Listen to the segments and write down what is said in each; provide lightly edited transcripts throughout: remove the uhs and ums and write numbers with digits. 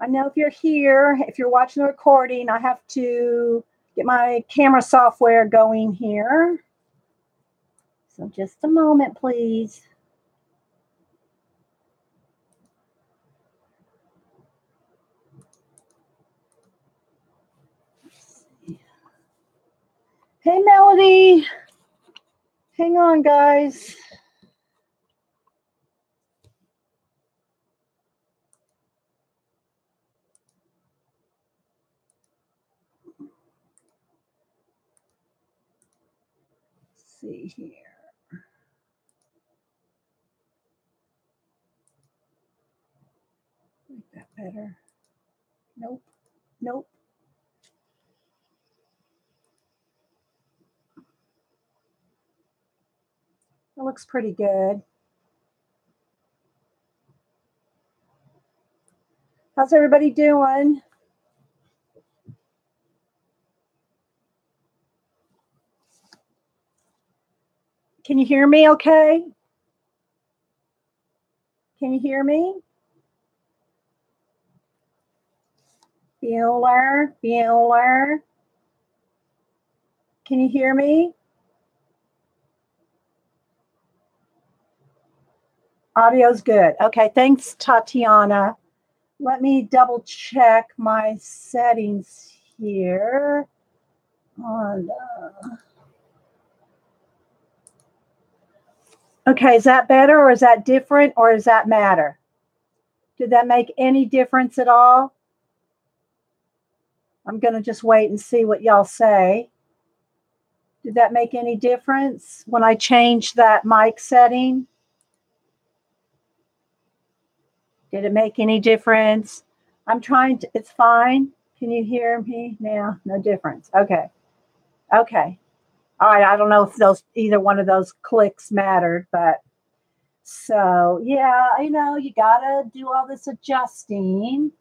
I know if you're here, if you're watching the recording, I have to get my camera software going here. So just a moment, please. Hey, Melody. Hang on, guys. Let's see here. Make that better. Nope. Nope. It looks pretty good. How's everybody doing? Can you hear me okay? Can you hear me? Bueller, Bueller. Can you hear me? Audio's good. Okay, thanks, Tatiana. Let me double check my settings here. Okay, is that better or is that different or does that matter? Did that make any difference at all? I'm going to just wait and see what y'all say. Did that make any difference when I changed that mic setting? Did it make any difference? I'm trying to, it's fine. Can you hear me now? No difference. Okay. Okay. All right. I don't know if either one of those clicks mattered, but so yeah, you gotta do all this adjusting.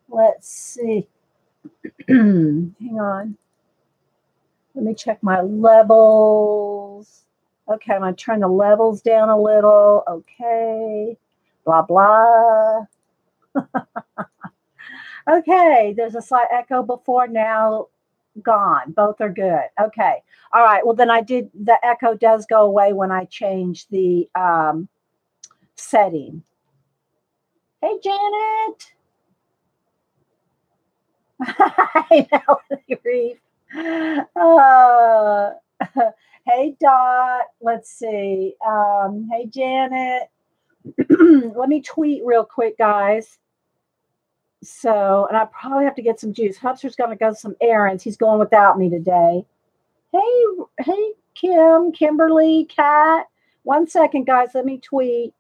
Let's see. Hang on. Let me check my levels. Okay, I'm gonna turn the levels down a little. Okay. Blah blah. Okay, there's a slight echo before, now gone. Both are good. Okay. All right. Well, then the echo does go away when I change the setting. Hey, Janet. Hey, Melody Reef. Hey, Dot. Let's see. Hey, Janet. Let me tweet real quick, guys. So, and I probably have to get some juice. Hubster's going to go some errands. He's going without me today. Hey, Kimberly, Kat. 1 second, guys. Let me tweet.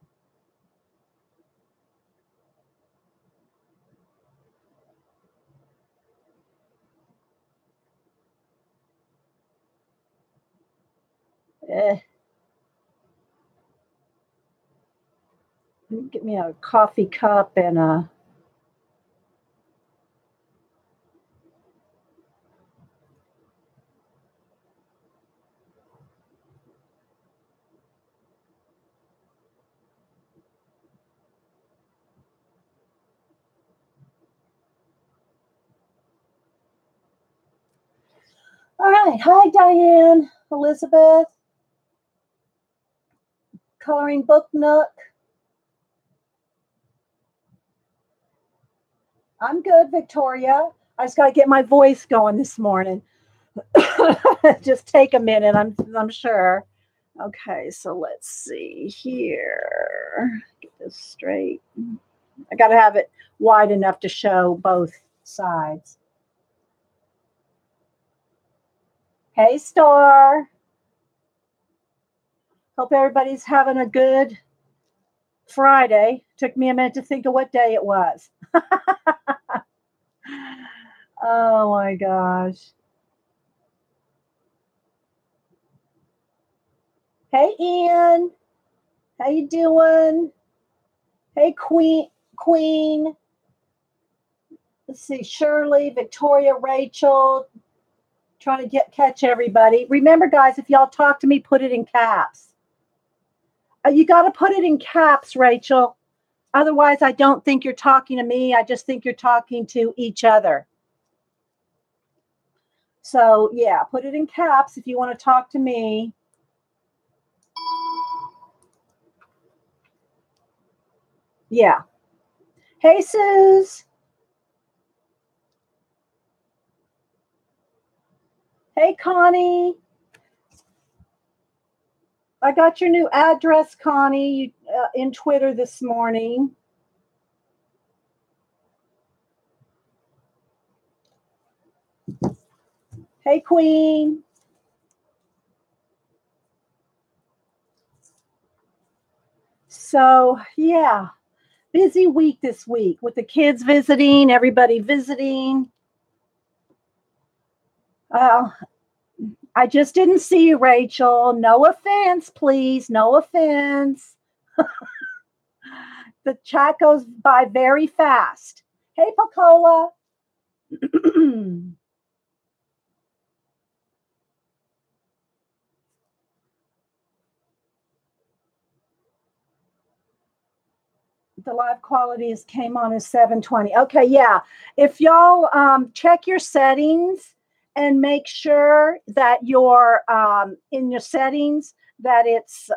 Get me a coffee cup and a. All right. Hi, Diane, Elizabeth. Coloring Book Nook. I'm good, Victoria. I just got to get my voice going this morning. Just take a minute, I'm sure. Okay, so let's see here. Get this straight. I got to have it wide enough to show both sides. Hey, Star. Hope everybody's having a good Friday. Took me a minute to think of what day it was. Oh my gosh. Hey, Ian. How you doing? Hey, Queen. Let's see, Shirley, Victoria, Rachel. Trying to catch everybody. Remember, guys, if y'all talk to me, put it in caps. You got to put it in caps, Rachel. Otherwise, I don't think you're talking to me. I just think you're talking to each other. So, yeah, put it in caps if you want to talk to me. Yeah. Hey, Suze. Hey, Connie. I got your new address, Connie, in Twitter this morning. Hey, Queen. So, yeah, busy week this week with the kids visiting, everybody visiting. I just didn't see you, Rachel. No offense, please. No offense. The chat goes by very fast. Hey, Pacola. The live qualities came on as 720. Okay, yeah. If y'all check your settings and make sure that you're in your settings that it's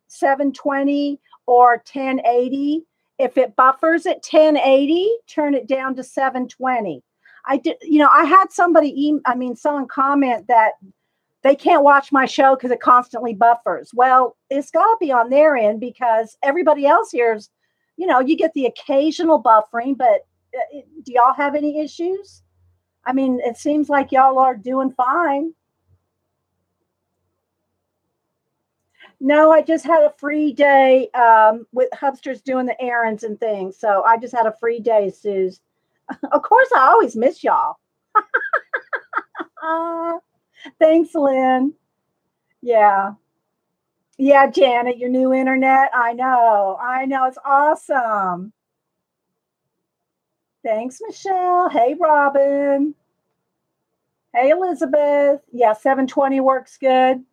720 or 1080. If it buffers at 1080, turn it down to 720. I did, I had someone comment that they can't watch my show because it constantly buffers. Well, it's got to be on their end because everybody else here's, you get the occasional buffering, but do y'all have any issues? I mean, it seems like y'all are doing fine. No, I just had a free day with Hubsters doing the errands and things. So I just had a free day, Suze. Of course, I always miss y'all. Thanks, Lynn. Yeah. Yeah, Janet, your new internet. I know. It's awesome. Thanks, Michelle. Hey, Robin. Hey, Elizabeth. Yeah, 720 works good.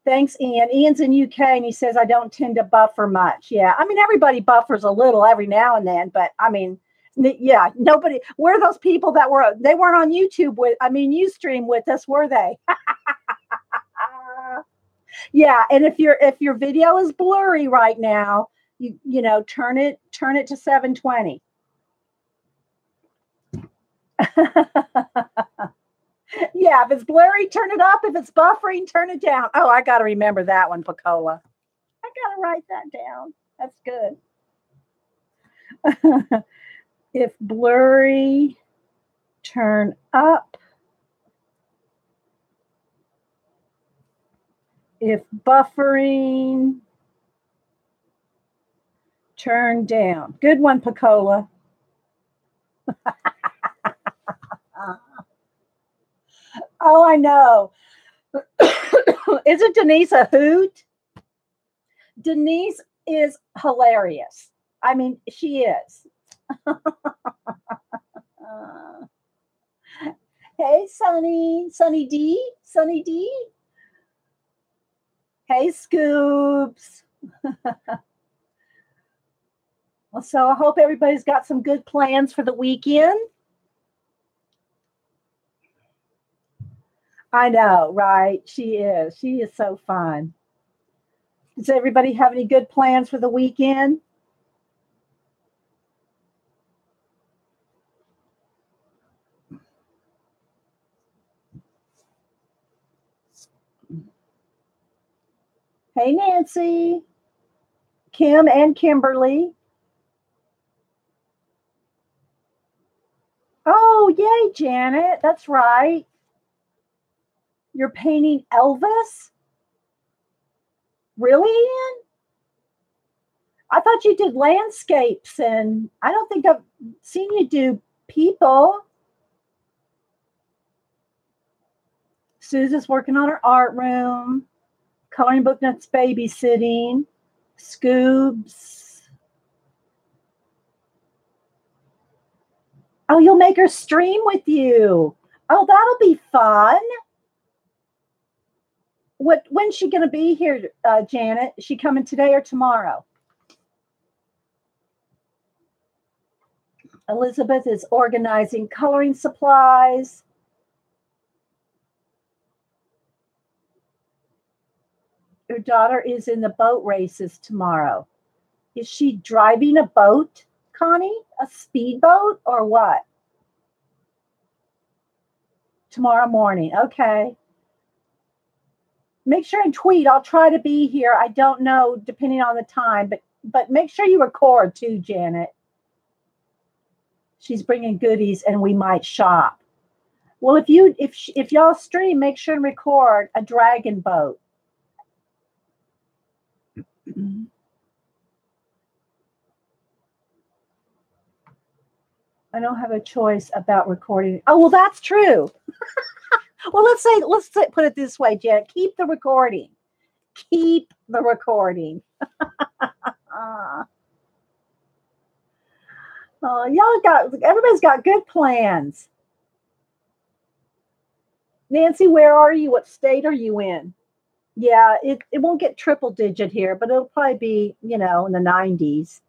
Thanks, Ian. Ian's in UK and he says, I don't tend to buffer much. Yeah. I mean, everybody buffers a little every now and then, but I mean, yeah, nobody, we're those people that they weren't on YouTube Ustream with us, were they? Yeah. And if your video is blurry right now, turn it to 720. Yeah, if it's blurry, turn it up. If it's buffering, turn it down. Oh, I got to remember that one, Pacola. I got to write that down. That's good. If blurry, turn up. If buffering, turn down. Good one, Pacola. Oh, I know. Isn't Denise a hoot? Denise is hilarious. I mean, she is. Hey, Sunny D. Hey, Scoops. Well, so I hope everybody's got some good plans for the weekend. I know, right? She is. She is so fun. Does everybody have any good plans for the weekend? Hey, Nancy, Kim, and Kimberly. Oh, yay, Janet. That's right. You're painting Elvis? Really, Ian? I thought you did landscapes, and I don't think I've seen you do people. Susan's working on her art room. Coloring book nuts babysitting. Scoobs. Oh, you'll make her stream with you. Oh, that'll be fun. When's she going to be here, Janet? Is she coming today or tomorrow? Elizabeth is organizing coloring supplies. Your daughter is in the boat races tomorrow. Is she driving a boat, Connie? A speedboat or what? Tomorrow morning. Okay. Make sure and tweet. I'll try to be here. I don't know, depending on the time, but make sure you record too, Janet. She's bringing goodies and we might shop. Well, if y'all stream, make sure and record a dragon boat. I don't have a choice about recording. Oh, well, that's true. Well, let's put it this way, Janet. Keep the recording. Keep the recording. Everybody's got good plans. Nancy, where are you? What state are you in? Yeah, it won't get triple digit here, but it'll probably be, in the 90s.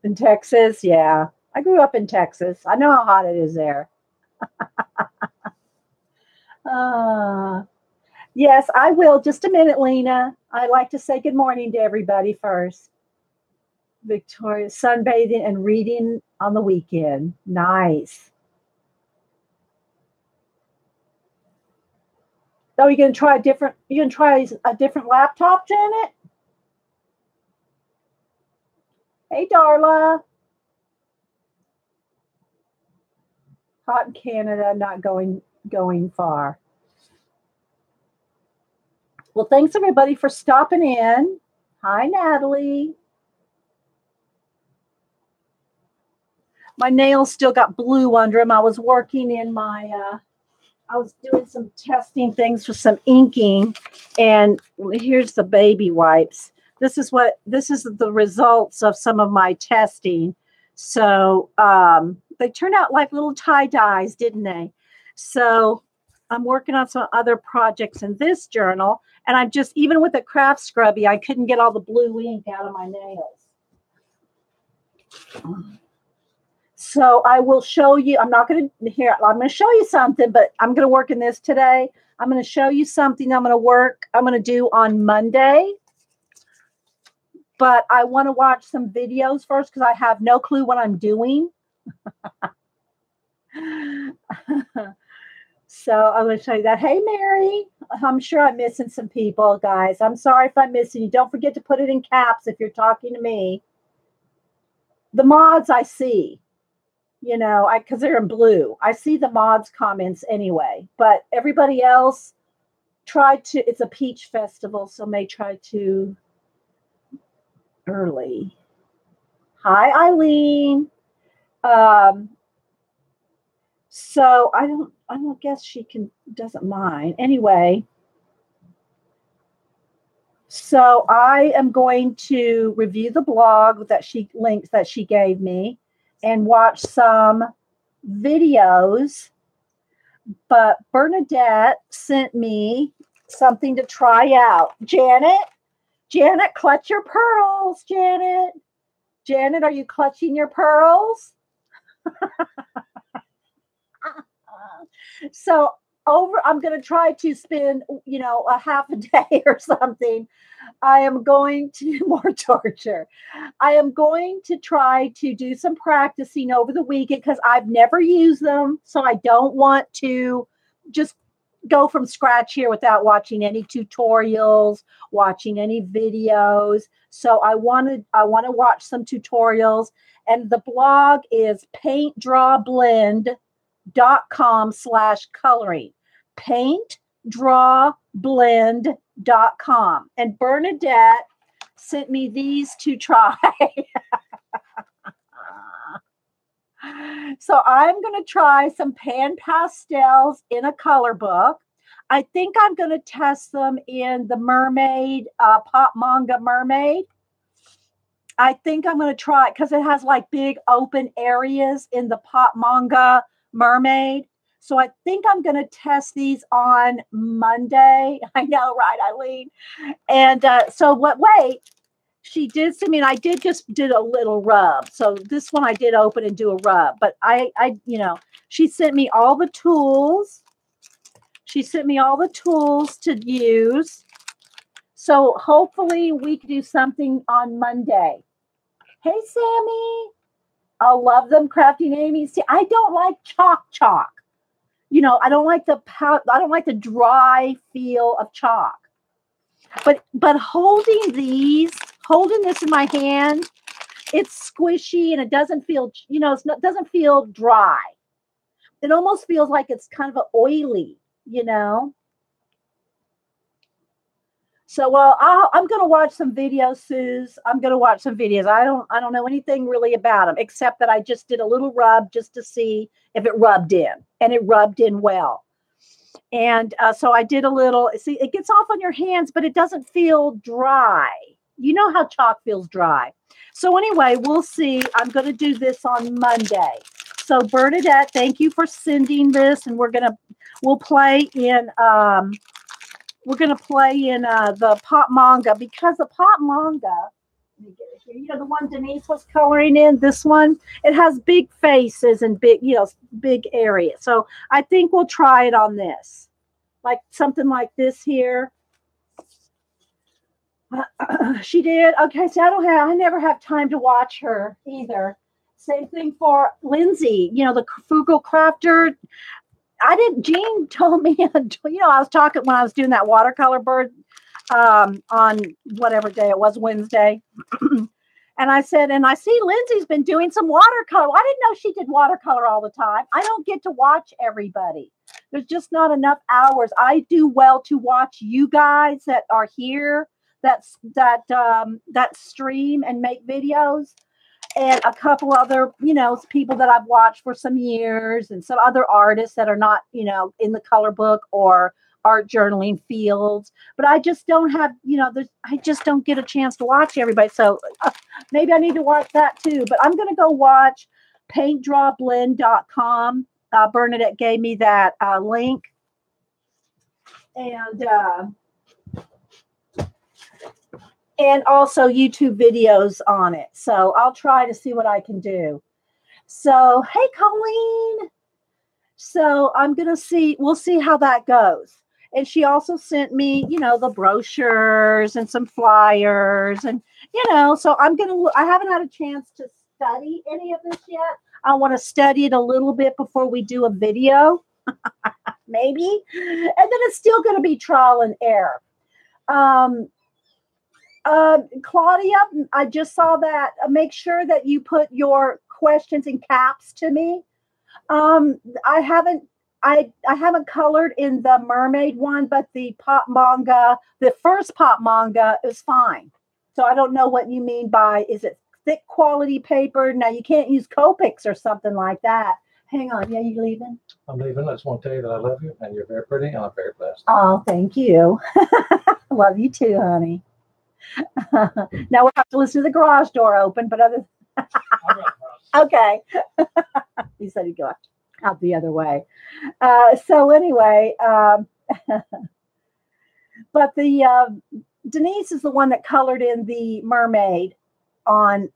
In Texas, yeah. I grew up in Texas. I know how hot it is there. Yes, I will. Just a minute, Lena. I'd like to say good morning to everybody first. Victoria, sunbathing and reading on the weekend. Nice. So you're gonna try a different laptop, Janet? Hey, Darla. Hot in Canada, not going far. Well, thanks everybody for stopping in. Hi, Natalie. My nails still got blue under them. I was working in I was doing some testing things for some inking, and here's the baby wipes. This is the results of some of my testing. So they turned out like little tie dyes, didn't they? So I'm working on some other projects in this journal, and I'm just, even with the craft scrubby, I couldn't get all the blue ink out of my nails. So I will show you. I'm going to show you something, but I'm going to work in this today. I'm going to show you something I'm going to do on Monday. But I want to watch some videos first because I have no clue what I'm doing. So I'm going to show you that. Hey, Mary. I'm sure I'm missing some people, guys. I'm sorry if I'm missing you. Don't forget to put it in caps if you're talking to me. The mods I see. Because they're in blue. I see the mods comments anyway, but everybody else it's a peach festival, so may try to early. Hi, Eileen. So I don't guess she doesn't mind. Anyway, so I am going to review the blog that she gave me and watch some videos. But Bernadette sent me something to try out. Janet, clutch your pearls, Janet. Janet, are you clutching your pearls? So I'm going to try to spend, a half a day or something. I am going to more torture. I am going to try to do some practicing over the weekend because I've never used them. So I don't want to just go from scratch here without watching any tutorials, watching any videos. So I want to watch some tutorials, and the blog is paintdrawblend.com/coloring. paintdrawblend.com. And Bernadette sent me these to try. So I'm going to try some pan pastels in a color book. I think I'm going to test them in the mermaid, pop manga mermaid. I think I'm going to try it because it has like big open areas in the pop manga mermaid. So I think I'm going to test these on Monday. I know, right, Eileen? And wait, She did send me, and I just did a little rub. So this one I did open and do a rub, but she sent me all the tools. She sent me all the tools to use. So hopefully we can do something on Monday. Hey, Sammy. I love them crafting Amy. See, I don't like chalk. I don't like I don't like the dry feel of chalk. But holding this in my hand, it's squishy and it doesn't feel, doesn't feel dry. It almost feels like it's kind of oily, So, well, I'm going to watch some videos, Suze. I'm going to watch some videos. I don't know anything really about them, except that I just did a little rub just to see if it rubbed in, and it rubbed in well. And so I did a little, see, it gets off on your hands, but it doesn't feel dry. You know how chalk feels dry. So anyway, we'll see. I'm going to do this on Monday. So Bernadette, thank you for sending this. And we'll play in, the pop manga, because the pop manga, the one Denise was coloring in, this one, it has big faces and big areas. So I think we'll try it on this, like something like this here. She did. Okay, so I never have time to watch her either. Same thing for Lindsay, the frugal crafter. Jean told me, I was talking when I was doing that watercolor bird on whatever day it was, Wednesday. And I said, and I see Lindsay's been doing some watercolor. I didn't know she did watercolor all the time. I don't get to watch everybody. There's just not enough hours. I do well to watch you guys that are here, that stream and make videos, and a couple other, people that I've watched for some years, and some other artists that are not, in the color book or art journaling fields. But I just don't have, I just don't get a chance to watch everybody. So maybe I need to watch that too. But I'm going to go watch paintdrawblend.com. Bernadette gave me that link. And also YouTube videos on it. So I'll try to see what I can do. So, hey, Colleen. So we'll see how that goes. And she also sent me, the brochures and some flyers, and, so I haven't had a chance to study any of this yet. I want to study it a little bit before we do a video, maybe. And then it's still going to be trial and error. Claudia, I just saw that. Make sure that you put your questions in caps to me. I haven't colored in the mermaid one, but the pop manga, the first pop manga, is fine. So I don't know what you mean by, is it thick quality paper? Now you can't use Copics or something like that. Hang on. Yeah, you leaving? I'm leaving. I just want to tell you that I love you and you're very pretty and I'm very blessed. Oh, thank you. Love you too, honey. Now we'll have to listen to the garage door open, but okay. He said he'd go out the other way. So anyway, but the Denise is the one that colored in the mermaid on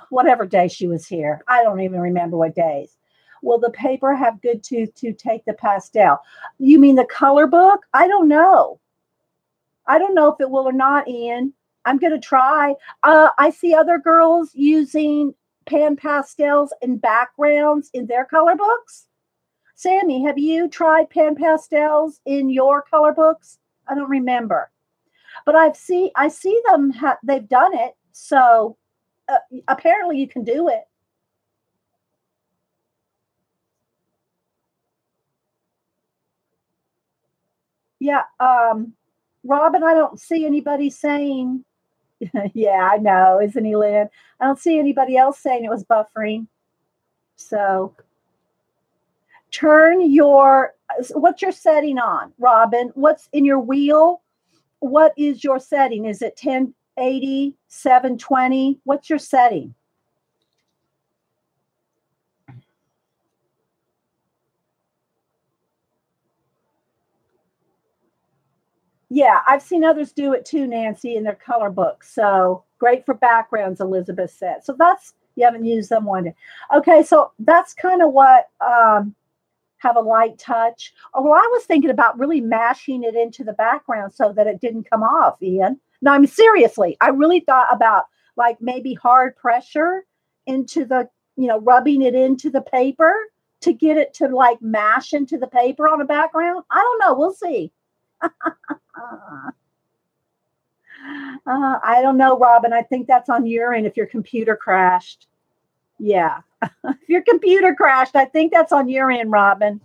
whatever day she was here. I don't even remember what days. Will the paper have good tooth to take the pastel? You mean the color book? I don't know. I don't know if it will or not, Ian. I'm going to try. I see other girls using pan pastels and backgrounds in their color books. Sammy, have you tried pan pastels in your color books? I don't remember. But I see them, they've done it. So apparently you can do it. Yeah. Robin, I don't see anybody saying, yeah, I know. Isn't he, Lynn? I don't see anybody else saying it was buffering. So what's your setting on, Robin? What's in your wheel? What is your setting? Is it 1080, 720? What's your setting? Yeah, I've seen others do it too, Nancy, in their color books. So great for backgrounds, Elizabeth said. So that's, you haven't used them one day. Okay, so that's kind of what have a light touch. Oh, well, I was thinking about really mashing it into the background so that it didn't come off, Ian. No, I mean, seriously, I really thought about like maybe hard pressure into the, rubbing it into the paper to get it to like mash into the paper on the background. I don't know. We'll see. Uh, I don't know, Robin. I think that's on your end if your computer crashed. Yeah. If your computer crashed, I think that's on your end, Robin.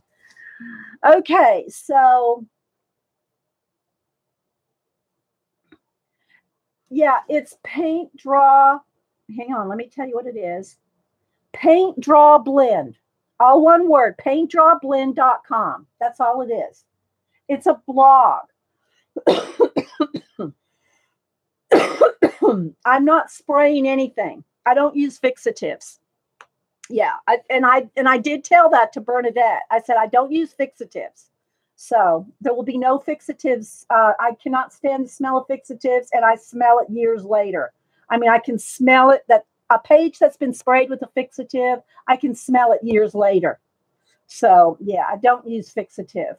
Okay, so yeah, it's paint, draw. Hang on, let me tell you what it is. Paint, draw, blend. All one word, paintdrawblend.com. That's all it is. It's a blog. I'm not spraying anything. I don't use fixatives. Yeah, I did tell that to Bernadette. I said I don't use fixatives. So there will be no fixatives. I cannot stand the smell of fixatives, and I smell it years later. I mean, I can smell it, that a page that's been sprayed with a fixative, I can smell it years later. So yeah, I don't use fixative.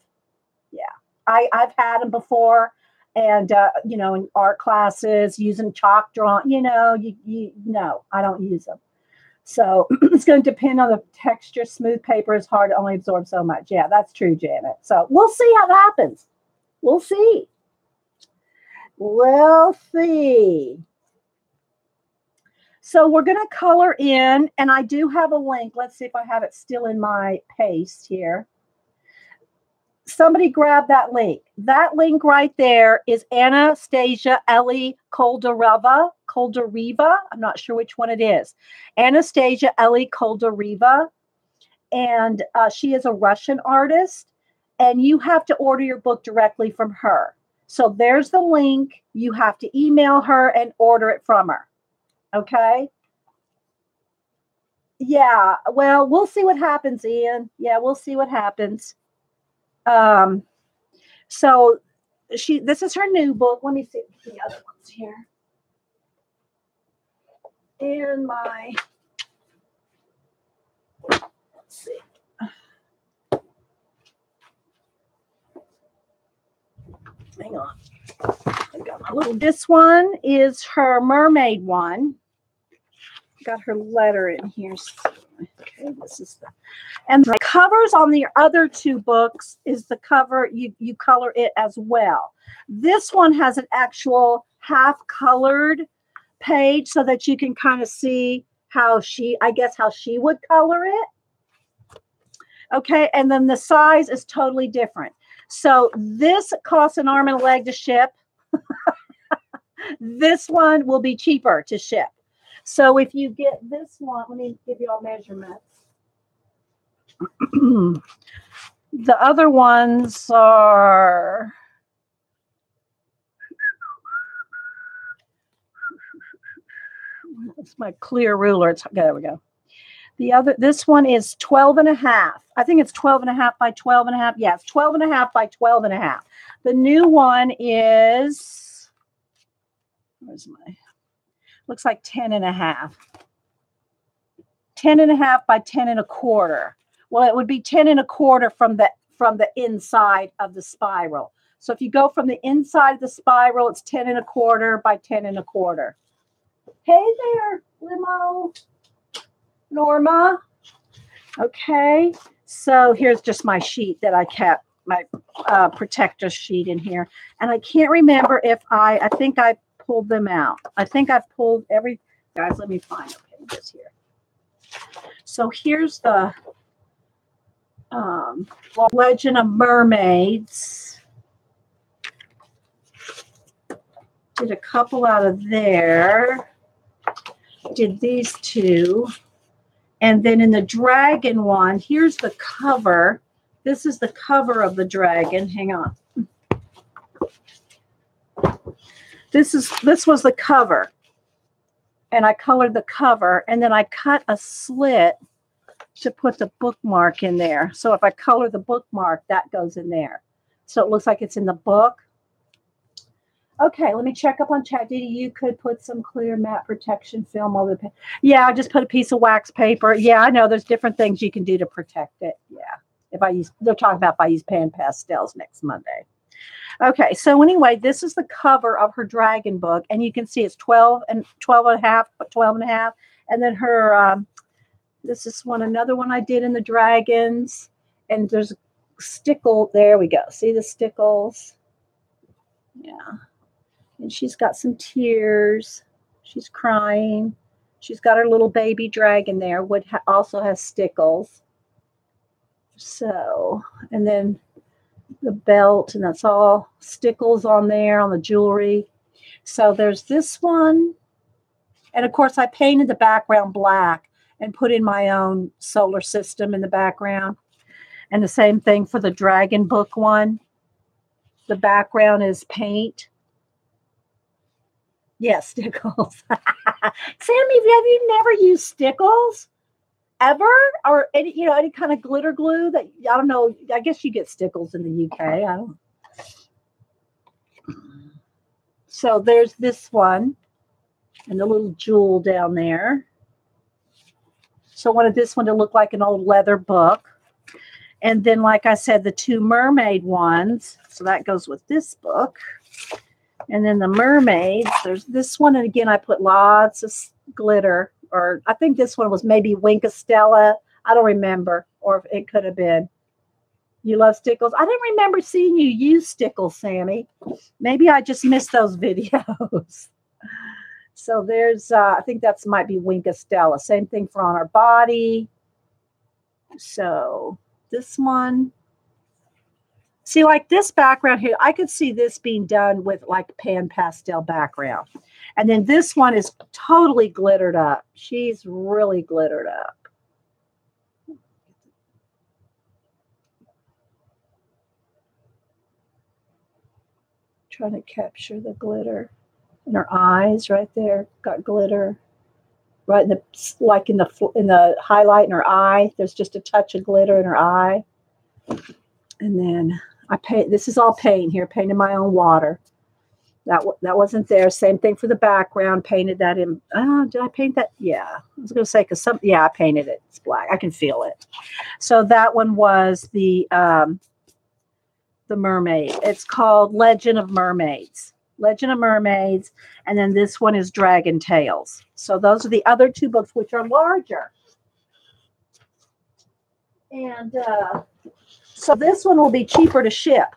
Yeah, I've had them before, and in art classes using chalk drawing. No, I don't use them. So it's going to depend on the texture. Smooth paper is hard to only absorb so much. Yeah, that's true, Janet. So we'll see how that happens. We'll see. We'll see. So we're going to color in, and I do have a link. Let's see if I have it still in my paste here. Somebody grab that link. That link right there is Anastasia Elly Koldareva. I'm not sure which one it is. Anastasia Elly Koldareva. And she is a Russian artist. And you have to order your book directly from her. So there's the link. You have to email her and order it from her. Okay? Yeah. Well, we'll see what happens, Ian. Yeah, we'll see what happens. So this is her new book. Let me see the other ones here. And let's see. Hang on. I got my little, this one is her mermaid one. Got her letter in here. Okay, this is and the covers on the other two books is the cover. You color it as well. This one has an actual half colored page so that you can kind of see how she would color it. Okay, and then the size is totally different. So this costs an arm and a leg to ship. This one will be cheaper to ship. So if you get this one, let me give you all measurements. The other ones are, it's my clear ruler. There we go. This one is 12 and a half. I think it's 12 and a half by 12 and a half. Yeah, it's 12 and a half by 12 and a half. The new one is, looks like 10 and a half. 10 and a half by 10 and a quarter. Well, it would be 10 and a quarter from the inside of the spiral. So if you go from the inside of the spiral, it's 10 and a quarter by 10 and a quarter. Hey there, Limo. Norma. Okay, so here's just my sheet that I kept, my protector sheet in here. And I can't remember if I think I pulled them out. I think I've pulled every, guys, let me find, okay, this here. So here's the Legend of Mermaids. Did a couple out of there. Did these two. And then in the dragon one, here's the cover. This is the cover of the dragon. Hang on. This was the cover. And I colored the cover. And then I cut a slit to put the bookmark in there. So if I color the bookmark, that goes in there. So it looks like it's in the book. Okay, let me check up on chat. Didi, you could put some clear matte protection film over the pen. Yeah, I just put a piece of wax paper. Yeah, I know there's different things you can do to protect it. Yeah. If I use, they're talking about if I use pan pastels next Monday. Okay, so anyway, this is the cover of her dragon book, and you can see it's 12 and a half, 12 and a half. And then her, this is another one I did in the dragons. And there's stickle. There we go. See the stickles? Yeah. And she's got some tears. She's crying. She's got her little baby dragon there, which also has stickles. So, and then the belt, and that's all stickles on there on the jewelry. So there's this one. And of course, I painted the background black and put in my own solar system in the background. And the same thing for the dragon book one. The background is paint. Yes, stickles. Sammy, have you never used stickles ever, or any kind of glitter glue that I don't know? I guess you get stickles in the UK. I don't. So there's this one, and the little jewel down there. So I wanted this one to look like an old leather book, and then, like I said, the two mermaid ones. So that goes with this book. And then the mermaids, there's this one. And again, I put lots of glitter, or I think this one was maybe Winkastella. I don't remember, or it could have been. You love stickles? I didn't remember seeing you use stickles, Sammy. Maybe I just missed those videos. So there's, I think that's might be Winkastella. Same thing for on our body. So this one. See, like this background here, I could see this being done with like pan pastel background. And then this one is totally glittered up. She's really glittered up. Trying to capture the glitter. And her eyes right there got glitter. Right in the, like in the highlight in her eye, there's just a touch of glitter in her eye. And then I paint, this is all paint here, painted my own water. That wasn't there. Same thing for the background. Painted that in. Did I paint that? Yeah, I was going to say because I painted it. It's black. I can feel it. So that one was the mermaid. It's called Legend of Mermaids. Legend of Mermaids, and then this one is Dragon Tales. So those are the other two books, which are larger. And so this one will be cheaper to ship.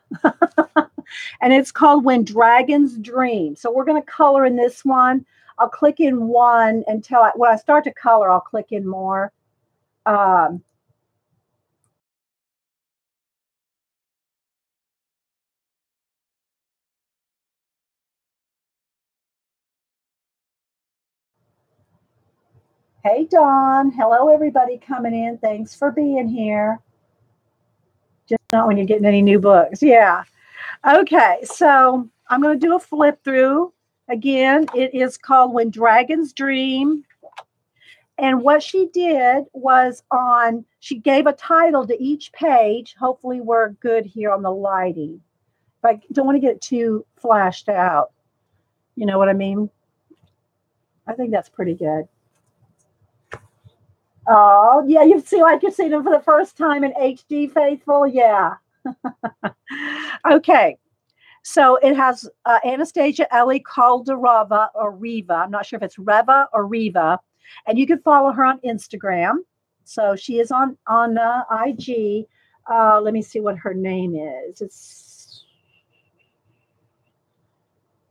And it's called When Dragons Dream. So we're going to color in this one. I'll click in one until when I start to color, I'll click in more. Hey, Dawn. Hello, everybody coming in. Thanks for being here. Just not when you're getting any new books. Yeah. Okay. So I'm going to do a flip through. Again, it is called When Dragons Dream. And what she did was she gave a title to each page. Hopefully we're good here on the lighting. But I don't want to get it too flashed out. You know what I mean? I think that's pretty good. Oh, yeah, you're seeing them for the first time in HD, Faithful. Yeah. Okay. So it has Anastasia, Elly, Koldareva, or Riva. I'm not sure if it's Reva or Riva. And you can follow her on Instagram. So she is on IG. Let me see what her name is.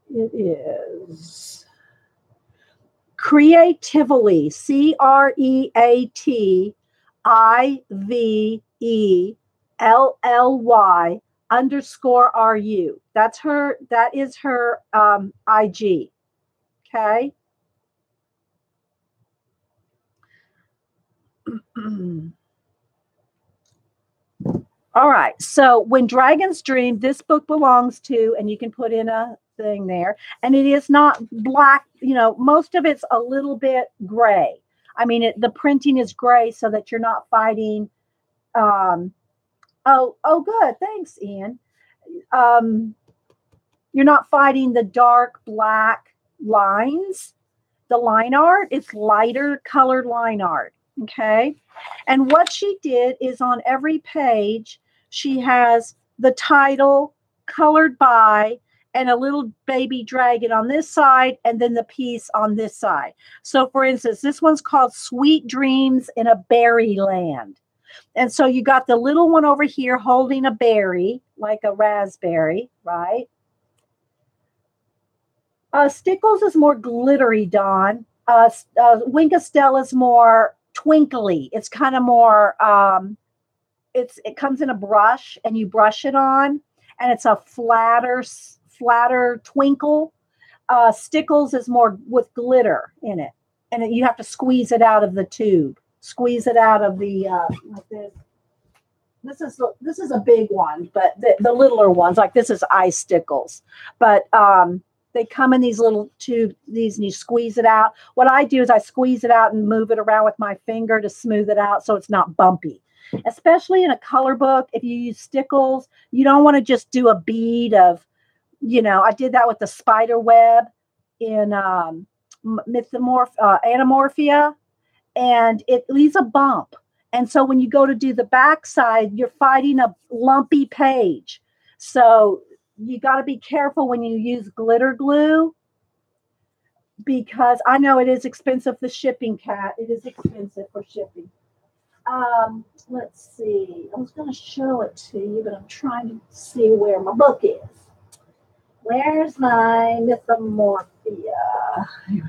It is Creatively, CREATIVELLY_RU. That is her IG. Okay. All right. So When Dragons Dream, this book belongs to, and you can put in a thing there, and it is not black. Most of it's a little bit gray. I mean, the printing is gray so that you're not fighting. Oh, good. Thanks, Ian. You're not fighting the dark black lines. The line art, it's lighter colored line art. Okay. And what she did is on every page, she has the title colored by and a little baby dragon on this side and then the piece on this side. So for instance, this one's called Sweet Dreams in a Berry Land. And so you got the little one over here holding a berry, like a raspberry, right? Stickles is more glittery, Dawn. Winka Stella is more twinkly. It's kind of more, it comes in a brush and you brush it on and it's a flatter twinkle. Stickles is more with glitter in it. And you have to squeeze it out of the tube. Squeeze it out of the, like this. This is a big one, but the littler ones, like this is ice stickles. But they come in these little tubes, and you squeeze it out. What I do is I squeeze it out and move it around with my finger to smooth it out so it's not bumpy. Especially in a color book, if you use stickles, you don't want to just do a bead of, I did that with the spider web in Anamorphia, and it leaves a bump. And so when you go to do the backside, you're fighting a lumpy page. So you got to be careful when you use glitter glue, because I know it is expensive for shipping, Kat. It is expensive for shipping. Let's see. I was going to show it to you, but I'm trying to see where my book is. Where's my Mythomorphia? Here we go.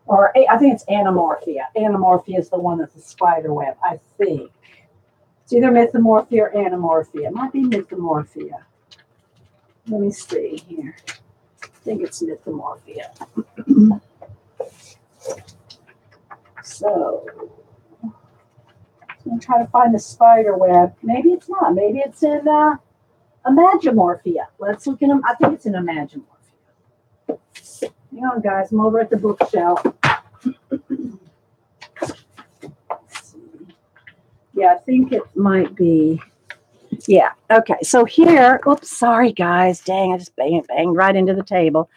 Or I think it's Anamorphia. Anamorphia is the one that's a spider web, I think. It's either Mythomorphia or Anamorphia. It might be Mythomorphia. Let me see here. I think it's Mythomorphia. So I'm going to try to find the spider web. Maybe it's not. Maybe it's in Imagimorphia. Let's look in them. I think it's in Imagimorphia. Hang on, guys. I'm over at the bookshelf. Yeah, I think it might be. Yeah. Okay. So here, oops, sorry, guys. Dang, I just banged right into the table.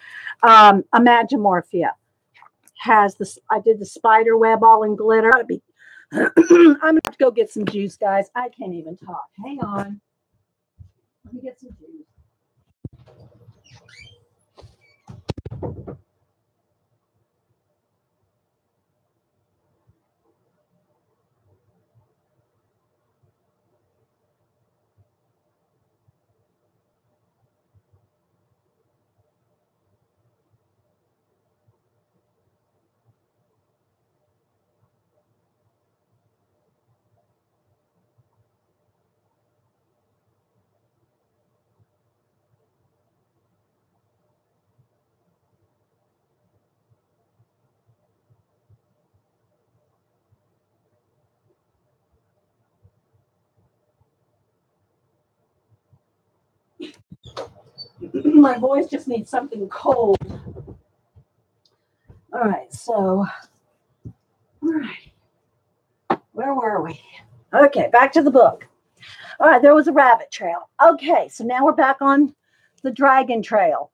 Imagimorphia has this. I did the spider web all in glitter. I'm going to go get some juice, guys. I can't even talk. Hang on. Let me get some juice. My voice just needs something cold. All right, so, all right. Where were we? Okay, back to the book. All right, there was a rabbit trail. Okay, so now we're back on the dragon trail.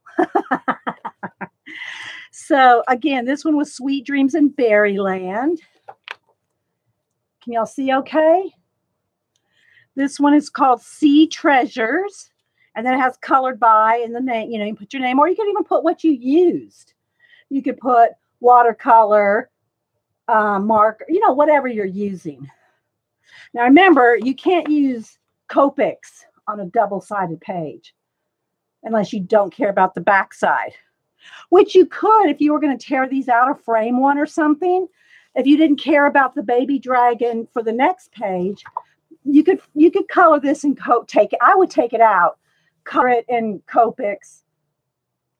So, again, this one was Sweet Dreams in Berryland. Can y'all see okay? This one is called Sea Treasures. And then it has colored by in the name. You can put your name, or you can even put what you used. You could put watercolor, marker, whatever you're using. Now, remember, you can't use Copics on a double-sided page unless you don't care about the backside, which you could if you were going to tear these out or frame one or something. If you didn't care about the baby dragon for the next page, you could color this and take it. I would take it out, color it in Copics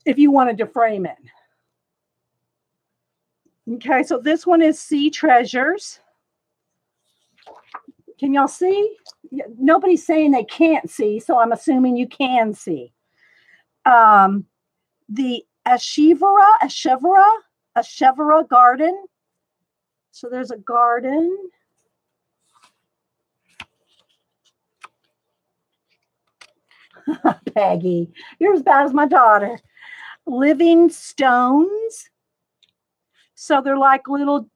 if you wanted to frame it. Okay, so this one is Sea Treasures. Can y'all see? Nobody's saying they can't see, so I'm assuming you can see. The Ashevera garden. So there's a garden. Peggy. You're as bad as my daughter. Living stones. So they're like little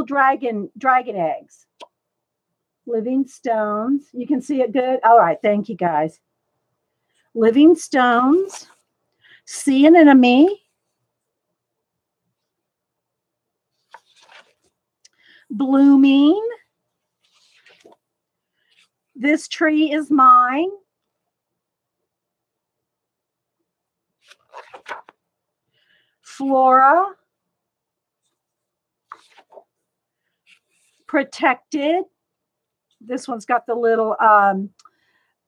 dragon eggs. Living stones. You can see it good. All right. Thank you, guys. Living stones. Sea anemone. Blooming. This tree is mine. Flora. Protected. This one's got the little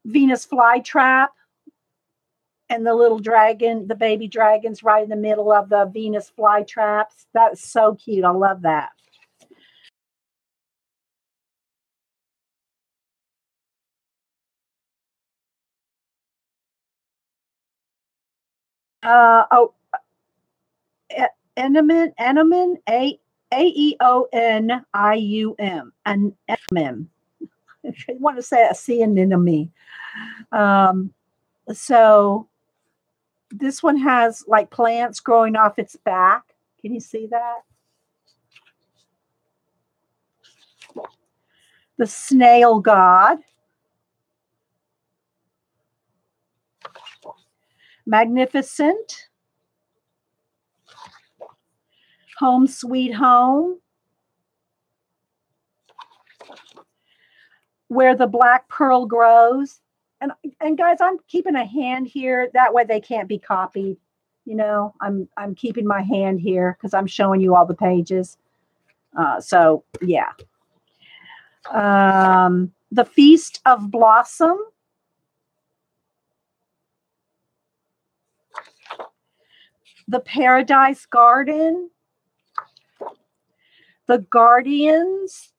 Venus flytrap and the little dragon, the baby dragon's right in the middle of the Venus flytraps. That's so cute. I love that. Anemoneum, Aeonium, and anemone. I want to say a sea anemone. So this one has like plants growing off its back. Can you see that? The snail god. Magnificent. Home Sweet Home. Where the Black Pearl Grows. And guys, I'm keeping a hand here. That way they can't be copied. You know, I'm keeping my hand here because I'm showing you all the pages. So yeah. The Feast of Blossom. The Paradise Garden. The Guardians.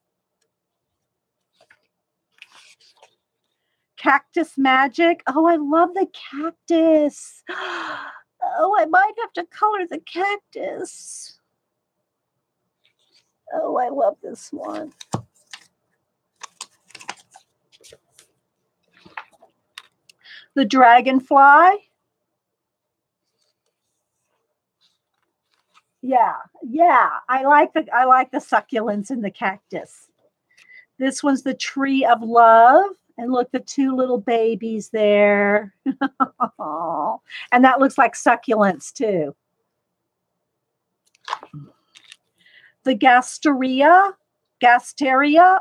Cactus Magic. Oh, I love the cactus. Oh, I might have to color the cactus. Oh, I love this one. The Dragonfly. Yeah. I like the succulents in the cactus. This one's the Tree of Love. And look, the two little babies there. And that looks like succulents too. The Gasteria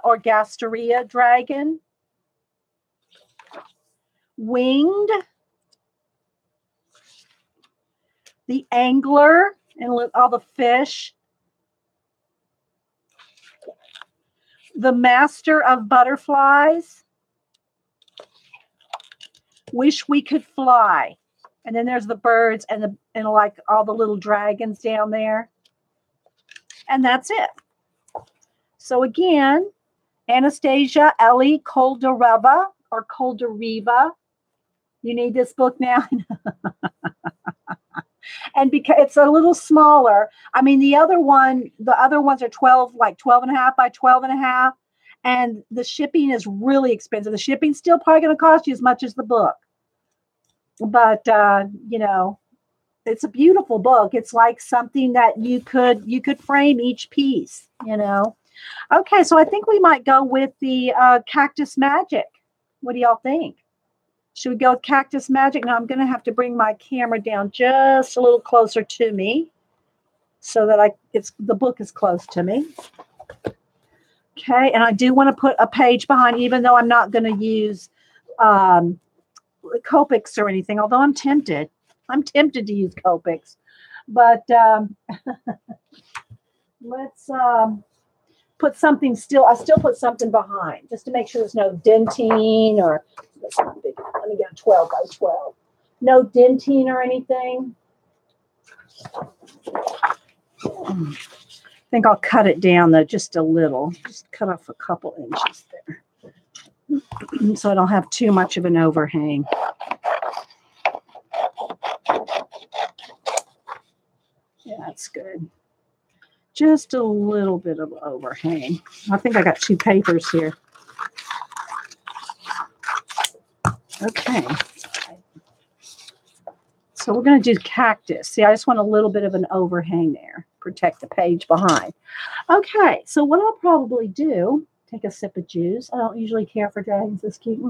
or Gasteria dragon. Winged. The Angler, and look, all the fish. The Master of Butterflies. Wish We Could Fly. And then there's the birds and like all the little dragons down there. And that's it. So again, Anastasia, Elly, Koldareva or Koldareva. You need this book now. And because it's a little smaller, I mean, the other ones are 12 and a half by 12 and a half. And the shipping is really expensive. The shipping's still probably going to cost you as much as the book. But, you know, it's a beautiful book. It's like something that you could frame each piece, you know. Okay, so I think we might go with the Cactus Magic. What do y'all think? Should we go with Cactus Magic? Now I'm going to have to bring my camera down just a little closer to me so that the book is close to me. Okay, and I do want to put a page behind, even though I'm not going to use Copics or anything, although I'm tempted. I'm tempted to use Copics. But let's put something I still put something behind just to make sure there's no denting or that's not big. Let me get a 12 by 12. No denting or anything. I think I'll cut it down though just a little. Just cut off a couple inches there. So I don't have too much of an overhang. Yeah, that's good. Just a little bit of overhang. I think I got two papers here. Okay. So we're going to do cactus. See, I just want a little bit of an overhang there. Protect the page behind. Okay, so what I'll probably do, take a sip of juice. I don't usually care for dragons this cute.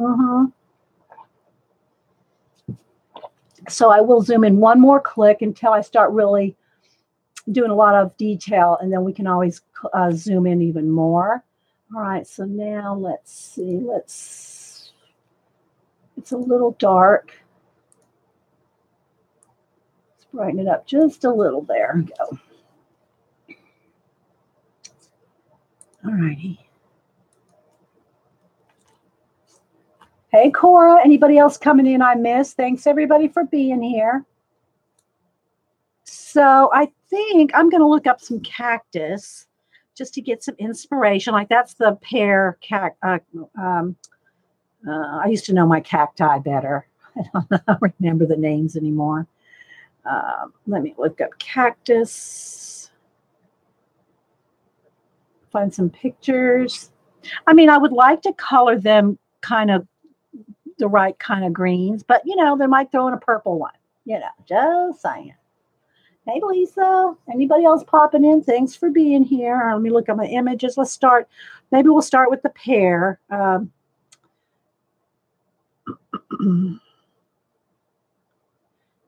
So I will zoom in one more click until I start really doing a lot of detail, and then we can always zoom in even more. All right, so now let's see. It's a little dark. Let's brighten it up just a little. There we go. All righty. Hey, Cora. Anybody else coming in I missed? Thanks, everybody, for being here. So I think I'm going to look up some cactus just to get some inspiration. Like that's the pear cactus. I used to know my cacti better. I don't remember the names anymore. Let me look up cactus. Find some pictures. I mean, I would like to color them kind of the right kind of greens, but they might throw in a purple one. Just saying. Hey, Lisa. Anybody else popping in? Thanks for being here. Let me look at my images. Let's start. Maybe we'll start with the pear.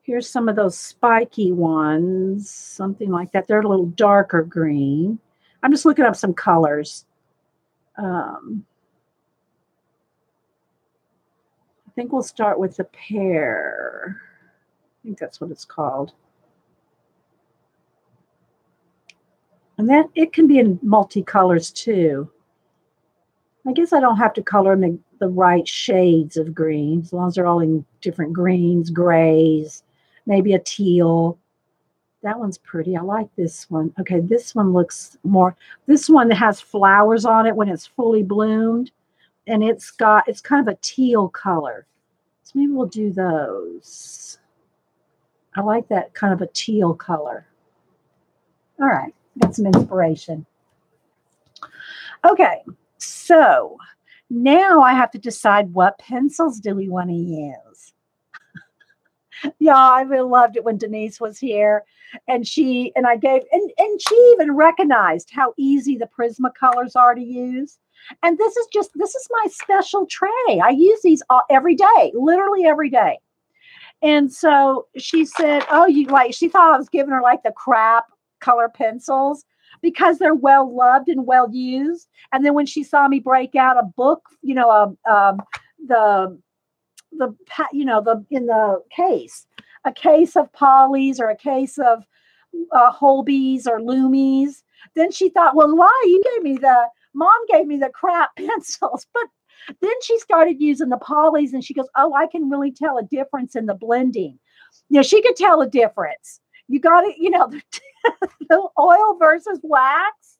Here's some of those spiky ones, something like that. They're a little darker green. I'm just looking up some colors. I think we'll start with the pear. I think that's what it's called. And then it can be in multicolors too. I guess I don't have to color them in the right shades of green, as long as they're all in different greens, grays, maybe a teal. That one's pretty. I like this one. Okay, this one looks more, this one has flowers on it when it's fully bloomed, and it's kind of a teal color. So maybe we'll do those. I like that kind of a teal color. All right, got some inspiration. Okay, so now I have to decide what pencils do we want to use. Yeah, I really loved it when Denise was here, and she even recognized how easy the Prismacolors are to use. And this is my special tray. I use these every day, literally every day. And so she said, "Oh, she thought I was giving her like the crap color pencils because they're well loved and well used." And then when she saw me break out a book, in the case, a case of Polly's or a case of Holbees or Loomies, then she thought, well, why mom gave me the crap pencils. But then she started using the Polly's, and she goes, oh, I can really tell a difference in the blending. She could tell a difference. You got it, the oil versus wax.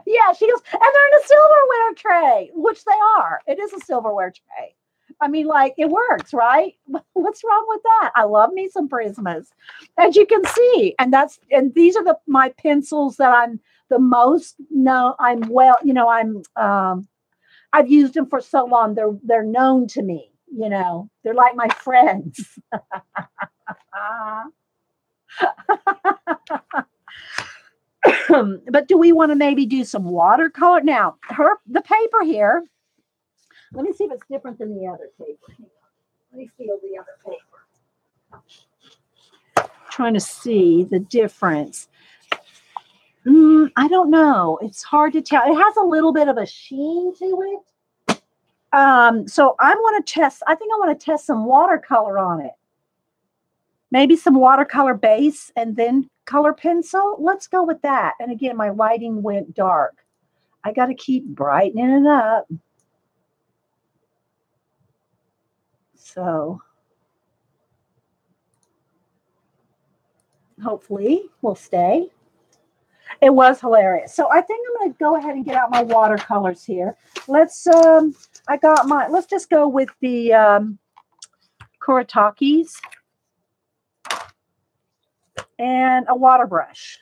Yeah, she goes, and they're in a silverware tray, which they are. It is a silverware tray. I mean, like, it works, right? What's wrong with that? I love me some Prismas, as you can see. And these are my pencils that I'm the most I've used them for so long. They're known to me, They're like my friends. But do we want to maybe do some watercolor? Now, the paper here, let me see if it's different than the other paper. Let me feel the other paper. Trying to see the difference. I don't know. It's hard to tell. It has a little bit of a sheen to it. So I want to test. I think I want to test some watercolor on it. Maybe some watercolor base and then color pencil. Let's go with that. And again, my lighting went dark. I got to keep brightening it up. So hopefully we'll stay. It was hilarious. So I think I'm going to go ahead and get out my watercolors here. Let's just go with the Kuritakis and a water brush.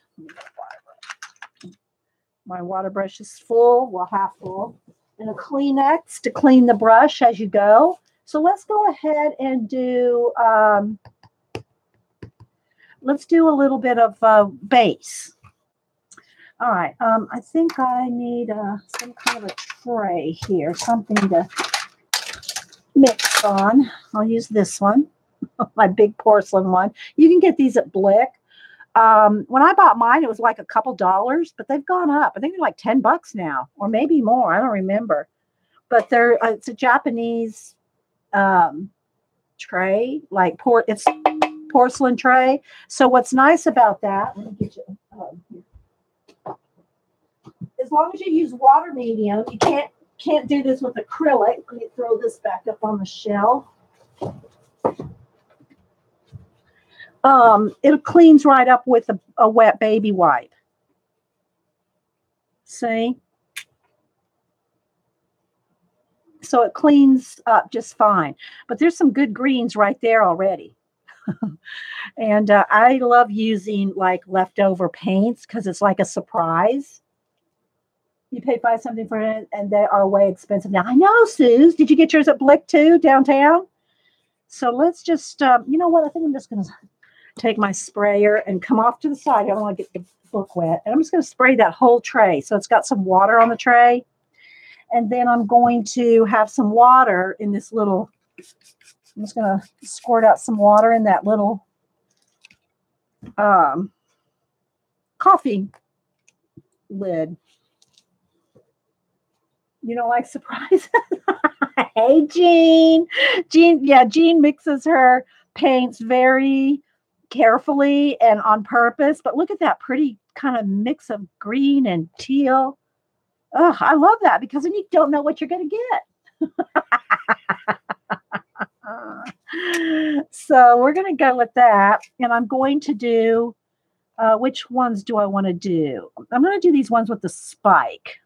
My water brush is full, half full. And a Kleenex to clean the brush as you go. So let's go ahead and do, let's do a little bit of base. All right. I think I need some kind of a tray here, something to mix on. I'll use this one, my big porcelain one. You can get these at Blick. When I bought mine, it was like a couple dollars, but they've gone up. I think they're like $10 now, or maybe more. I don't remember. But they're it's a Japanese tray, like it's porcelain tray. So what's nice about that? Let me get you. As long as you use water medium, you can't do this with acrylic. Let me throw this back up on the shelf. It cleans right up with a wet baby wipe. See? So it cleans up just fine. But there's some good greens right there already. And I love using like leftover paints because it's like a surprise. You pay $5 something for it, and they are way expensive now. I know, Suze. Did you get yours at Blick too, downtown? So let's just, you know what? I think I'm just going to take my sprayer and come off to the side. I don't want to get the book wet. And I'm just going to spray that whole tray. So it's got some water on the tray. And then I'm going to have some water in this little, I'm just going to squirt out some water in that little coffee lid. You don't like surprises? Hey, Jean. Jean mixes her paints very carefully and on purpose. But look at that pretty kind of mix of green and teal. Oh, I love that because then you don't know what you're going to get. So we're going to go with that. And I'm going to do, which ones do I want to do? I'm going to do these ones with the spike.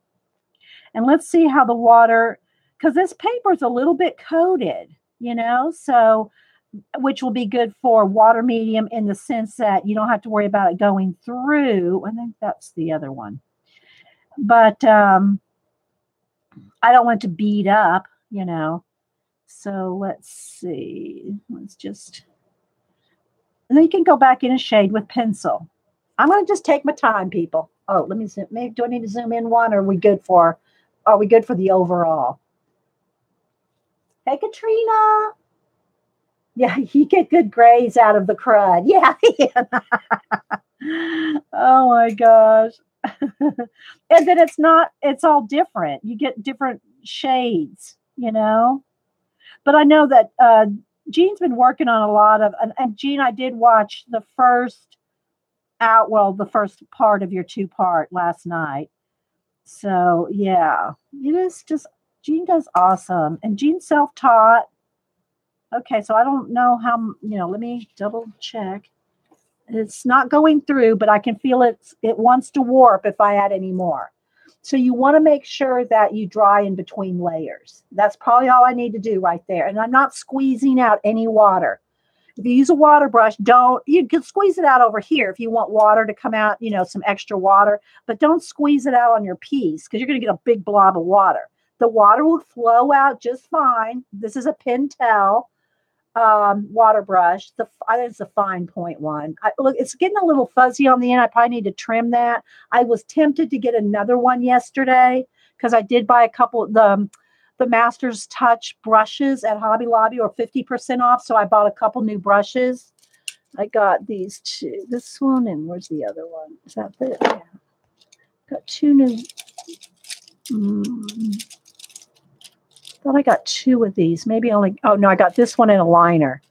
And let's see how the water, because this paper is a little bit coated, you know, so which will be good for water medium in the sense that you don't have to worry about it going through. I think that's the other one. But I don't want it to bead up, you know. So let's see. Let's just, and then you can go back in a shade with pencil. I'm going to just take my time, people. Oh, let me zoom. Maybe do I need to zoom in one, or are we good for the overall? Hey, Katrina. Yeah, you get good grays out of the crud. Yeah. Oh my gosh. And then it's all different. You get different shades, you know. But I know that Jean's been working on a lot of, and Jean, I did watch the first part of your 2-part last night. So yeah, it is just, Jean does awesome. And Jean's self-taught. Okay, so I don't know how, you know, let me double check. It's not going through, but I can feel it wants to warp if I add any more. So you want to make sure that you dry in between layers. That's probably all I need to do right there. And I'm not squeezing out any water. If you use a water brush, you can squeeze it out over here if you want water to come out, you know, some extra water, but don't squeeze it out on your piece because you're going to get a big blob of water. The water will flow out just fine. This is a Pentel water brush. I think it's a fine point one. Look, it's getting a little fuzzy on the end. I probably need to trim that. I was tempted to get another one yesterday because I did buy a couple of the Master's Touch brushes at Hobby Lobby or 50% off. So I bought a couple new brushes. I got these two. This one, and where's the other one? Is that it? Yeah. Got two new. Thought I got two of these. Maybe only. Oh no, I got this one in a liner.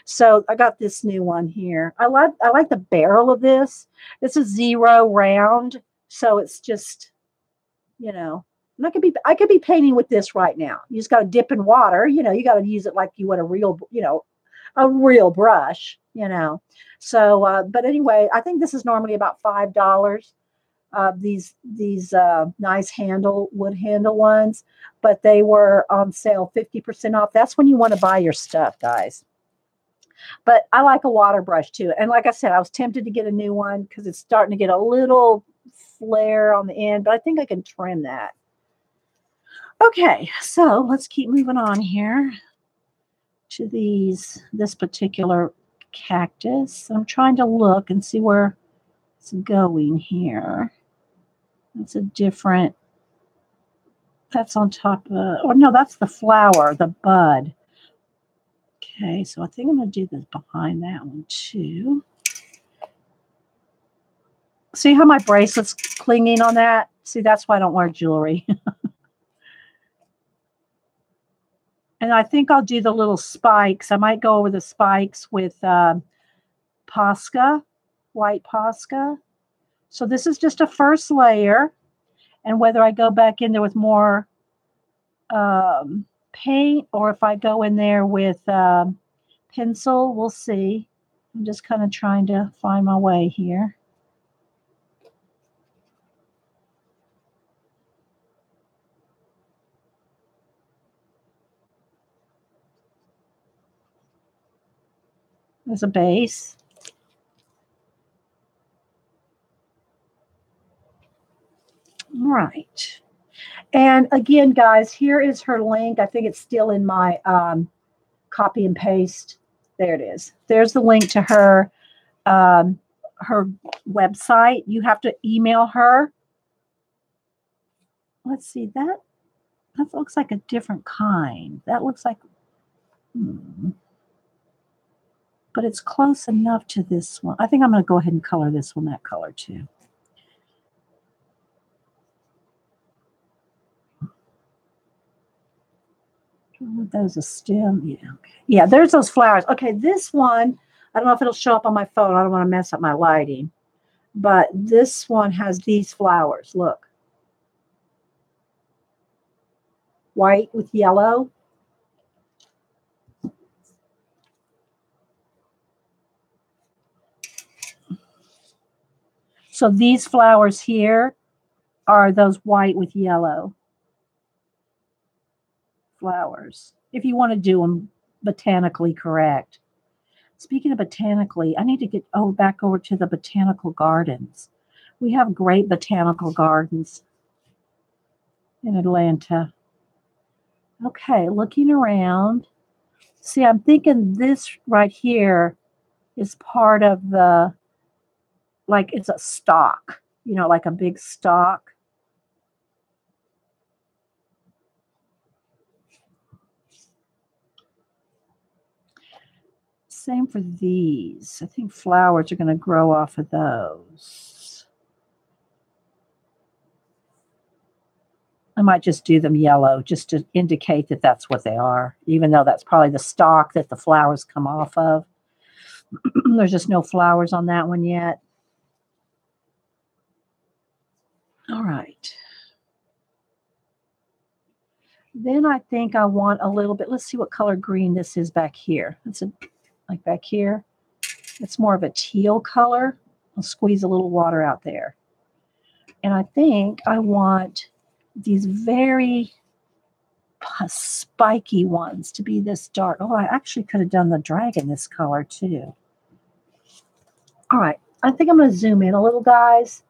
So I got this new one here. I like the barrel of this. This is 0 round, so it's just, you know. And I could be painting with this right now. You just got to dip in water. You know, you got to use it like you would a real brush. You know. So, but anyway, I think this is normally about $5. These nice wood handle ones, but they were on sale 50% off. That's when you want to buy your stuff, guys. But I like a water brush too. And like I said, I was tempted to get a new one because it's starting to get a little flare on the end, but I think I can trim that. Okay, so let's keep moving on here. to this particular cactus. I'm trying to look and see where it's going here. It's a different, that's on top of, oh no, that's the flower, the bud. Okay, so I think I'm going to do this behind that one too. See how my bracelet's clinging on that? See, that's why I don't wear jewelry. And I think I'll do the little spikes. I might go over the spikes with Posca, white Posca. So this is just a first layer. And whether I go back in there with more paint or if I go in there with pencil, we'll see. I'm just kind of trying to find my way here. There's a base. All right. And again, guys, here is her link. I think it's still in my copy and paste. There it is. There's the link to her her website. You have to email her. Let's see, that looks like a different kind. That looks like, but it's close enough to this one. I think I'm going to go ahead and color this one that color too. There's a stem. Yeah. Okay. Yeah, there's those flowers. Okay, this one, I don't know if it'll show up on my phone. I don't want to mess up my lighting. But this one has these flowers. Look. White with yellow. So these flowers here are those white with yellow flowers. If you want to do them botanically correct. Speaking of botanically, I need to get back over to the botanical gardens. We have great botanical gardens in Atlanta. Okay, looking around. See, I'm thinking this right here is part of the, like it's a stalk, you know, like a big stalk. Same for these. I think flowers are going to grow off of those. I might just do them yellow just to indicate that that's what they are, even though that's probably the stalk that the flowers come off of. There's just no flowers on that one yet. All right. Then I think I want a little bit, let's see what color green this is back here. It's like back here. It's more of a teal color. I'll squeeze a little water out there. And I think I want these very spiky ones to be this dark. Oh, I actually could have done the dragon this color too. All right. I think I'm going to zoom in a little, guys.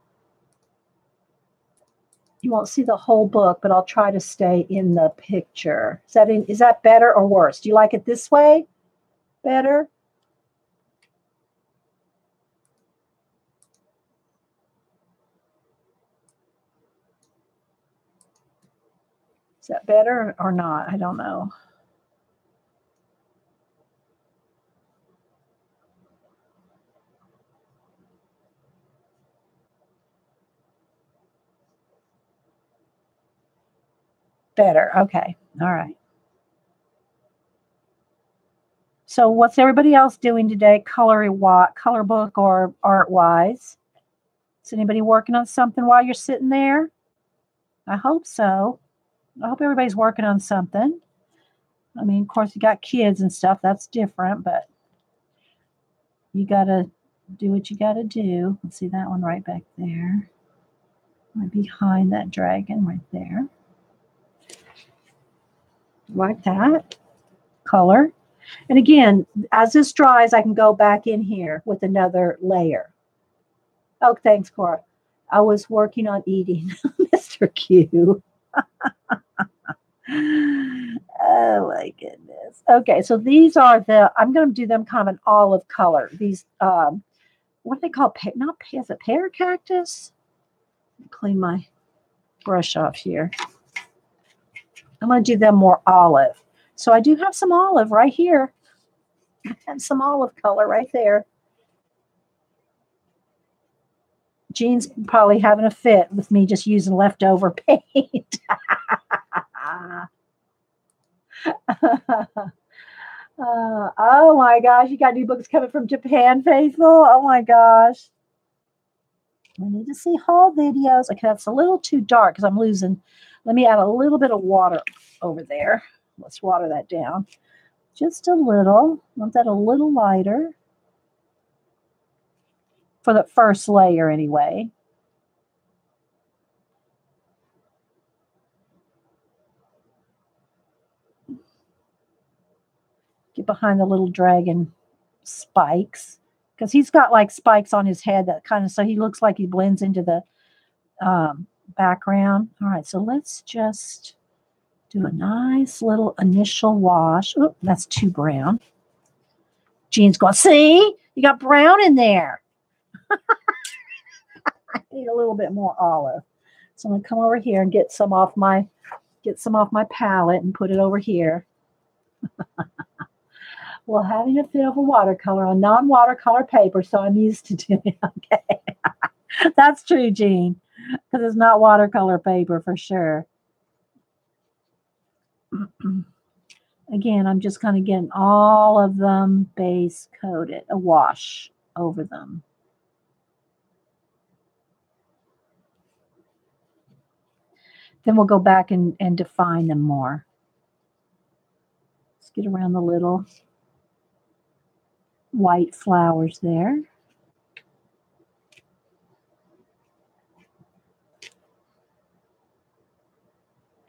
You won't see the whole book, but I'll try to stay in the picture. Is that better or worse? Do you like it this way? Better? Is that better or not? I don't know. Better. Okay. All right. So what's everybody else doing today, color book or art-wise? Is anybody working on something while you're sitting there? I hope so. I hope everybody's working on something. I mean, of course, you got kids and stuff. That's different, but you got to do what you got to do. Let's see that one right back there. Right behind that dragon right there. Like that. Color. And again, as this dries, I can go back in here with another layer. Oh, thanks, Cora. I was working on eating Mr. Q. Oh my goodness. Okay, so these are I'm going to do them kind of an olive color. These, what do they call, not pear, is it pear cactus? Clean my brush off here. I'm going to do them more olive. So I do have some olive right here and some olive color right there. Jean's probably having a fit with me just using leftover paint. Oh my gosh, you got new books coming from Japan, Faithful? Oh my gosh. I need to see haul videos. Okay, that's a little too dark because I'm losing. Let me add a little bit of water over there. Let's water that down. Just a little. Want that a little lighter. For the first layer anyway. Get behind the little dragon spikes. Because he's got like spikes on his head that kind of, so he looks like he blends into the background. All right, so let's just do a nice little initial wash. Oh, that's too brown. Jean's going, see? You got brown in there. I need a little bit more olive. So I'm going to come over here and get some off my palette and put it over here. Well, having a fit of a watercolor on non-watercolor paper, so I'm used to doing it. Okay. That's true, Jean, because it's not watercolor paper for sure. Again, I'm just kind of getting all of them base coated, a wash over them. Then we'll go back and define them more. Let's get around the little white flowers there.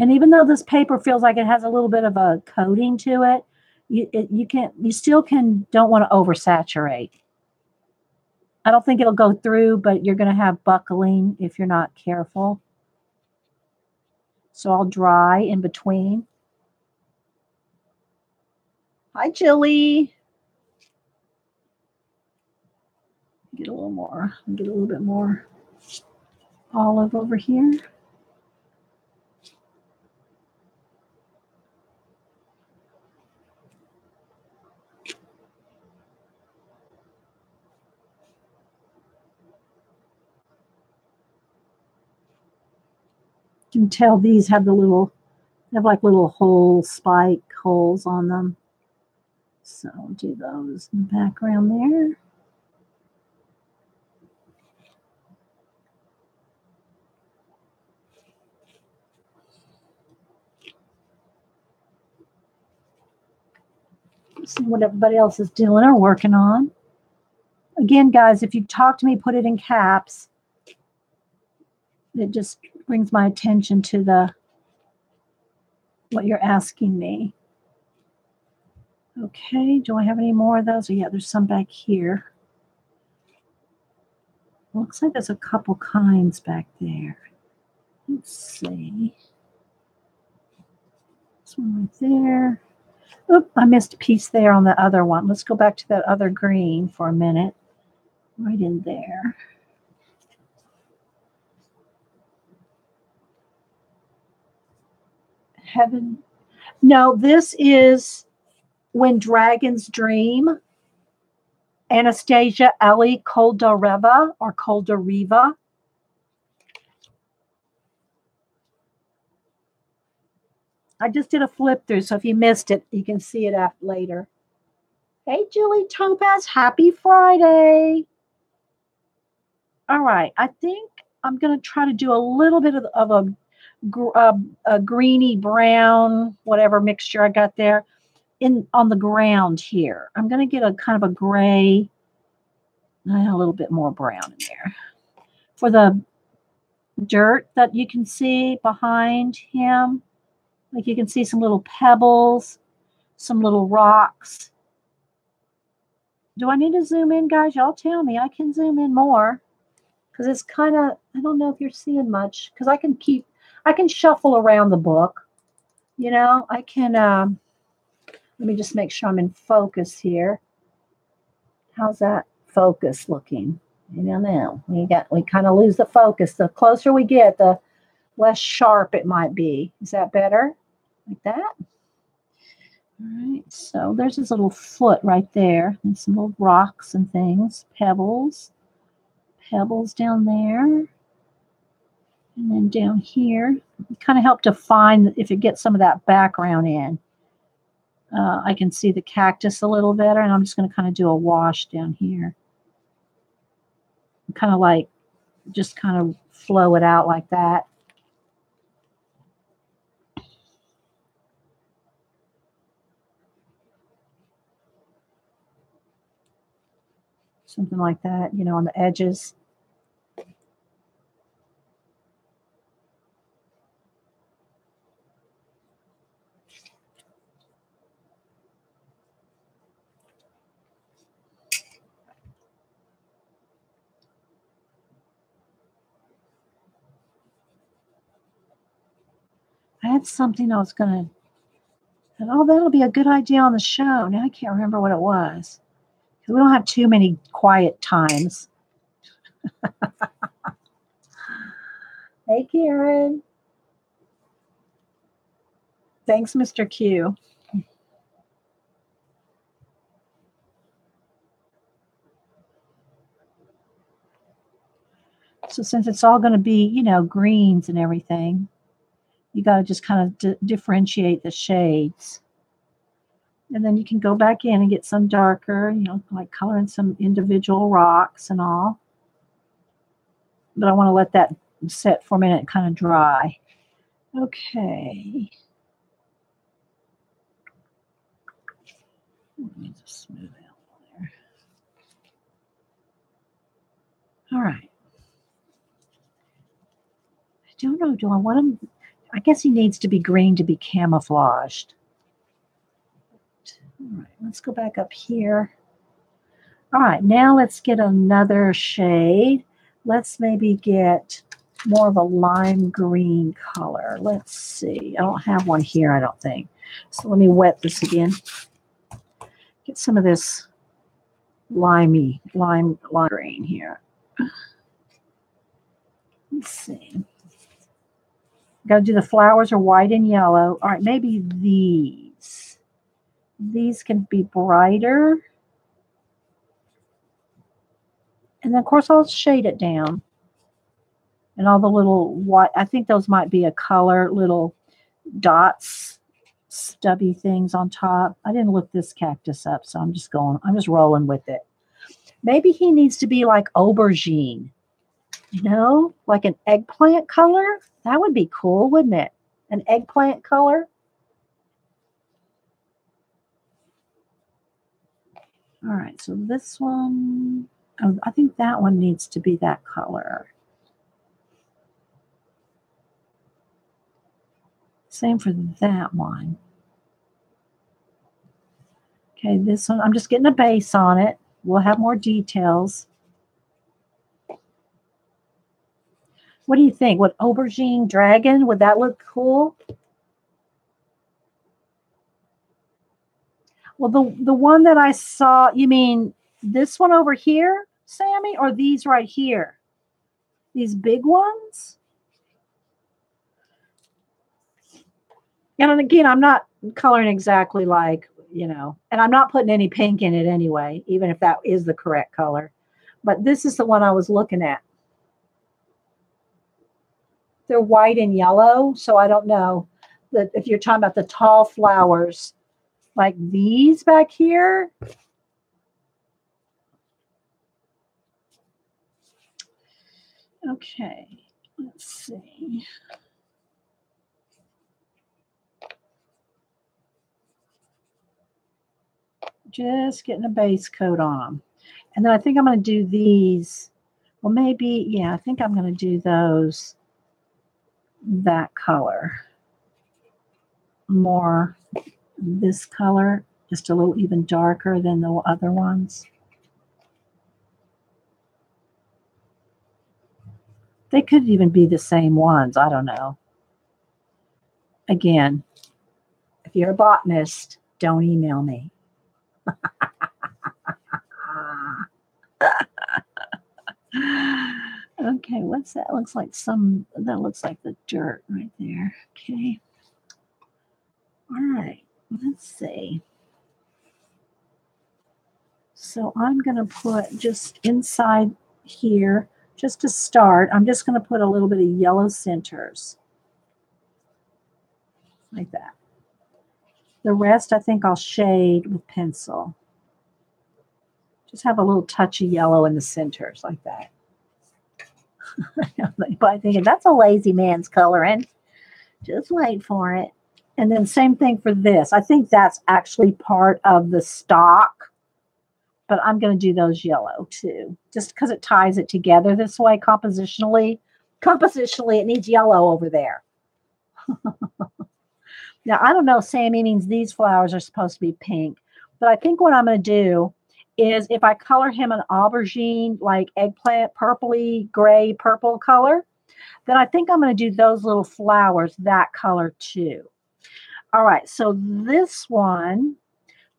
And even though this paper feels like it has a little bit of a coating to it, you still don't want to oversaturate. I don't think it'll go through, but you're going to have buckling if you're not careful. So I'll dry in between. Hi, Jilly. Get a little more. Get a little bit more olive over here. You can tell these have like little hole spike holes on them. So I'll do those in the background there. See what everybody else is doing or working on. Again, guys, if you talk to me, put it in caps. It just brings my attention to what you're asking me. Okay, do I have any more of those? Oh, yeah, there's some back here. Looks like there's a couple kinds back there. Let's see. This one right there. Oop, I missed a piece there on the other one. Let's go back to that other green for a minute. Right in there. Heaven. No, this is When Dragons Dream. Anastasia, Elly, Koldareva or Koldareva. I just did a flip through, so if you missed it, you can see it later. Hey, Julie Topaz, happy Friday. All right, I think I'm going to try to do a little bit of a greeny brown, whatever mixture I got there, on the ground here. I'm going to get a kind of a gray, a little bit more brown in there. For the dirt that you can see behind him, like you can see some little pebbles, some little rocks. Do I need to zoom in, guys? Y'all tell me. I can zoom in more because it's kind of, I don't know if you're seeing much because I can shuffle around the book. You know, I can, let me just make sure I'm in focus here. How's that focus looking? You don't know. We kind of lose the focus. The closer we get, the less sharp it might be. Is that better? Like that? All right, so there's his little foot right there, and some little rocks and things, pebbles down there, and then down here. Kind of help define if it gets some of that background in. I can see the cactus a little better, and I'm just going to kind of do a wash down here. Kind of like, just kind of flow it out like that. Something like that, you know, on the edges. I had something I was going to, oh, that'll be a good idea on the show. Now I can't remember what it was. We don't have too many quiet times. Hey, Karen. Thanks, Mr. Q. So since it's all going to be, you know, greens and everything, you got to just kind of differentiate the shades. And then you can go back in and get some darker, you know, like coloring some individual rocks and all. But I want to let that set for a minute and kind of dry. Okay. Let me just smooth out there. All right. I don't know. Do I want him? I guess he needs to be green to be camouflaged. All right. Let's go back up here. All right. Now let's get another shade. Let's maybe get more of a lime green color. Let's see. I don't have one here, I don't think. So let me wet this again. Get some of this lime green here. Let's see. Got to do the flowers are white and yellow. All right, maybe these. These can be brighter. And then, of course, I'll shade it down. And all the little white, I think those might be a color, little dots, stubby things on top. I didn't look this cactus up, so I'm just rolling with it. Maybe he needs to be like aubergine, you know, like an eggplant color. That would be cool, wouldn't it? An eggplant color. All right, so this one, I think that one needs to be that color. Same for that one. Okay, this one, I'm just getting a base on it. We'll have more details. What do you think? Would aubergine dragon, would that look cool? Well, the one that I saw, you mean this one over here, Sammy, or these right here? These big ones? And again, I'm not coloring exactly like, you know, and I'm not putting any pink in it anyway, even if that is the correct color. But this is the one I was looking at. They're white and yellow, so I don't know that if you're talking about the tall flowers like these back here. Okay, let's see. Just getting a base coat on them. And then I think I'm going to do these. Well, maybe, yeah, I think I'm going to do those that color. More this color, just a little even darker than the other ones. They could even be the same ones. I don't know. Again, If you're a botanist, don't email me. Okay, what's that? Looks like that looks like the dirt right there. Okay. All right, let's see. So I'm going to put just inside here, just to start, I'm just going to put a little bit of yellow centers. Like that. The rest I think I'll shade with pencil. Just have a little touch of yellow in the centers like that. But thinking that's a lazy man's coloring. Just wait for it. And then same thing for this. I think that's actually part of the stock, but I'm going to do those yellow too, just because it ties it together this way compositionally. Compositionally, it needs yellow over there. Now, I don't know, Sammy means these flowers are supposed to be pink, but I think what I'm going to do is if I color him an aubergine, like eggplant, purpley, gray, purple color, then I think I'm going to do those little flowers that color too. All right, so this one,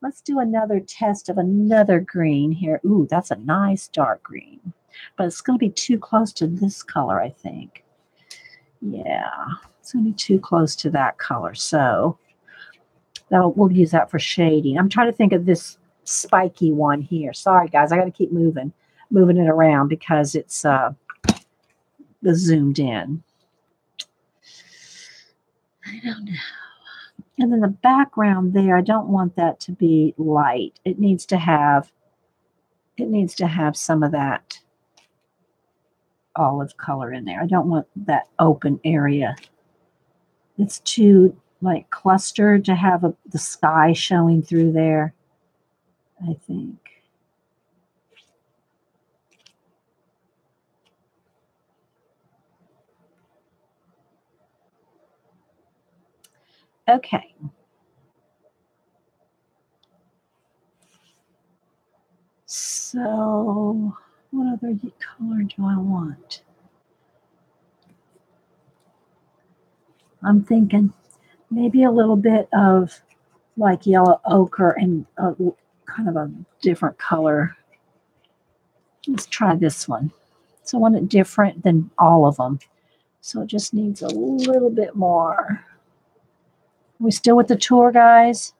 let's do another test of another green here. Ooh, that's a nice dark green, but it's going to be too close to this color, I think. Yeah, it's going to be too close to that color, so we'll use that for shading. I'm trying to think of this spiky one here. Sorry, guys, I got to keep moving it around because it's the zoomed in. I don't know. And then the background there, I don't want that to be light. It needs to have some of that olive color in there. I don't want that open area. It's too like clustered to have the sky showing through there, I think. Okay. So what other color do I want? I'm thinking maybe a little bit of like yellow ochre and kind of a different color. Let's try this one. So I want it different than all of them. So it just needs a little bit more. Are we still with the tour, guys?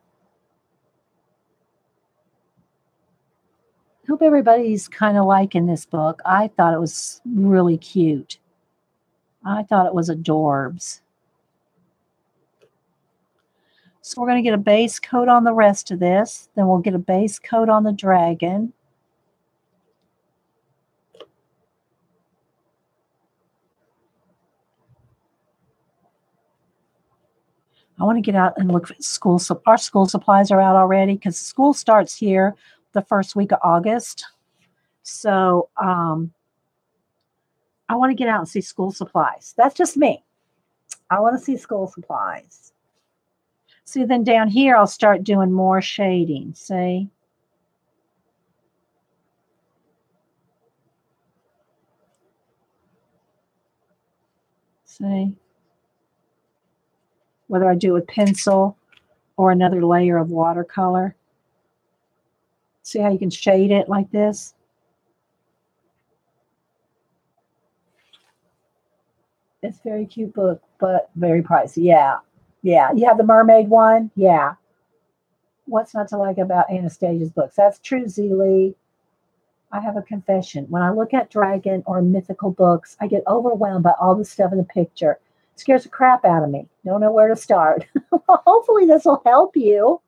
Hope everybody's kind of liking this book. I thought it was really cute. I thought it was adorbs. So we're going to get a base coat on the rest of this. Then we'll get a base coat on the dragon. I want to get out and look at school. So our school supplies are out already because school starts here the first week of August. So I want to get out and see school supplies. That's just me. I want to see school supplies. See, then down here, I'll start doing more shading. See? See? Whether I do it with pencil or another layer of watercolor. See how you can shade it like this? It's a very cute book, but very pricey. Yeah. Yeah. You have the mermaid one? Yeah. What's not to like about Anastasia's books? That's true, Zelie. I have a confession. When I look at dragon or mythical books, I get overwhelmed by all the stuff in the picture. It scares the crap out of me. Don't know where to start. Well, hopefully this will help you.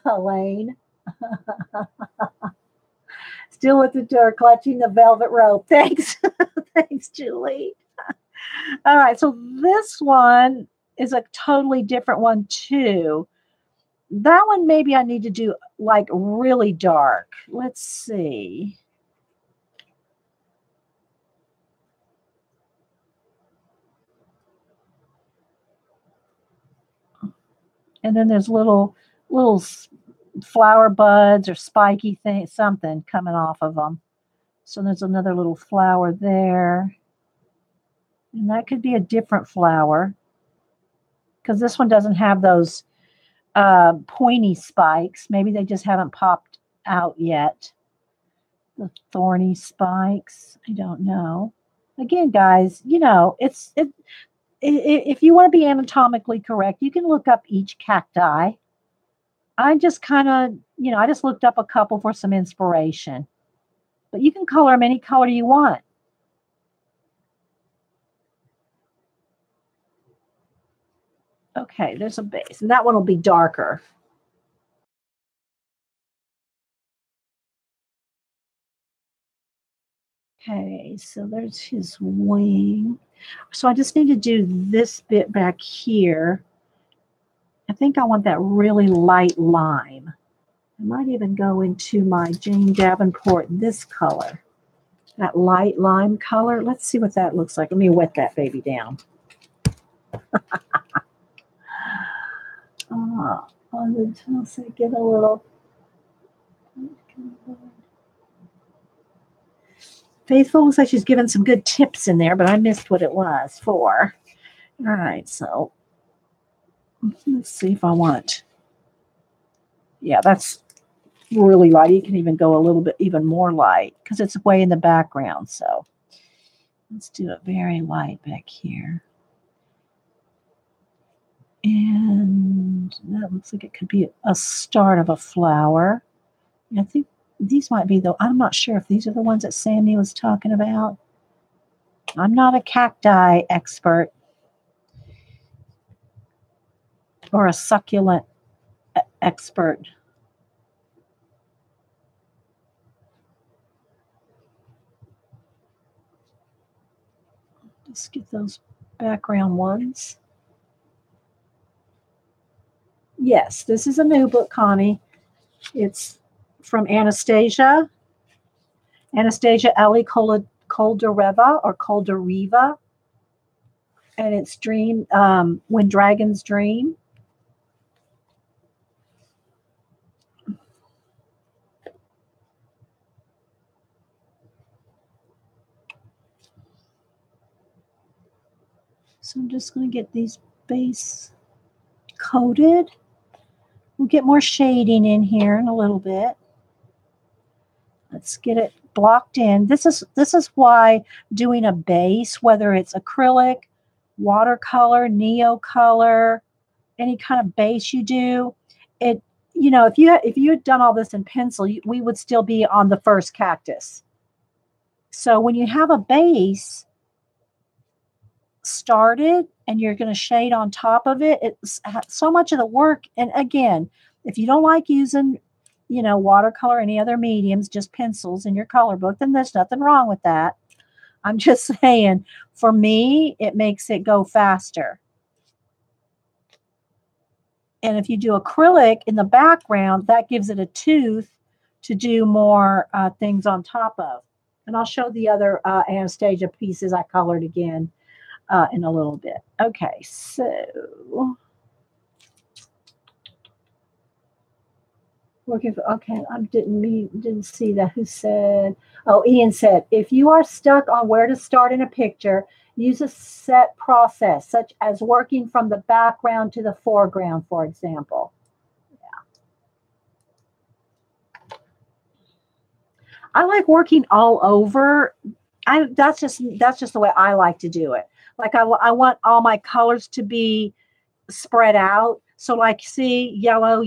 Elaine. Still with the door, clutching the velvet rope. Thanks. Thanks, Julie. All right, so this one is a totally different one too. That one maybe I need to do like really dark. Let's see. And then there's little flower buds or spiky thing, something coming off of them. So there's another little flower there. And that could be a different flower because this one doesn't have those pointy spikes. Maybe they just haven't popped out yet. The thorny spikes. I don't know. Again, guys, if you want to be anatomically correct, you can look up each cacti. I just kind of, I just looked up a couple for some inspiration. But you can color them any color you want. Okay, there's a base, and that one will be darker. Okay, so there's his wing. So I just need to do this bit back here. I think I want that really light lime. I might even go into my Jane Davenport, this color, that light lime color. Let's see what that looks like. Let me wet that baby down. On the toss, I get a little. Faithful looks like she's given some good tips in there, but I missed what it was for. All right, so let's see if I want. Yeah, that's really light. You can even go a little bit even more light because it's way in the background. So let's do it very light back here. And that looks like it could be a start of a flower. I think these might be I'm not sure if these are the ones that Sandy was talking about. I'm not a cacti expert or a succulent expert. Let's get those background ones. Yes, this is a new book, Connie. It's from Anastasia. Anastasia Elly Koldareva or Koldareva. And it's Dream, When Dragons Dream. So I'm just going to get these base coated. We'll get more shading in here in a little bit. Let's get it blocked in. This is why doing a base, whether it's acrylic, watercolor, neocolor, any kind of base you do, it if you had done all this in pencil, we would still be on the first cactus. So when you have a base started and you're going to shade on top of it, it's so much of the work. And again, if you don't like using watercolor, any other mediums, just pencils in your color book, then there's nothing wrong with that. I'm just saying, for me, it makes it go faster. And if you do acrylic in the background, that gives it a tooth to do more things on top of. And I'll show the other Anastasia pieces I colored again in a little bit. Okay, so looking for, okay, I didn't see that. Who said? Oh, Ian said, if you are stuck on where to start in a picture, use a set process, such as working from the background to the foreground, for example. Yeah. I like working all over. That's just the way I like to do it. Like I want all my colors to be spread out. So like, see, yellow,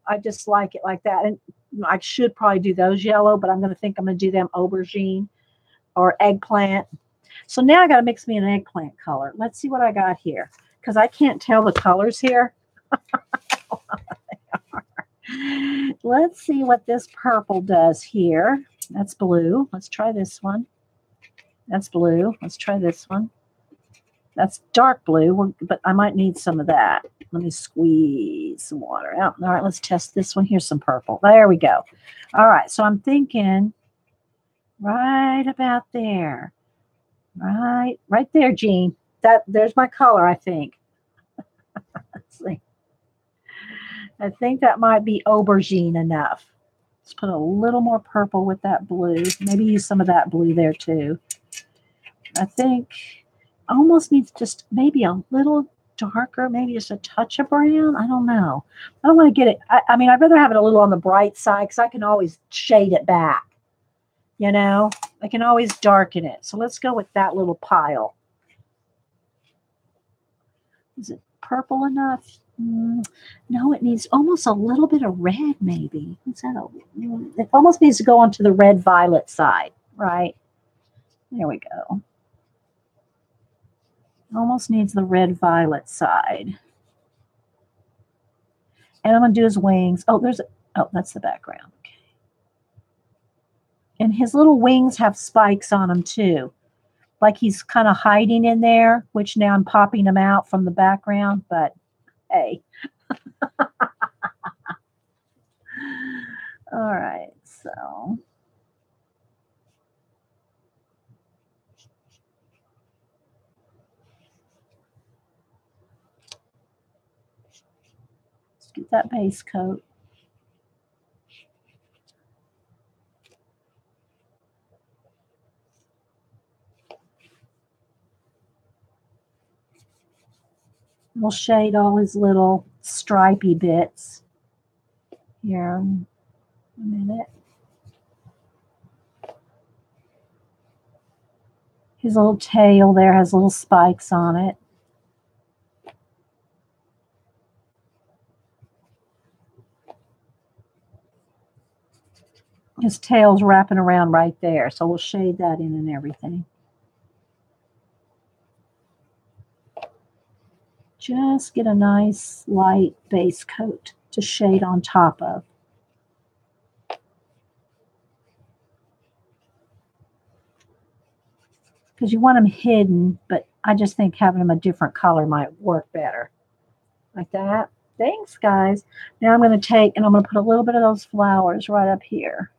I just like it like that. And I should probably do those yellow, but I'm going to do them aubergine or eggplant. So now I got to mix me an eggplant color. Let's see what I got here because I can't tell the colors here. Let's see what this purple does here. That's blue. Let's try this one. That's blue. Let's try this one. That's dark blue, but I might need some of that. Let me squeeze some water out. All right, let's test this one. Here's some purple. There we go. All right, so I'm thinking right about there. Right there, Jean. There's my color, I think. Let's see. I think that might be aubergine enough. Let's put a little more purple with that blue. Maybe use some of that blue there too. I think almost needs just maybe a little darker, maybe just a touch of brown. I don't know. I don't want to get it. I mean, I'd rather have it a little on the bright side because I can always shade it back. You know, I can always darken it. So let's go with that little pile. Is it purple enough? No, it needs almost a little bit of red, maybe. What's that? It almost needs to go onto the red-violet side, right? There we go. Almost needs the red-violet side. And I'm going to do his wings. Oh, that's the background. Okay. And his little wings have spikes on them, too. Like he's kind of hiding in there, which now I'm popping them out from the background, but hey. All right, so. Let's get that base coat. We'll shade all his little stripy bits here in a minute. His little tail there has little spikes on it. His tail's wrapping around right there, so we'll shade that in and everything. Just get a nice light base coat to shade on top of. Because you want them hidden, but I just think having them a different color might work better. Like that. Thanks, guys. Now I'm going to take, and I'm going to put a little bit of those flowers right up here.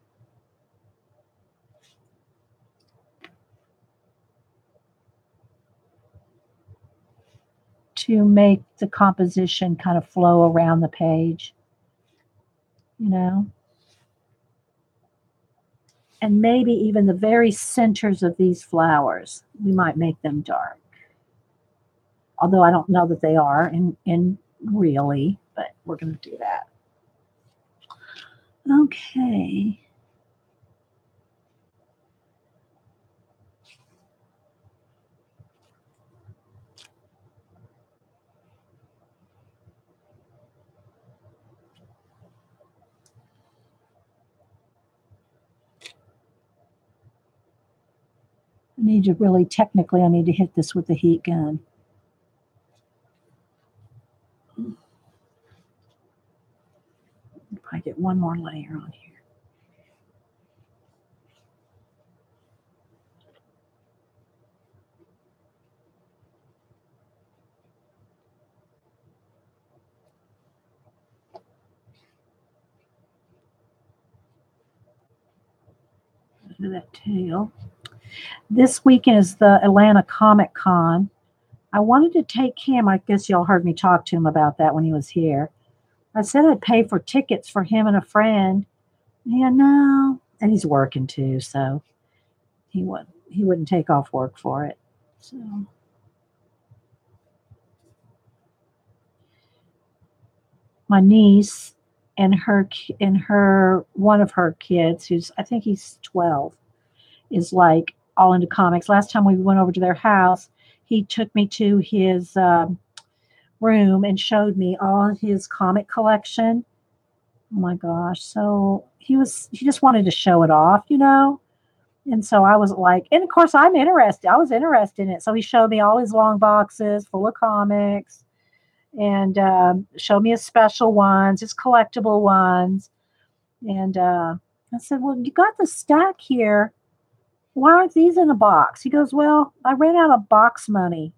To make the composition kind of flow around the page, you know. And maybe even the very centers of these flowers, we might make them dark. Although I don't know that they are in really, but we're going to do that. Okay. I need to really, technically, I need to hit this with the heat gun. Probably get one more layer on here. Look at that tail. This weekend is the Atlanta Comic Con. I wanted to take him. I guess y'all heard me talk to him about that when he was here. I said I'd pay for tickets for him and a friend. Yeah, no. And he's working too, so he wouldn't take off work for it. So my niece and her one of her kids, who's I think he's 12, is like all into comics. Last time we went over to their house, he took me to his room and showed me all his comic collection. Oh my gosh. So he just wanted to show it off, you know? And so I was like, and of course I'm interested. I was interested in it. So he showed me all his long boxes full of comics and showed me his special ones, his collectible ones. And I said, well, you got the stack here. Why aren't these in a box? He goes, well, I ran out of box money.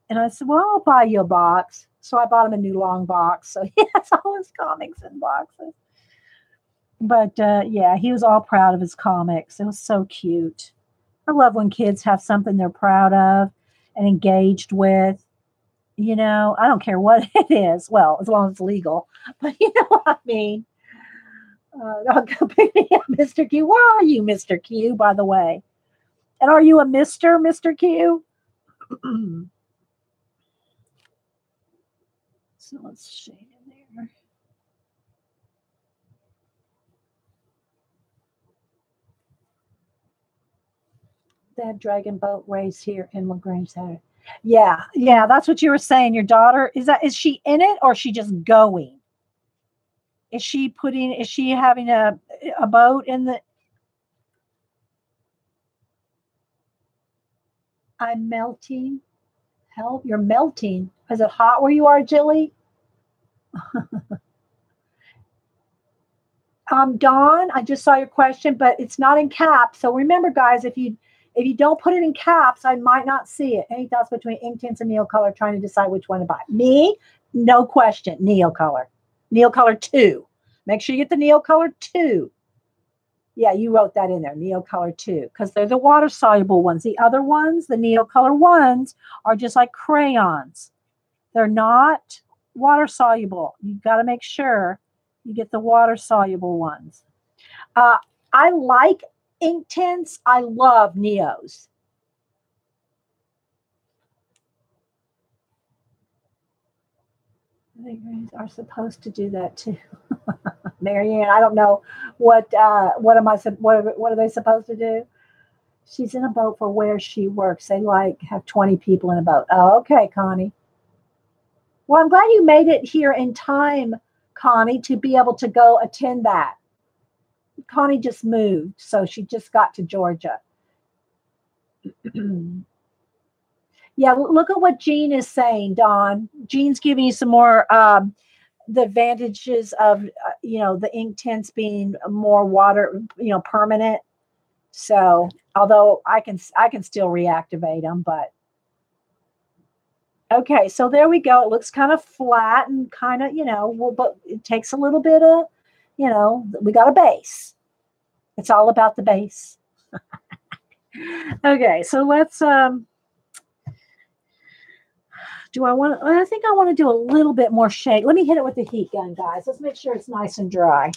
And I said, well, I'll buy you a box. So I bought him a new long box. So he has all his comics in boxes. But yeah, he was all proud of his comics. It was so cute. I love when kids have something they're proud of and engaged with. You know, I don't care what it is. Well, as long as it's legal. But you know what I mean. I'll go pick me up, Mr. Q. Where are you, Mr. Q, by the way? And are you a Mr. Q? So let's shade in there. They have dragon boat race here in LaGrange Saturday. Yeah, yeah, that's what you were saying. Your daughter is she in it or is she just going? Is she having a boat in the I'm melting. Help, you're melting. Is it hot where you are, Jilly? Dawn, I just saw your question, but it's not in caps. So remember, guys, if you don't put it in caps, I might not see it. Any thoughts between ink tints and Neocolor trying to decide which one to buy? Me, no question, Neocolor. Neocolor 2. Make sure you get the Neocolor 2. Yeah, you wrote that in there, Neocolor 2, because they're the water-soluble ones. The other ones, the Neocolor ones, are just like crayons. They're not water-soluble. You've got to make sure you get the water-soluble ones. I like ink tints. I love Neos. They are supposed to do that too. Marianne, I don't know what are they supposed to do? She's in a boat for where she works. They like have 20 people in a boat. Oh, okay, Connie. Well, I'm glad you made it here in time, Connie, to be able to go attend that. Connie just moved, so she just got to Georgia. Yeah, look at what Jean is saying, Dawn. Jean's giving you some more the advantages of the ink tints being more water, permanent. So, although I can still reactivate them, but okay. So there we go. It looks kind of flat and kind of but it takes a little bit of we got a base. It's all about the base. Okay, so let's I think I want to do a little bit more shade. Let me hit it with the heat gun, guys. Let's make sure it's nice and dry.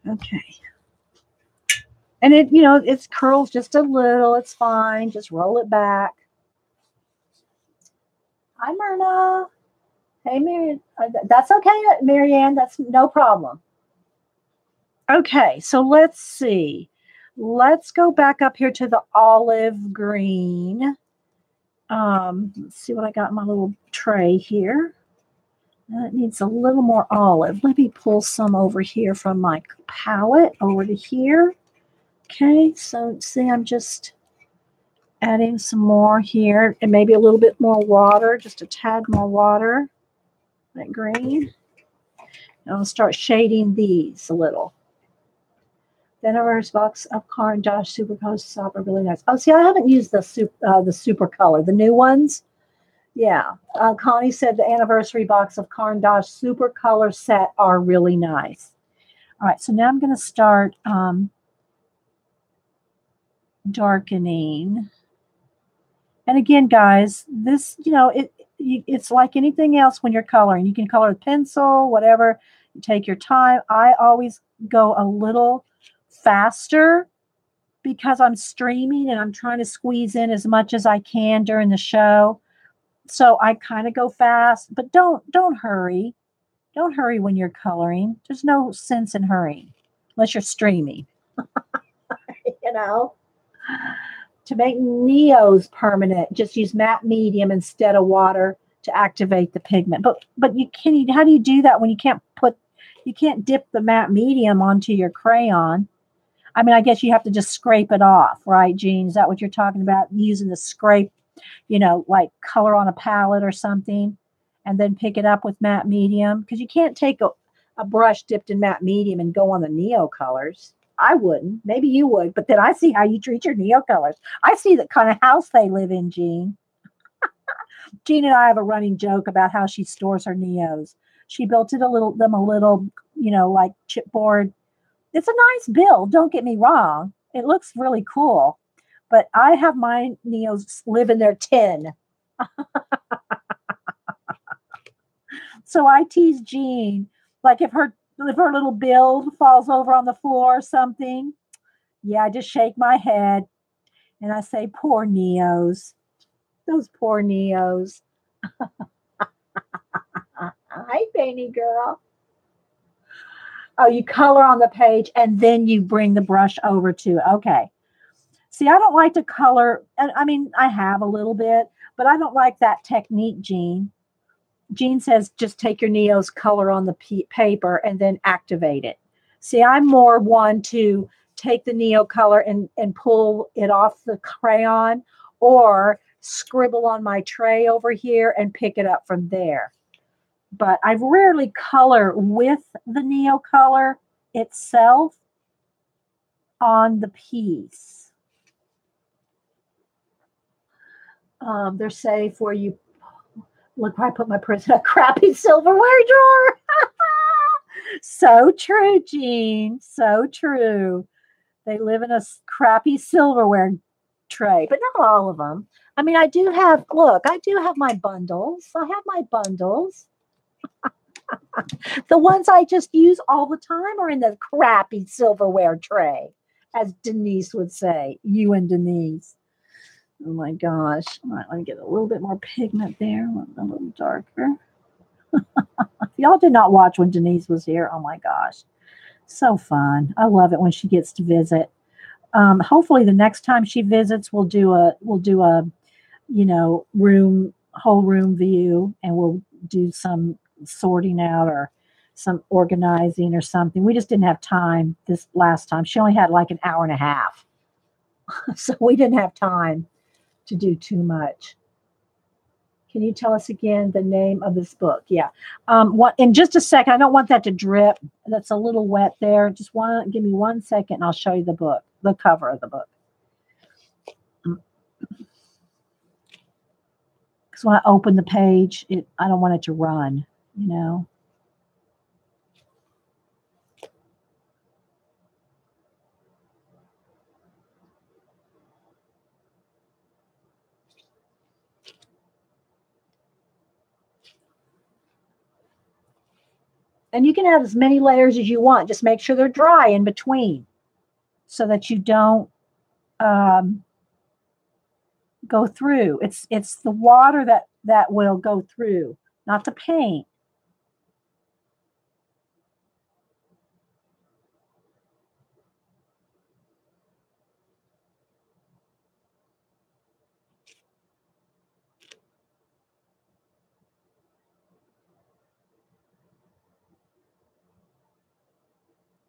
Okay. And it curls just a little. It's fine. Just roll it back. Hi, Myrna. Hey, Marianne. That's okay, Marianne. That's no problem. Okay, so let's see. Let's go back up here to the olive green. Let's see what I got in my little tray here. It needs a little more olive. Let me pull some over here from my palette over to here. Okay, so see, I'm just adding some more here and maybe a little bit more water, just a tad more water. That green. And I'll start shading these a little. Then a reverse box of Car and Josh Super Color Stop are really nice. Oh, see, I haven't used the Super Color, the new ones. Yeah, Connie said the anniversary box of Car and Josh Super Color set are really nice. All right, so now I'm going to start darkening. And again, guys, this, it's like anything else when you're coloring. You can color with pencil, whatever. You take your time. I always go a little faster because I'm streaming and I'm trying to squeeze in as much as I can during the show. So I kind of go fast, but don't hurry. Don't hurry when you're coloring. There's no sense in hurrying unless you're streaming. To make Neos permanent, just use matte medium instead of water to activate the pigment. But how do you do that when you can't dip the matte medium onto your crayon? I mean, I guess you have to just scrape it off, right, Jean? Is that what you're talking about? Using the scrape, like color on a palette or something, and then pick it up with matte medium? Because you can't take a brush dipped in matte medium and go on the Neo colors. I wouldn't. Maybe you would, but then I see how you treat your Neo colors. I see the kind of house they live in, Jean. Jean and I have a running joke about how she stores her Neos. She built them a little, like chipboard. It's a nice build. Don't get me wrong. It looks really cool, but I have my Neos live in their tin. So I tease Jean, like if her little build falls over on the floor or something, yeah, I just shake my head and I say, poor Neos. Those poor Neos. Hi, Painty Girl. Oh, you color on the page and then you bring the brush over to it. Okay. See, I don't like to color. I mean, I have a little bit, but I don't like that technique, Jean. Jean says just take your Neos, color on the paper, and then activate it. See, I'm more one to take the Neo color and pull it off the crayon or scribble on my tray over here and pick it up from there. But I rarely color with the Neo color itself on the piece. They're safe where you look. I put my purse in a crappy silverware drawer. So true, Jean. So true. They live in a crappy silverware tray, but not all of them. I mean, I do have my bundles. I have my bundles. The ones I just use all the time are in the crappy silverware tray, as Denise would say. You and Denise. Oh my gosh. All right, let me get a little bit more pigment there, a little darker. Y'all did not watch when Denise was here. Oh my gosh. So fun. I love it when she gets to visit. Hopefully the next time she visits, we'll do a whole room view, and we'll do some sorting out or some organizing or something. We just didn't have time this last time. She only had like an hour and a half. So we didn't have time to do too much. Can you tell us again the name of this book? Yeah. What in just a second. I don't want that to drip. That's a little wet there. Just give me 1 second and I'll show you the book, the cover of the book. Because when I open the page, I don't want it to run, you know. And you can have as many layers as you want. Just make sure they're dry in between so that you don't go through. It's the water that will go through, not the paint.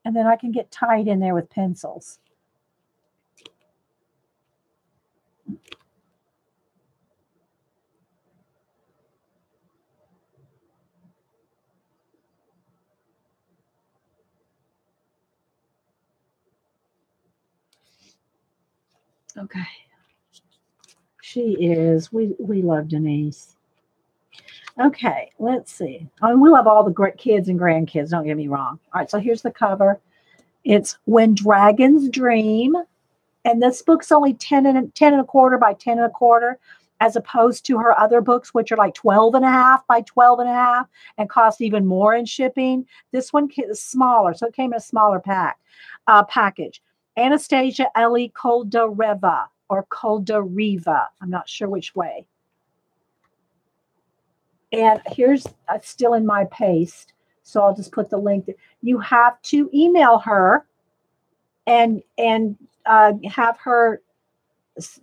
And then I can get tight in there with pencils. Okay. She is. We love Denise. Okay, let's see. I mean, we love all the great kids and grandkids, don't get me wrong. All right, so here's the cover. It's When Dragons Dream. And this book's only 10 and a quarter by 10 and a quarter, as opposed to her other books, which are like 12 and a half by 12 and a half and cost even more in shipping. This one is smaller, so it came in a smaller package. Anastasia, Elly, Koldareva or Koldareva. I'm not sure which way. And here's still in my paste, so I'll just put the link there. You have to email her and have her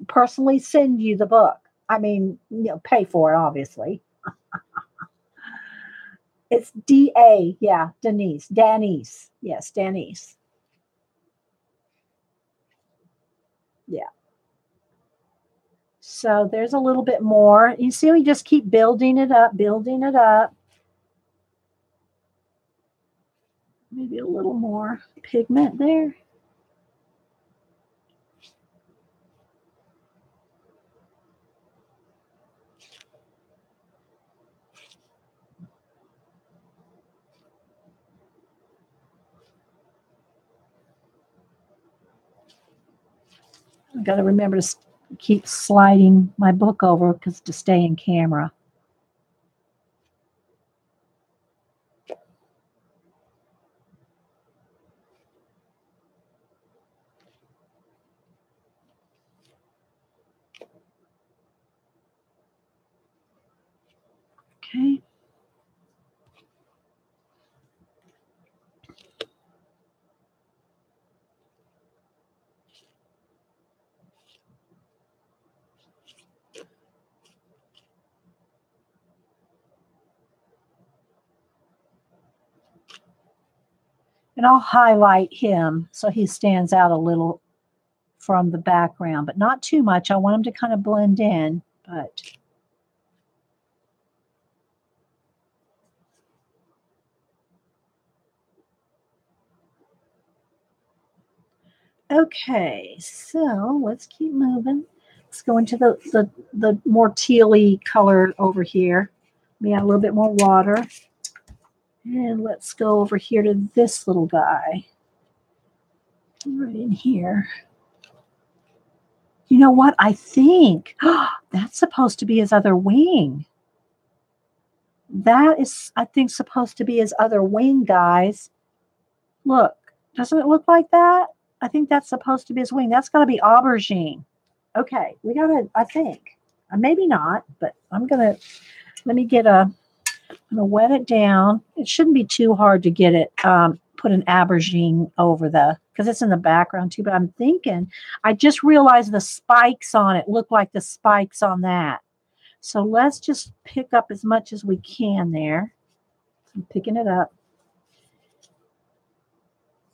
personally send you the book. I mean, pay for it, obviously. It's D-A, yeah, Denise. Yes, Denise. Yeah. So there's a little bit more. You see, we just keep building it up. Maybe a little more pigment there. I've got to remember to keep sliding my book over because to stay in camera. Okay. And I'll highlight him so he stands out a little from the background, but not too much. I want him to kind of blend in, but okay, so let's keep moving. Let's go into the more tealy color over here. Let me add a little bit more water. And let's go over here to this little guy. Right in here. You know what? I think that's supposed to be his other wing. That is, I think, supposed to be his other wing, guys. Look, doesn't it look like that? I think that's supposed to be his wing. That's got to be aubergine. Okay, we got to, I think. Maybe not, but I'm going to, let me get I'm going to wet it down. It shouldn't be too hard to get it, put an aubergine over because it's in the background too, but I'm thinking, I just realized the spikes on it look like the spikes on that. So let's just pick up as much as we can there. I'm picking it up.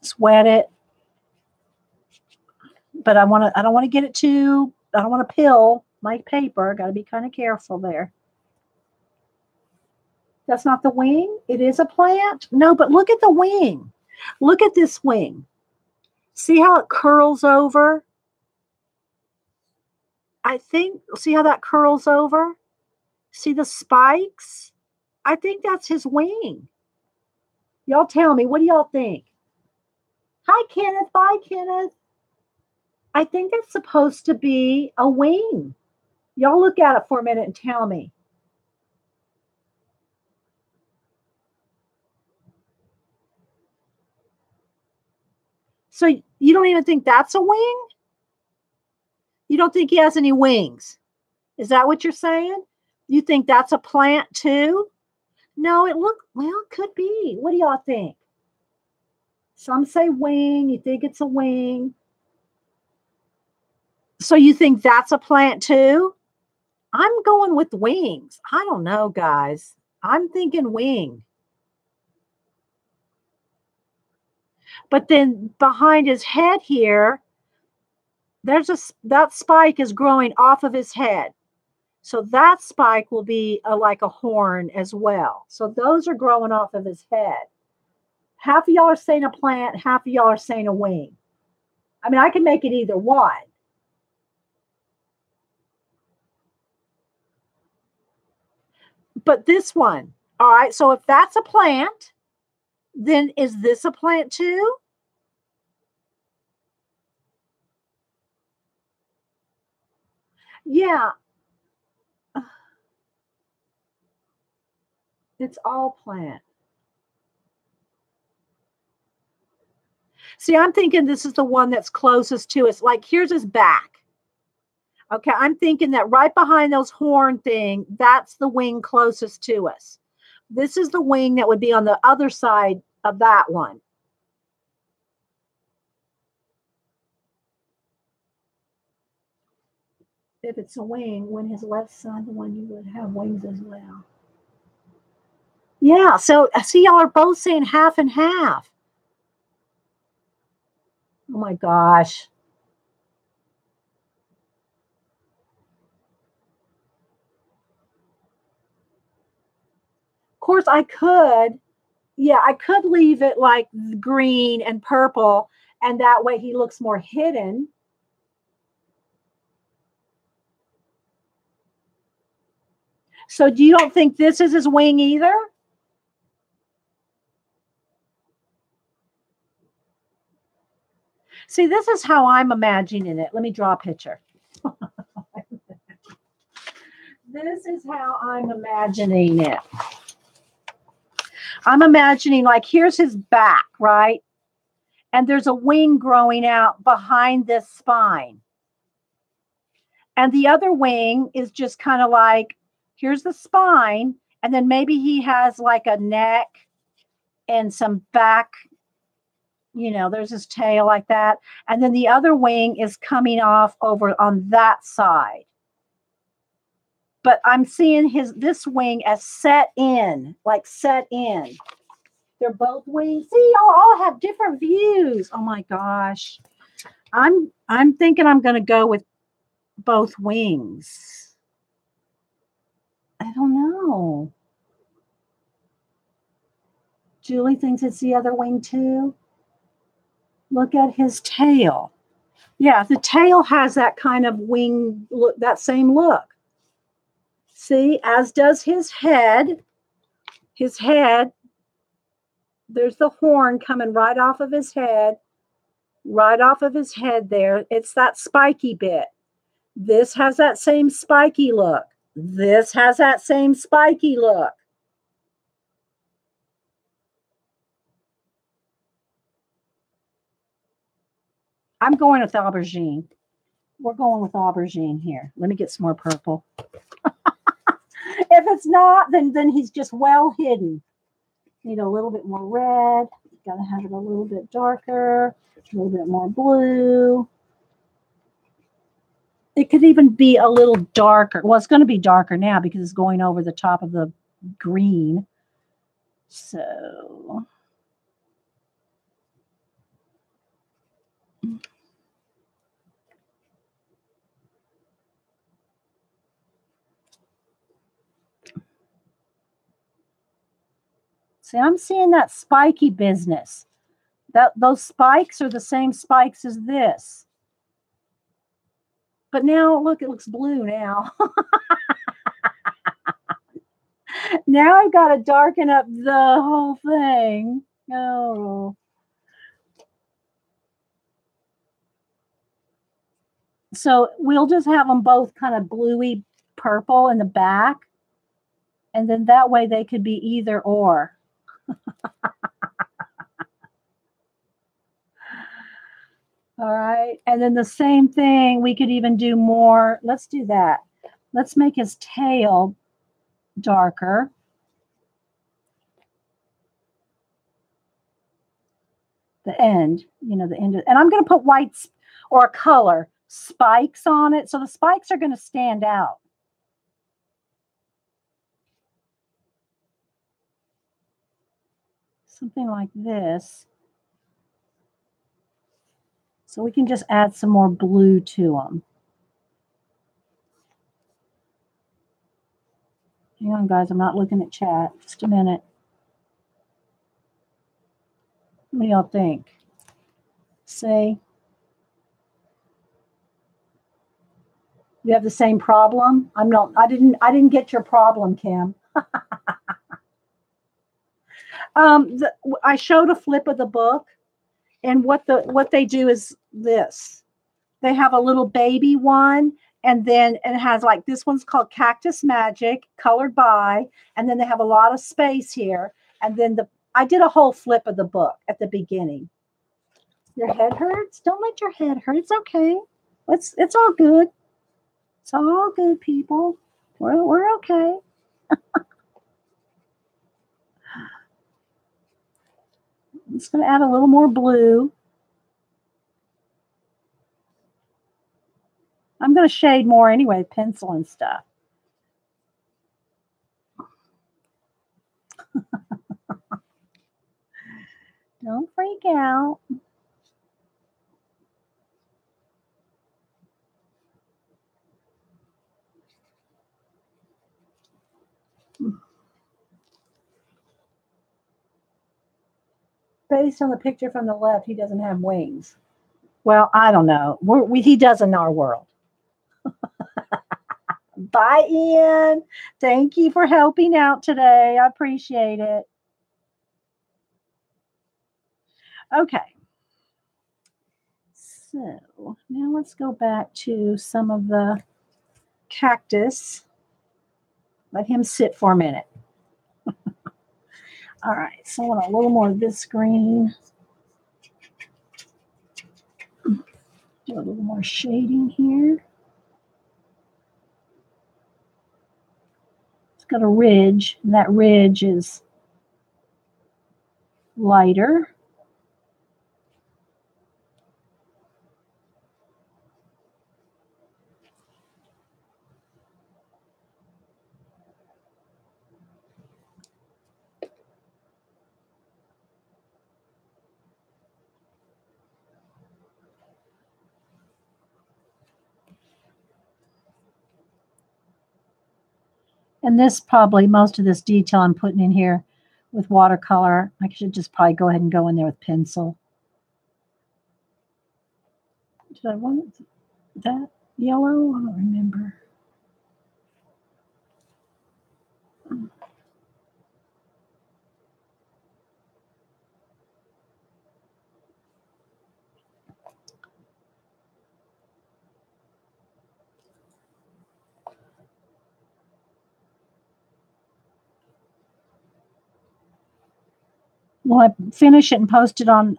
Sweat it. But I don't want to get it too, I don't want to pill my paper. Got to be kind of careful there. That's not the wing. It is a plant. No, but look at the wing. Look at this wing. See how it curls over? I think, see how that curls over? See the spikes? I think that's his wing. Y'all tell me, what do y'all think? Hi, Kenneth. Bye, Kenneth. I think it's supposed to be a wing. Y'all look at it for a minute and tell me. So you don't even think that's a wing? You don't think he has any wings? Is that what you're saying? You think that's a plant too? No, it could be. What do y'all think? Some say wing. You think it's a wing. So you think that's a plant too? I'm going with wings. I don't know, guys. I'm thinking wing. But then behind his head here, that spike is growing off of his head. So that spike will be like a horn as well. So those are growing off of his head. Half of y'all are saying a plant, half of y'all are saying a wing. I mean, I can make it either one. But this one, all right, so if that's a plant, then is this a plant too? Yeah. It's all plant. See, I'm thinking this is the one that's closest to us. Like, here's his back. Okay, I'm thinking that right behind those horn thing, that's the wing closest to us. This is the wing that would be on the other side of that one. If it's a wing, when his left side, the one you would have wings as well. Yeah, so see, y'all are both saying half and half. Oh my gosh. Of course, I could leave it like green and purple, and that way he looks more hidden. So you don't think this is his wing either? See, this is how I'm imagining it. Let me draw a picture. This is how I'm imagining it. I'm imagining like here's his back, right? And there's a wing growing out behind this spine. And the other wing is just kind of like, here's the spine. And then maybe he has like a neck and some back, there's his tail like that. And then the other wing is coming off over on that side. But I'm seeing this wing as set in, like set in. They're both wings. See, y'all all have different views. Oh my gosh. I'm thinking I'm going to go with both wings. I don't know. Julie thinks it's the other wing too. Look at his tail. Yeah, the tail has that kind of wing look, that same look. See, as does his head. His head, there's the horn coming right off of his head. Right off of his head there. It's that spiky bit. This has that same spiky look. This has that same spiky look. I'm going with aubergine. We're going with aubergine here. Let me get some more purple. If it's not, then he's just well hidden. Need a little bit more red. Got to have it a little bit darker. A little bit more blue. It could even be a little darker. Well, it's going to be darker now because it's going over the top of the green. So... See, I'm seeing that spiky business. Those spikes are the same spikes as this. But now, look, it looks blue now. Now I've got to darken up the whole thing. Oh. So we'll just have them both kind of bluey purple in the back. And then that way they could be either or. All right. And then the same thing, we could even do more. Let's do that. Let's make his tail darker. The end, the end. And I'm going to put whites or a color spikes on it. So the spikes are going to stand out. Something like this. So we can just add some more blue to them. Hang on, guys. I'm not looking at chat. Just a minute. What do y'all think? See? You have the same problem? I didn't get your problem, Kim. I showed a flip of the book, and what they do is this. They have a little baby one, and then it has like this one's called Cactus Magic, colored by, and then they have a lot of space here. And then I did a whole flip of the book at the beginning. Your head hurts? Don't let your head hurt. It's okay. It's all good. It's all good, people. We're okay. I'm just going to add a little more blue. I'm going to shade more anyway, pencil and stuff. Don't freak out. Based on the picture from the left, he doesn't have wings. Well, I don't know. He does in our world. Bye, Ian. Thank you for helping out today. I appreciate it. Okay. So now let's go back to some of the cactus. Let him sit for a minute. All right, so I want a little more of this green. Do a little more shading here. It's got a ridge, and that ridge is lighter. And this probably, most of this detail I'm putting in here with watercolor. I should just probably go ahead and go in there with pencil. Did I want that yellow? I don't remember. When I finish it and post it on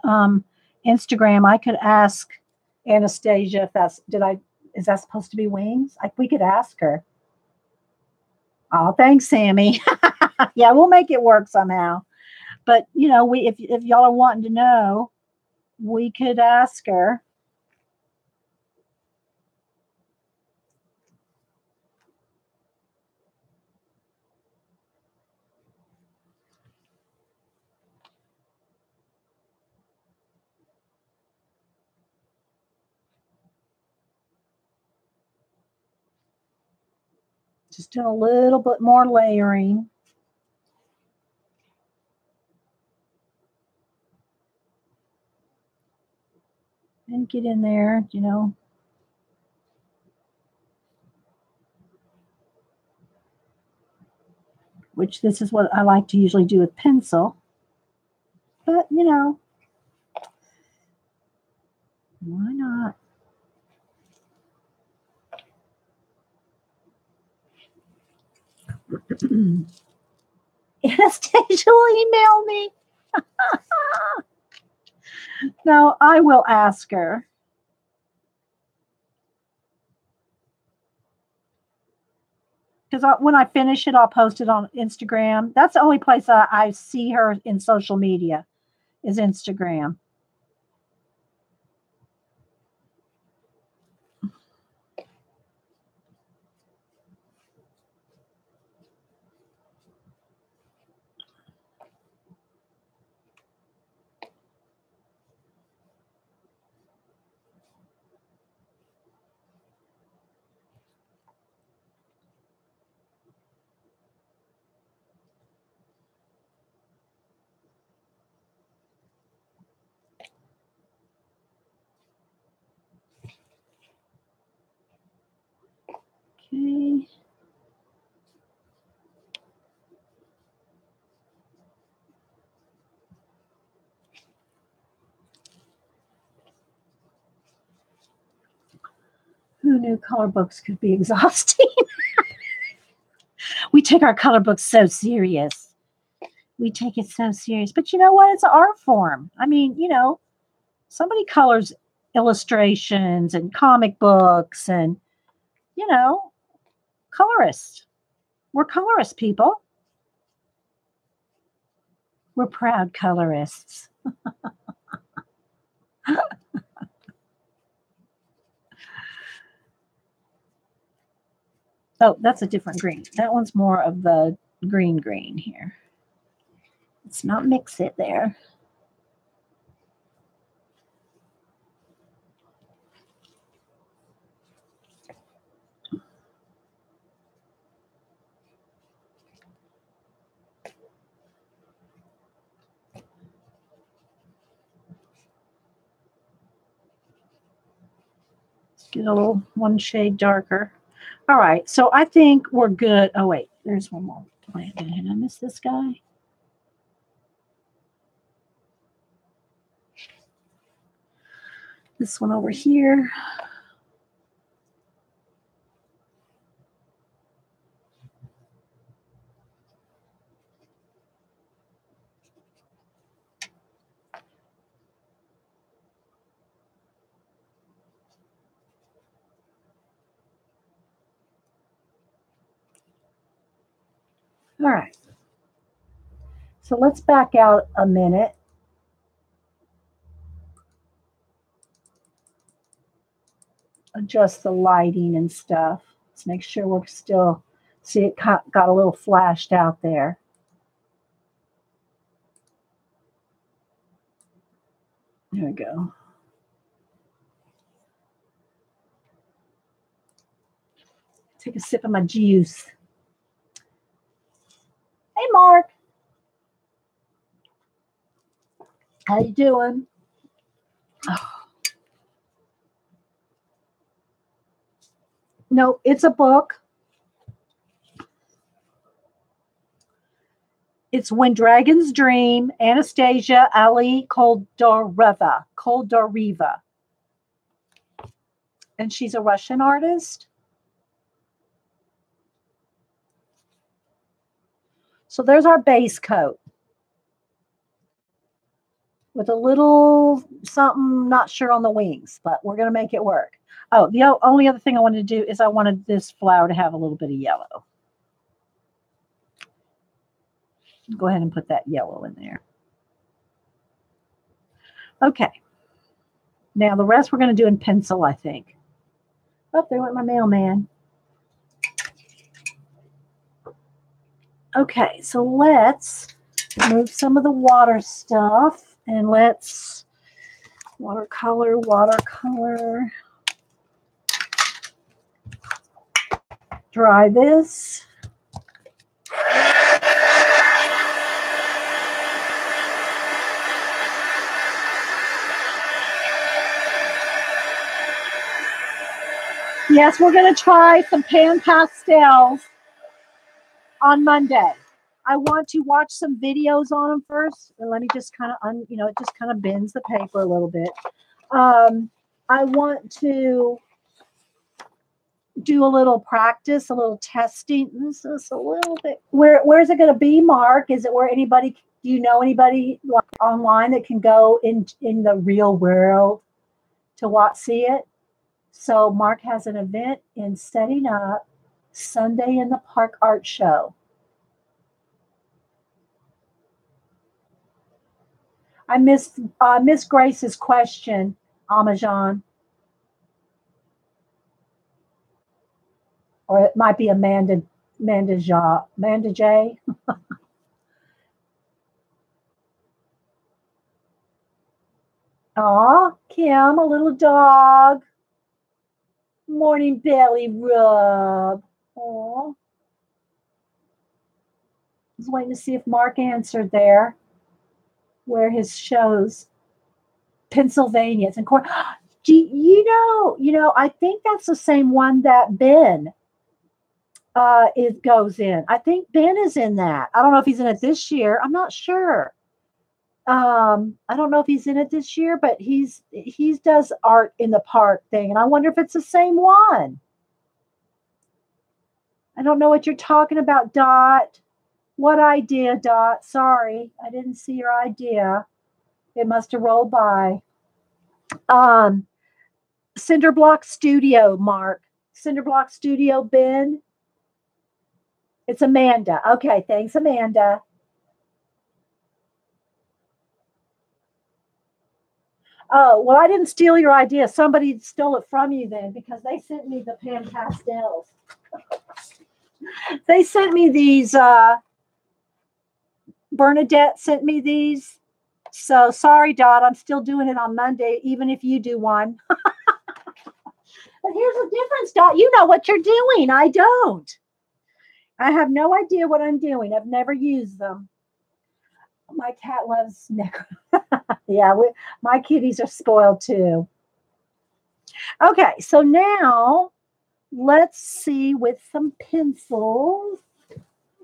Instagram, I could ask Anastasia if is that supposed to be wings? We could ask her. Oh, thanks, Sammy. Yeah, we'll make it work somehow. But if y'all are wanting to know, we could ask her. Just doing a little bit more layering. And get in there, which this is what I like to usually do with pencil. But, why not? Anastasia will email me. No, I will ask her. Because when I finish it, I'll post it on Instagram. That's the only place I see her in social media is Instagram. Okay. Who knew color books could be exhausting? We take our color books so serious. We take it so serious. But you know what? It's an art form. I mean, somebody colors illustrations and comic books and, colorists. We're colorist people. We're proud colorists. Oh, that's a different green. That one's more of the green here. Let's not mix it there. Let's get a little one shade darker. All right, so I think we're good. Oh, wait, there's one more. Wait, did I miss this guy? this one over here. All right. So let's back out a minute. Adjust the lighting and stuff. Let's make sure we're still, see it got a little flashed out there. There we go. Take a sip of my juice. Hey, Mark. How you doing? Oh. No, it's a book. It's When Dragons Dream, Anastasia, Elly, Koldareva. And she's a Russian artist. So there's our base coat with a little something, not sure on the wings, but we're going to make it work. Oh, the only other thing I wanted to do is I wanted this flower to have a little bit of yellow. Go ahead and put that yellow in there. Okay. Now the rest we're going to do in pencil, I think. Oh, there went my mailman. Okay, so let's move some of the water stuff and let's watercolor. Dry this. Yes, we're going to try some pan pastels on Monday. I want to watch some videos on them first. And let me just kind of, it just kind of bends the paper a little bit. I want to do a little practice, a little testing. This is a little bit, where's it going to be, Mark? Is it where anybody, do you know anybody like online that can go in the real world to see it? So Mark has an event in setting up Sunday in the Park Art Show. I missed Miss Grace's question, Amajan. Or it might be Amanda J. Aw, Kim, a little dog. Morning belly rub. Aw. I was waiting to see if Mark answered there. Where his shows. Pennsylvania. It's in court. Do you know, I think that's the same one that Ben it goes in. I think Ben is in that. I don't know if he's in it this year. I'm not sure. I don't know if he's in it this year, but he does art in the park thing, and I wonder if it's the same one. I don't know what you're talking about, Dot. What idea, Dot? Sorry, I didn't see your idea. It must have rolled by. Cinderblock Studio, Mark. Cinderblock Studio, Ben. It's Amanda. Okay, thanks, Amanda. Oh, well, I didn't steal your idea. Somebody stole it from you then, because they sent me the pan pastels. They sent me these. Bernadette sent me these. So sorry, Dot. I'm still doing it on Monday, even if you do one. But here's the difference, Dot. You know what you're doing. I don't. I have no idea what I'm doing. I've never used them. My cat loves yeah, my kitties are spoiled too. Okay, so now let's see with some pencils.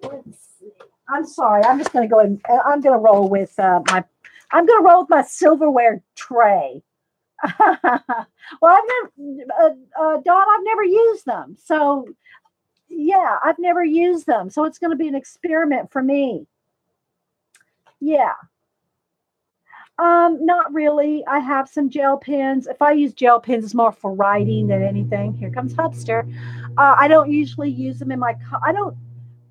Let's see. I'm sorry. I'm just going to go ahead. I'm going to roll with my silverware tray. Well, I've never, Dawn, I've never used them. So, yeah, I've never used them. So it's going to be an experiment for me. Yeah. Not really. I have some gel pens. If I use gel pens, it's more for writing than anything. Here comes Hubster. I don't usually use them in my.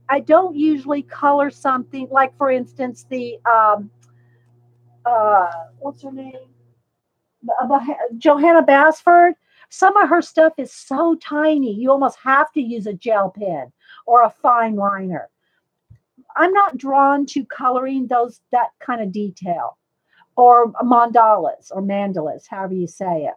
I don't usually color something like, for instance, the what's her name? Johanna Basford. Some of her stuff is so tiny, you almost have to use a gel pen or a fine liner. I'm not drawn to coloring those that kind of detail or mandalas, however you say it.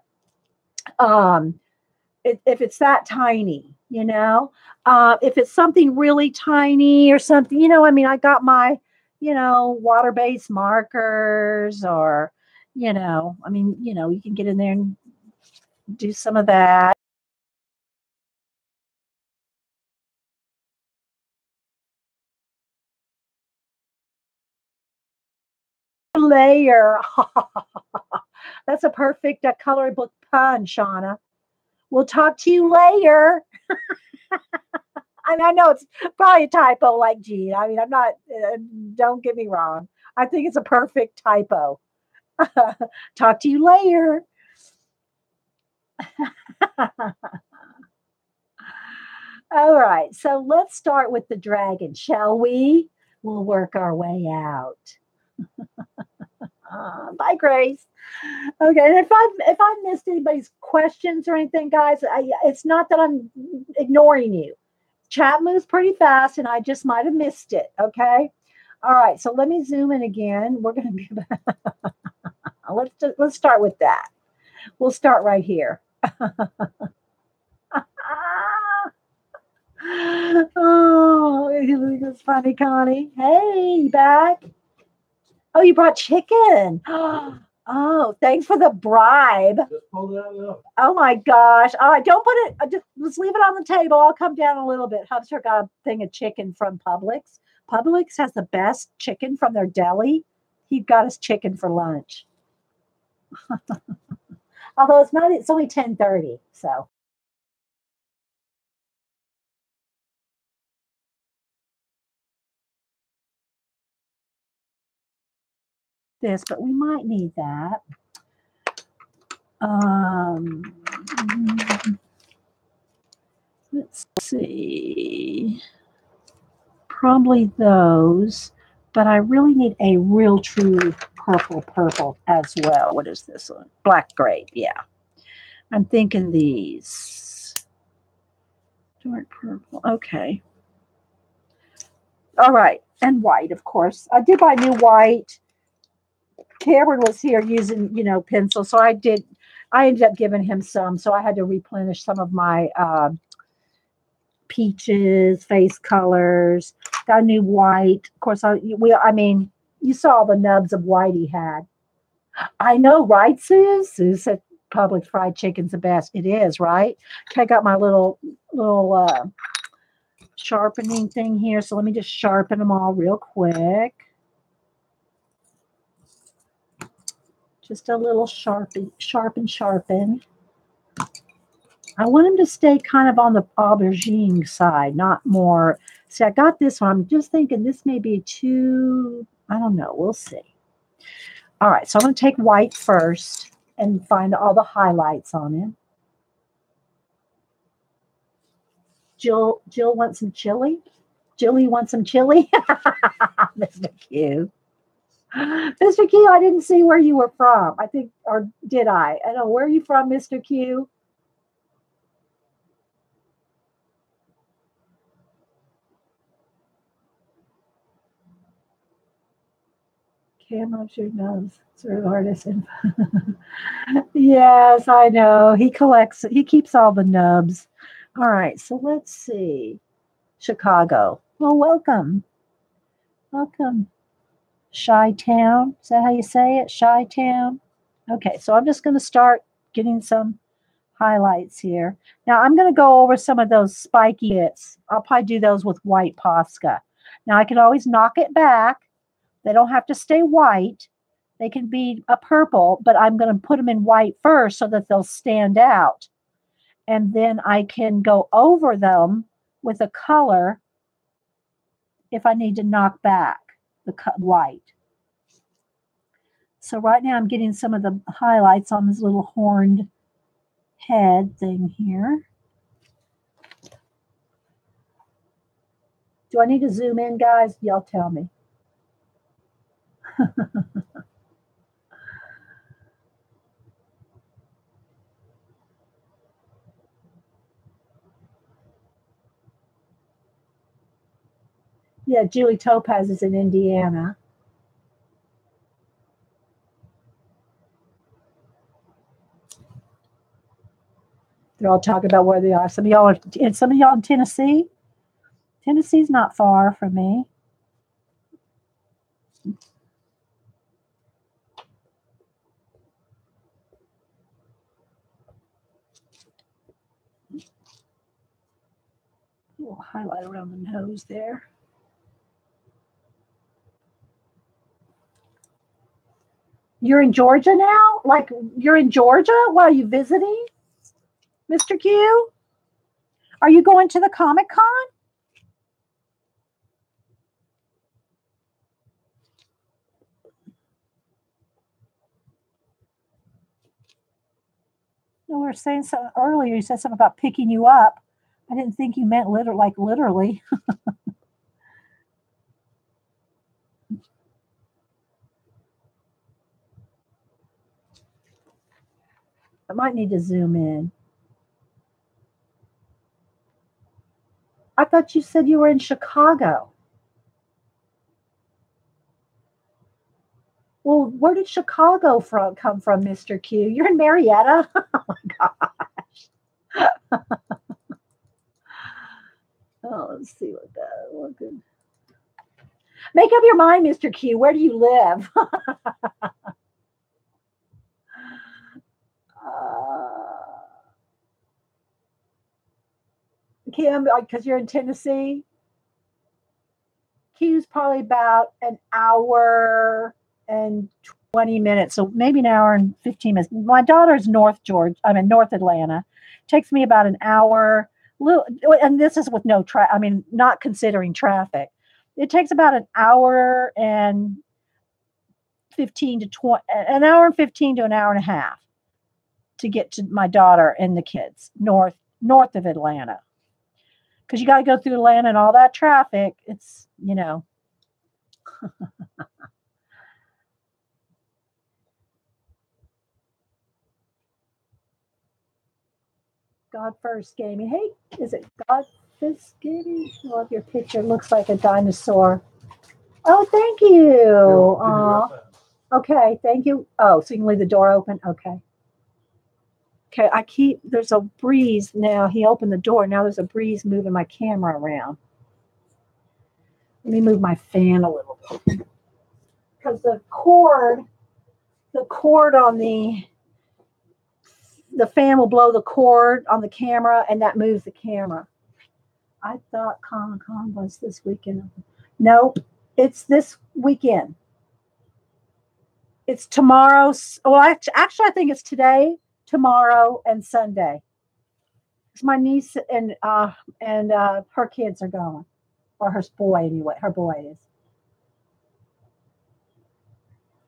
If it's that tiny, if it's something really tiny or something, I mean, I got my, water-based markers or, I mean, you can get in there and do some of that. Layer. That's a perfect color book pun, Shauna. We'll talk to you later. I know it's probably a typo, like Gene. I mean, I'm not. Don't get me wrong. I think it's a perfect typo. Talk to you later. All right. So let's start with the dragon, shall we? We'll work our way out. Bye, Grace. Okay, and if I missed anybody's questions or anything, guys, it's not that I'm ignoring you. Chat moves pretty fast, and I just might have missed it. Okay. All right. So let me zoom in again. We're going to be. Let's start with that. We'll start right here. Oh, it's funny, Connie. Hey, you back? Oh, you brought chicken. Oh, thanks for the bribe. Just pull that up. Oh my gosh. All right, don't put it, just leave it on the table. I'll come down a little bit. Hubster got a thing of chicken from Publix. Publix has the best chicken from their deli. He got us chicken for lunch. Although it's only 10:30, so. This, but we might need that. Um, let's see. Probably those, but I really need a real true purple as well. What is this one? Black grape, yeah. I'm thinking these. Dark purple, okay. All right, and white, of course. I did buy new white. Cameron was here using, pencil, so I ended up giving him some, so I had to replenish some of my peaches, face colors, got a new white. Of course, I mean, you saw the nubs of white he had. I know, right, Sue? Sue said Publix fried chicken's the best. It is, right? Okay, I got my little sharpening thing here. So let me just sharpen them all real quick. Just a little sharpen. I want them to stay kind of on the aubergine side, not more. See, I got this one. I'm just thinking this may be too, I don't know. We'll see. All right, so I'm going to take white first and find all the highlights on it. Jill wants some chili. Jilly wants some chili. Mr. Q. Mr. Q, I didn't see where you were from. I think, or did I? I don't know. Where are you from, Mr. Q? Cam up your nose. Sort of artist. Yes, I know. He keeps all the nubs. All right, so let's see. Chicago. Well, welcome. Welcome. Chi-town. Is that how you say it? Chi-town. Okay, so I'm just going to start getting some highlights here. Now I'm going to go over some of those spiky bits. I'll probably do those with white Posca. Now I can always knock it back. They don't have to stay white, They can be a purple, but I'm going to put them in white first so that they'll stand out. And then I can go over them with a color if I need to knock back the white. So right now I'm getting some of the highlights on this little horned head thing here. Do I need to zoom in, guys? Y'all tell me. Yeah, Julie Topaz is in Indiana. They're all talking about where they are. Some of y'all in Tennessee. Tennessee's not far from me. A little highlight around the nose there. You're in Georgia now? Like, you're in Georgia while you visiting, Mr. Q? Are you going to the Comic Con? No, we were saying something earlier. You said something about picking you up. I didn't think you meant literally. I might need to zoom in. I thought you said you were in Chicago. Well, where did Chicago come from, Mr. Q? You're in Marietta? Oh, my gosh. Oh, let's see what that look good. Make up your mind, Mr. Q. Where do you live? Kim, because you're in Tennessee, Q's probably about an hour and 20 minutes. So maybe an hour and 15 minutes. My daughter's North Atlanta. It takes me about an hour. And this is with no not considering traffic. It takes about an hour and 15 to 20, an hour and 15 to an hour and a half to get to my daughter and the kids north of Atlanta. Because you got to go through Atlanta and all that traffic. It's, God First Gaming. Hey, is it God First Gaming? I love your picture. It looks like a dinosaur. Oh, thank you. Okay, thank you. Oh, so you can leave the door open? Okay. Okay, there's a breeze now. He opened the door. Now there's a breeze moving my camera around. Let me move my fan a little bit. Because the cord on the fan will blow the cord on the camera, and that moves the camera. I thought Comic-Con was this weekend. Nope, it's this weekend. It's tomorrow. Well, actually, I think it's today, tomorrow, and Sunday. It's my niece and her kids are going, or her boy anyway. Her boy is.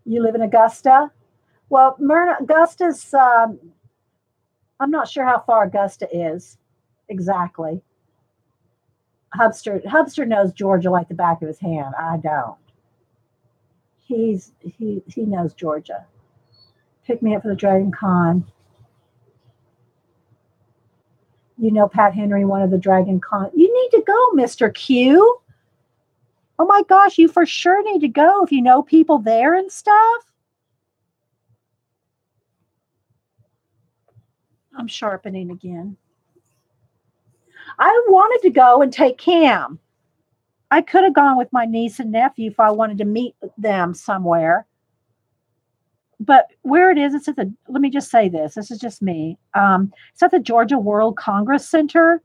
You live in Augusta? Well, Augusta's. I'm not sure how far Augusta is exactly. Hubster knows Georgia like the back of his hand. I don't. He knows Georgia. Pick me up for the Dragon Con. You know Pat Henry, one of the Dragon Con. You need to go, Mr. Q. Oh my gosh, you for sure need to go if you know people there and stuff. I'm sharpening again. I wanted to go and take Cam. I could have gone with my niece and nephew if I wanted to meet them somewhere. But where it is, it's at the, let me just say this is just me. It's at the Georgia World Congress Center.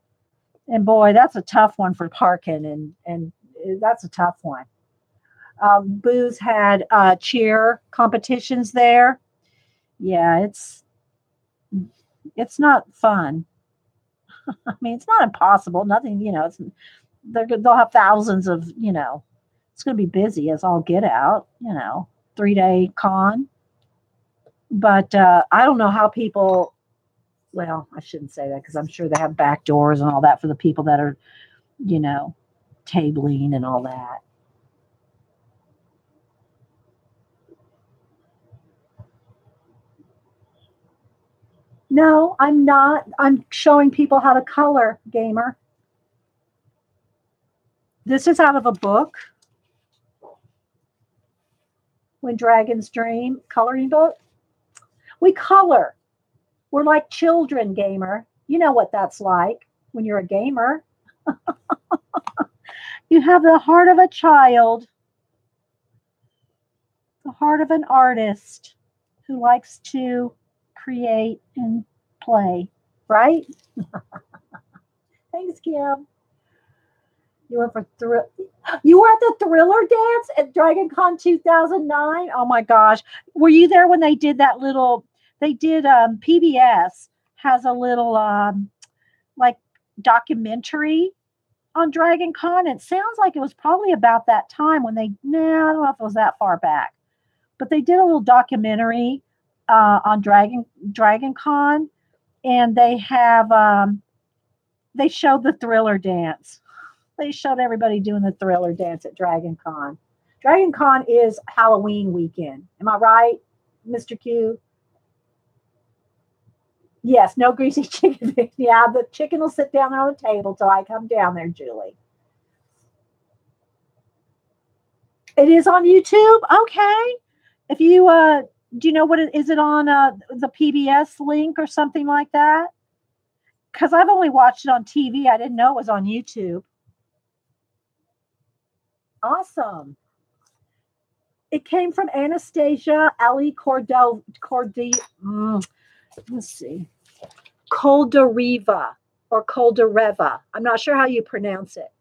And boy, that's a tough one for parking. And that's a tough one. Boo's had cheer competitions there. Yeah, it's not fun. I mean, it's not impossible. Nothing, it's they'll have thousands of, it's going to be busy as all get out, 3-day con. But I don't know how people, well, I shouldn't say that because I'm sure they have back doors and all that for the people that are, you know, tabling and all that. No, I'm not. I'm showing people how to color, gamer. This is out of a book, When Dragons Dream, coloring book. We color. We're like children, gamer. You know what that's like when you're a gamer. You have the heart of a child, the heart of an artist who likes to create and play, right? Thanks, Kim. You went for You were at the Thriller dance at Dragon Con 2009. Oh my gosh, were you there when they did that little? They did PBS has a little like documentary on Dragon Con. It sounds like it was probably about that time when they. Nah, I don't know if it was that far back, but they did a little documentary on Dragon Con, and they showed the Thriller dance. They showed everybody doing the Thriller dance at Dragon Con. Dragon Con is Halloween weekend. Am I right, Mr. Q? Yes, no greasy chicken. Yeah, the chicken will sit down on the table till I come down there, Julie. It is on YouTube? Okay. If you do you know what is it on the PBS link or something like that? Because I've only watched it on TV. I didn't know it was on YouTube. Awesome. It came from Anastasia, Elly let's see, Koldareva or Koldareva. I'm not sure how you pronounce it.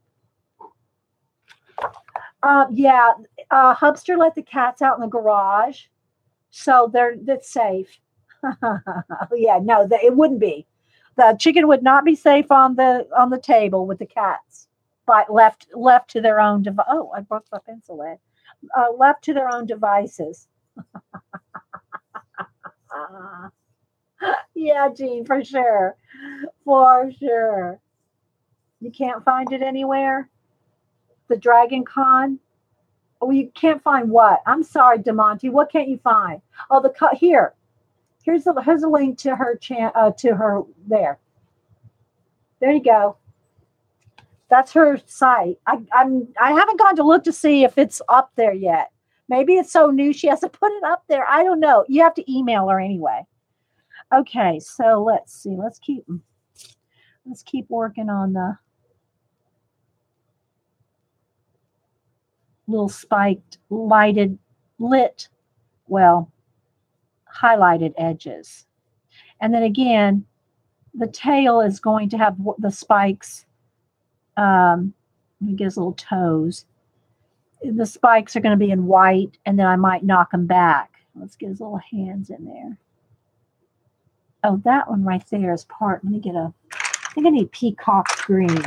Yeah, Hubster let the cats out in the garage, so that's safe. Yeah, no, it wouldn't be. The chicken would not be safe on the table with the cats, but left to their own device. Oh, I broke my pencil. Left to their own devices. Yeah, Jean, for sure. For sure. You can't find it anywhere? The Dragon Con? Oh, you can't find what? I'm sorry, DeMonte. What can't you find? Oh, here. Here's a link to her to her there. There you go. That's her site. I haven't gone to look to see if it's up there yet. Maybe it's so new she has to put it up there. I don't know. You have to email her anyway. Okay, so let's see. Let's keep working on the little spiked highlighted edges. And then again, the tail is going to have the spikes. Let me get his little toes. The spikes are going to be in white, and then I might knock them back. Let's get his little hands in there. Oh, that one right there is part. Let me get I think I need peacock green.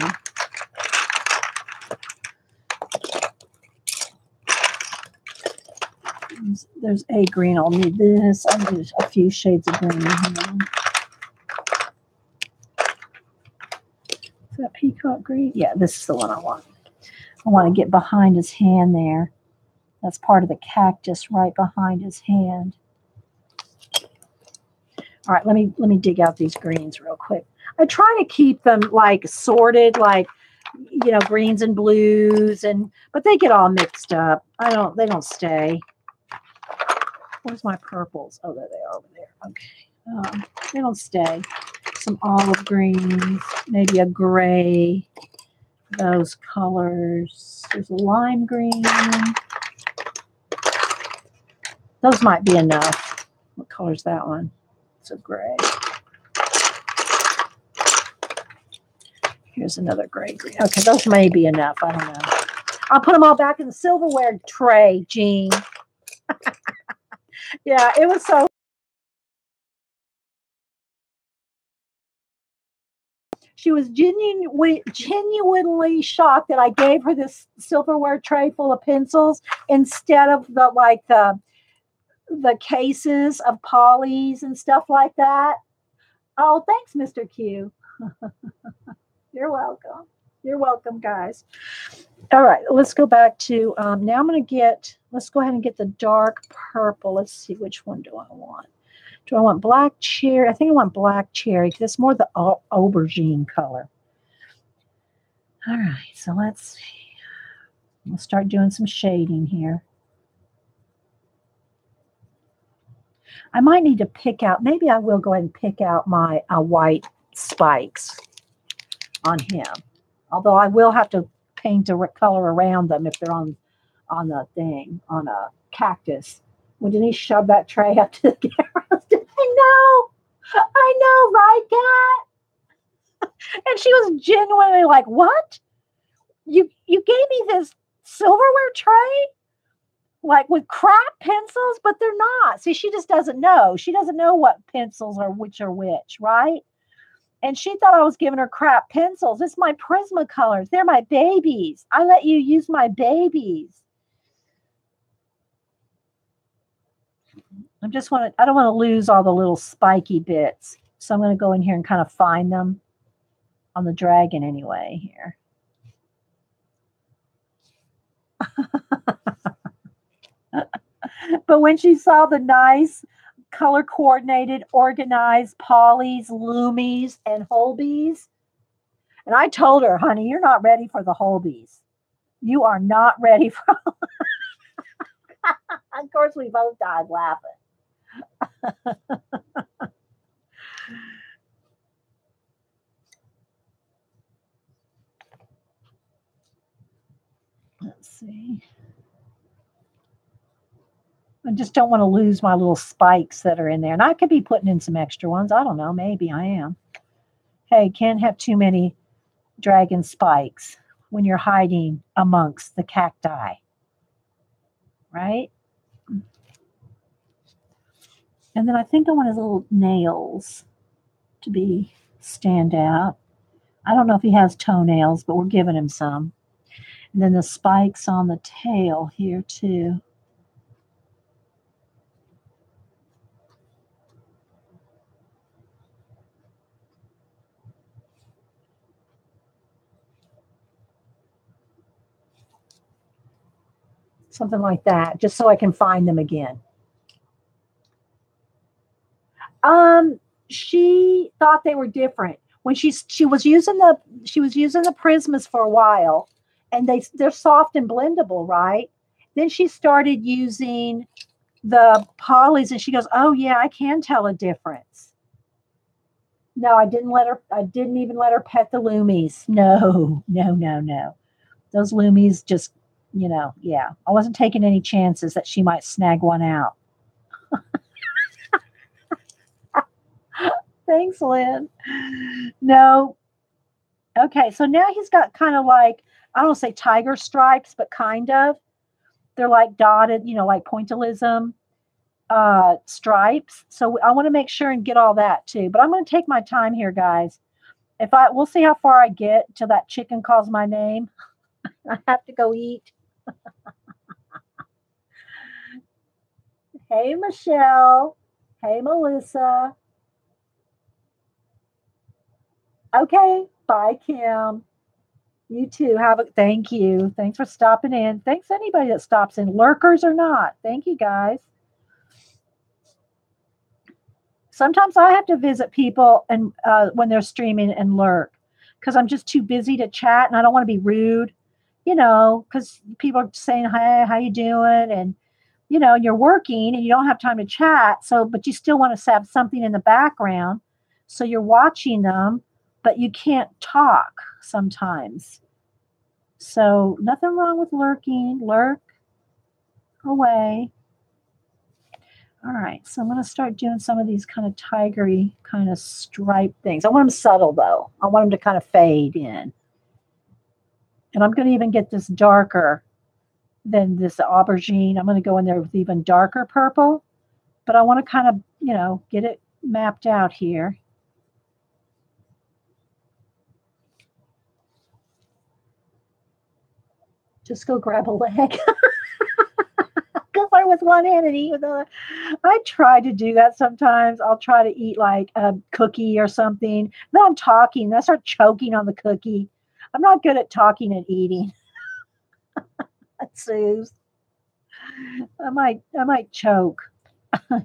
There's a green. I'll need this. I'll need a few shades of green. Is that peacock green? Yeah, this is the one I want. I want to get behind his hand there. That's part of the cactus right behind his hand. All right, let me dig out these greens real quick. I try to keep them like sorted, like greens and blues, but they get all mixed up. They don't stay. Where's my purples? Oh, there they are over there. Okay. They don't stay. Some olive greens, maybe a gray. Those colors. There's a lime green. Those might be enough. What color's that one? It's a gray. Here's another gray green. Okay, those may be enough. I don't know. I'll put them all back in the silverware tray, Jean. Yeah, it was so. She was genuinely shocked that I gave her this silverware tray full of pencils instead of the cases of polys and stuff like that. Oh, thanks, Mr. Q. You're welcome. You're welcome, guys. All right, let's go back to now. Let's go ahead and get the dark purple. Let's see, which one do I want? Do I want black cherry? I think I want black cherry because it's more the aubergine color. All right, so let's see. We'll start doing some shading here. I might need to pick out, maybe I will go ahead and pick out my white spikes on him. Although I will have to paint a color around them if they're on the thing, on a cactus. Well, didn't he shove that tray up to the camera? I know, right, Kat? And she was genuinely like, what? You gave me this silverware tray? Like with crap pencils, but they're not. See, she just doesn't know. She doesn't know what pencils are which, right? And she thought I was giving her crap pencils. It's my Prismacolors. They're my babies. I let you use my babies. I don't want to lose all the little spiky bits. So I'm going to go in here and kind of find them on the dragon anyway here. But when she saw the nice color coordinated, organized polys, loomies, and Holbees, and I told her, honey, you're not ready for the Holbees. You are not ready for. Of course, we both died laughing. Let's see. I just don't want to lose my little spikes that are in there. And I could be putting in some extra ones. I don't know. Maybe I am. Hey, can't have too many dragon spikes when you're hiding amongst the cacti. Right? And then I think I want his little nails to stand out. I don't know if he has toenails, but we're giving him some. And then the spikes on the tail here too. Something like that, just so I can find them again. She thought they were different when she was using the Prismas for a while, and they're soft and blendable, right? Then she started using the polys, and she goes, "Oh yeah, I can tell a difference." No, I didn't even let her pet the loomies. No. Those loomies just, yeah. I wasn't taking any chances that she might snag one out. Thanks, Lynn. No. Okay, so now he's got kind of like, I don't want to say tiger stripes, but kind of. They're like dotted, like pointillism stripes. So I want to make sure and get all that too. But I'm going to take my time here, guys. We'll see how far I get till that chicken calls my name. I have to go eat. Hey, Michelle. Hey, Melissa. Okay. Bye, Kim. You too. Thank you. Thanks for stopping in. Thanks anybody that stops in, lurkers or not. Thank you, guys. Sometimes I have to visit people and when they're streaming and lurk because I'm just too busy to chat and I don't want to be rude, because people are saying, "Hey, how you doing?" And you're working and you don't have time to chat. But you still want to have something in the background, so you're watching them, but you can't talk sometimes. So nothing wrong with lurking. Lurk away. All right, so I'm going to start doing some of these kind of tigery kind of stripe things. I want them subtle, though. I want them to kind of fade in. And I'm going to even get this darker than this aubergine. I'm going to go in there with even darker purple. But I want to kind of, get it mapped out here. Just go grab a leg. Color with one hand and eat with the other. I try to do that sometimes. I'll try to eat like a cookie or something. Then I'm talking. I start choking on the cookie. I'm not good at talking and eating. That soothes. I might choke.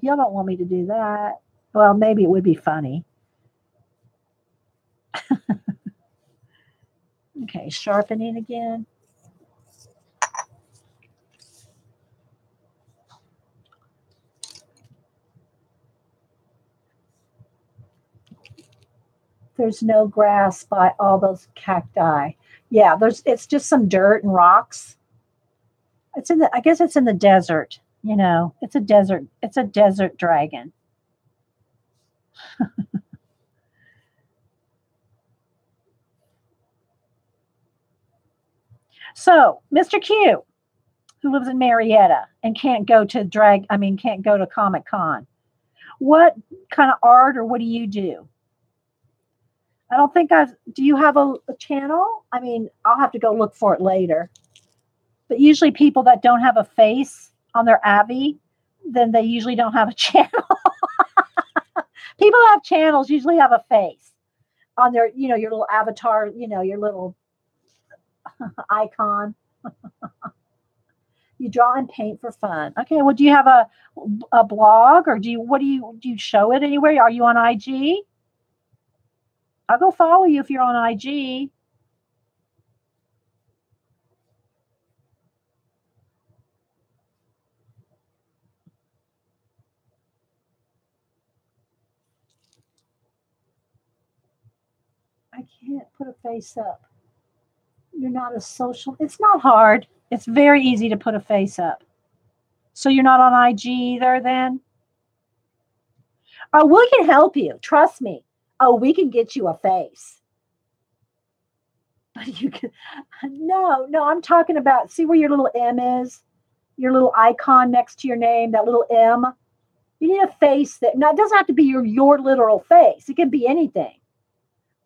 Y'all don't want me to do that. Well, maybe it would be funny. Okay, sharpening again. There's no grass by all those cacti. Yeah, it's just some dirt and rocks. I guess it's in the desert, It's a desert dragon. So, Mr. Q, who lives in Marietta and can't go to Comic Con. What kind of art or what do you do? I don't think do you have a channel? I'll have to go look for it later. But usually people that don't have a face on their Avi, then they usually don't have a channel. People that have channels usually have a face on their, your little avatar, your little icon. You draw and paint for fun. Okay, well, do you have a blog or do you show it anywhere? Are you on IG? I'll go follow you if you're on IG. I can't put a face up. You're not a social. It's not hard. It's very easy to put a face up. So you're not on IG either then? Oh, we can help you. Trust me. Oh, we can get you a face. You can. No, I'm talking about, see where your little M is? Your little icon next to your name, that little M. You need a face that, now it doesn't have to be your literal face. It can be anything.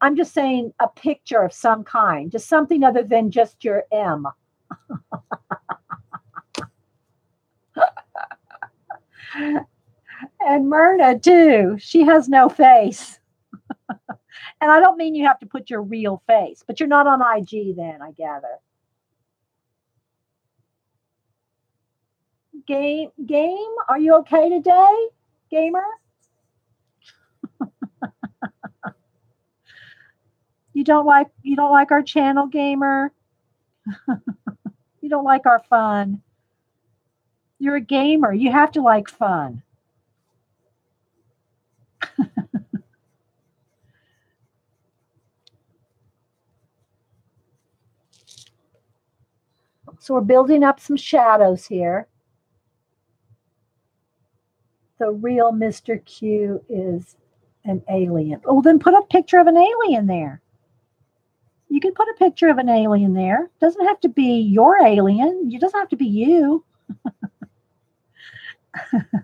I'm just saying a picture of some kind, just something other than just your M. And Myrna too. She has no face. And I don't mean you have to put your real face, but you're not on IG then, I gather. Game, are you okay today, gamer? You don't like our channel, gamer? You don't like our fun. You're a gamer. You have to like fun. So we're building up some shadows here. The real Mr. Q is an alien. Oh, then put a picture of an alien there. You can put a picture of an alien there. It doesn't have to be your alien. It doesn't have to be you.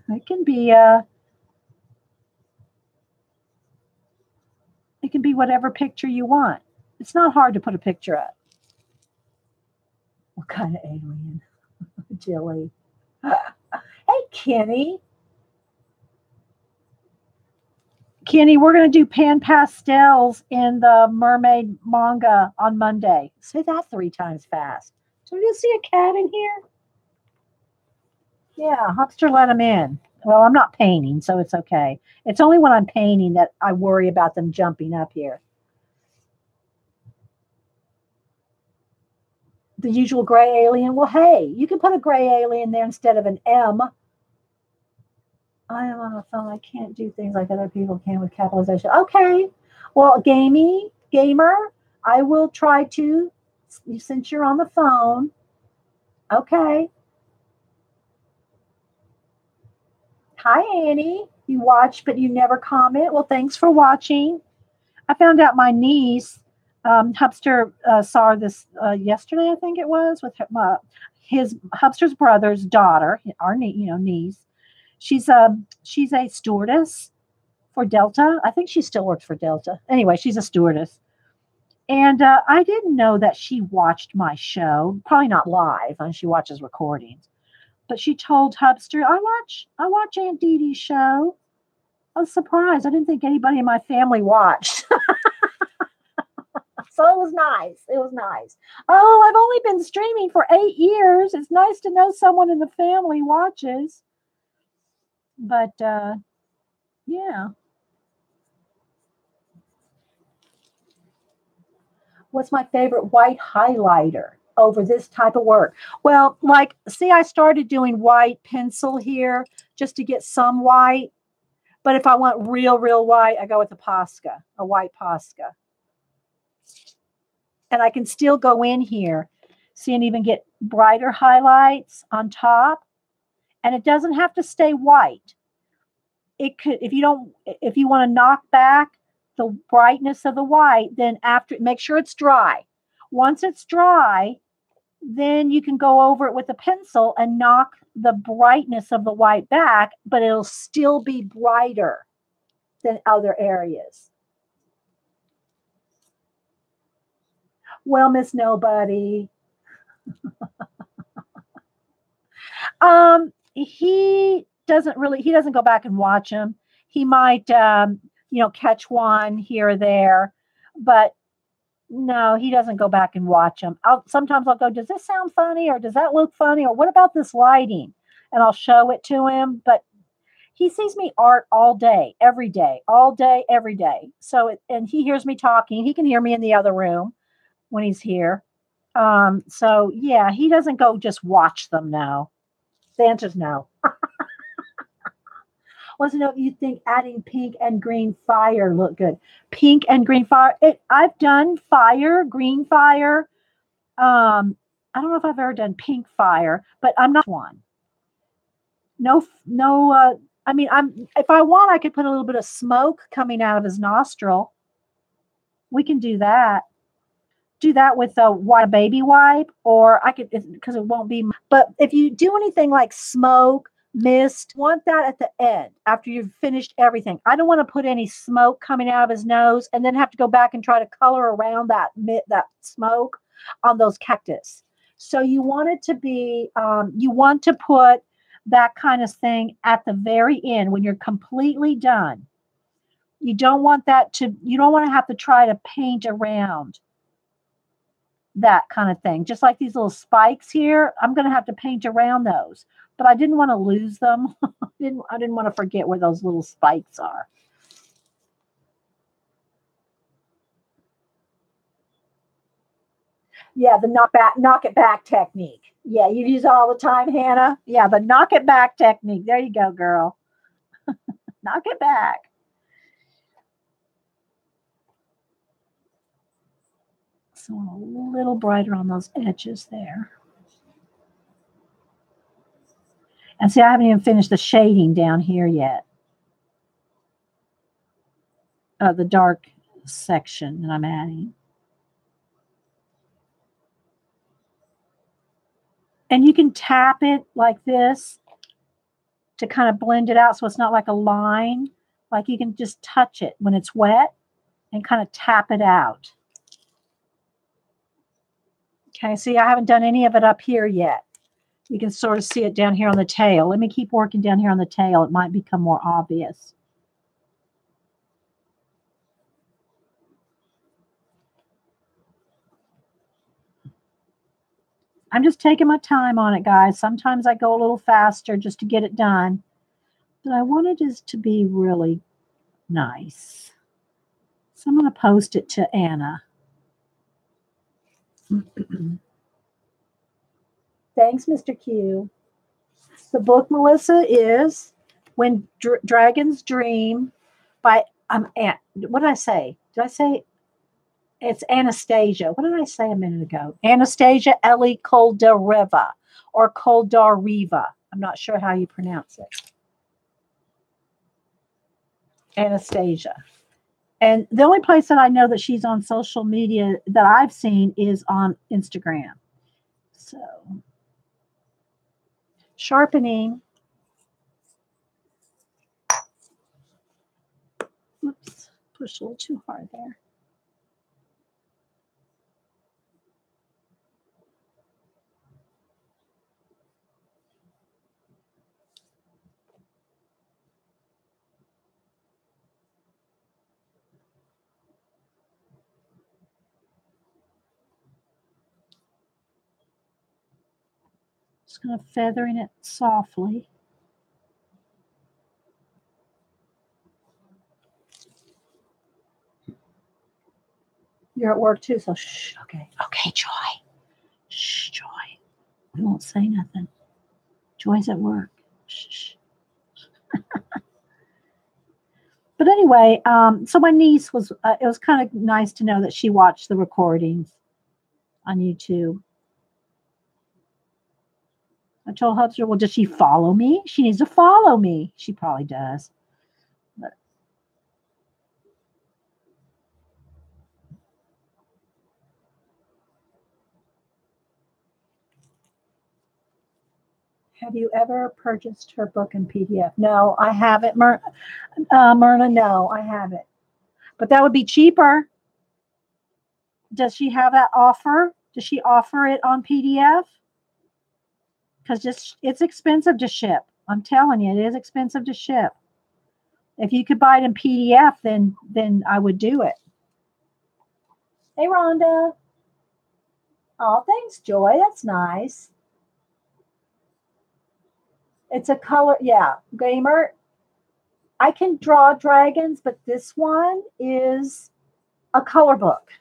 It can be whatever picture you want. It's not hard to put a picture up. What kind of alien? Jilly. Hey, Kenny. Kenny, we're going to do pan pastels in the mermaid manga on Monday. Say that 3 times fast. So you see a cat in here? Yeah, Hopster let him in. Well, I'm not painting, so it's okay. It's only when I'm painting that I worry about them jumping up here. The usual gray alien. Well, hey, you can put a gray alien there instead of an M. I am on the phone. I can't do things like other people can with capitalization. Okay. Well, gamer, I will try to, since you're on the phone. Okay. Hi, Annie. You watch, but you never comment. Well, thanks for watching. I found out my niece Hubster saw this yesterday, I think it was, with his Hubster's brother's daughter, our niece. She's a stewardess for Delta. I think she still works for Delta. Anyway, she's a stewardess. And I didn't know that she watched my show. Probably not live, and she watches recordings. But she told Hubster, I watch Aunt Dee Dee's show. I was surprised. I didn't think anybody in my family watched. So it was nice. It was nice. Oh, I've only been streaming for 8 years. It's nice to know someone in the family watches. But yeah. What's my favorite white highlighter over this type of work? Well, like, see, I started doing white pencil here just to get some white. But if I want real, real white, I go with a white Posca. And I can still go in here, see, and even get brighter highlights on top. And it doesn't have to stay white. It could, if you want to knock back the brightness of the white, then after, make sure it's dry. Once it's dry, then you can go over it with a pencil and knock the brightness of the white back, but it'll still be brighter than other areas. Well, Miss Nobody. He doesn't go back and watch them. He might, catch one here or there, but no, he doesn't go back and watch them. Sometimes I'll go, does this sound funny? Or does that look funny? Or what about this lighting? And I'll show it to him, but he sees me art all day, every day, all day, every day. And he hears me talking. He can hear me in the other room when he's here. So yeah, he doesn't go just watch them now. The answer's no. Wants to know if you think adding pink and green fire look good. Pink and green fire. I've done fire, green fire. I don't know if I've ever done pink fire, but I'm not one. No, no. I mean, if I want, I could put a little bit of smoke coming out of his nostril. We can do that. Do that with a baby wipe, or I could, because it won't be. But if you do anything like smoke, mist, want that at the end after you've finished everything. I don't want to put any smoke coming out of his nose and then have to go back and try to color around that smoke on those cactus. So you want it to be, you want to put that kind of thing at the very end when you're completely done. You don't want to have to try to paint around that kind of thing. Just like these little spikes here, I'm going to have to paint around those. But I didn't want to lose them. I didn't want to forget where those little spikes are. Yeah, the knock it back technique. Yeah, you use it all the time, Hannah. Yeah, the knock it back technique. There you go, girl. Knock it back. So a little brighter on those edges there. And see, I haven't even finished the shading down here yet. The dark section that I'm adding. And you can tap it like this to kind of blend it out so it's not like a line. Like you can just touch it when it's wet and kind of tap it out. Okay, see, I haven't done any of it up here yet. You can sort of see it down here on the tail. Let me keep working down here on the tail. It might become more obvious. I'm just taking my time on it, guys. Sometimes I go a little faster just to get it done. But I wanted it to be really nice. So I'm going to post it to Anna. Thanks, Mr. Q. The book, Melissa, is When Dragons Dream by, what did I say? Did I say it's Anastasia? What did I say a minute ago? Anastasia Elly Koldareva or Koldareva. I'm not sure how you pronounce it. Anastasia. And the only place that I know that she's on social media that I've seen is on Instagram. So, sharpening. Oops, pushed a little too hard there. Just going to feathering it softly. You're at work too, so shh. Okay. Okay, Joy. Shh, Joy. We won't say nothing. Joy's at work. Shh. But anyway, so my niece was, it was kind of nice to know that she watched the recordings on YouTube. I told her, well, does she follow me? She needs to follow me. She probably does. But have you ever purchased her book in PDF? No, I haven't. Myrna, no, I haven't. But that would be cheaper. Does she have that offer? Does she offer it on PDF? Because it's expensive to ship. I'm telling you, it is expensive to ship. If you could buy it in PDF, then I would do it. Hey, Rhonda. Oh, thanks, Joy. That's nice. It's a color, yeah, gamer. I can draw dragons, but this one is a color book.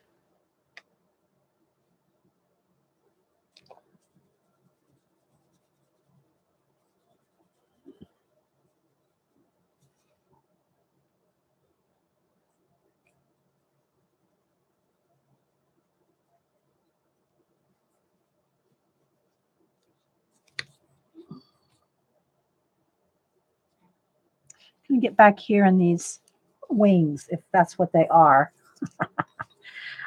Can get back here in these wings, if that's what they are.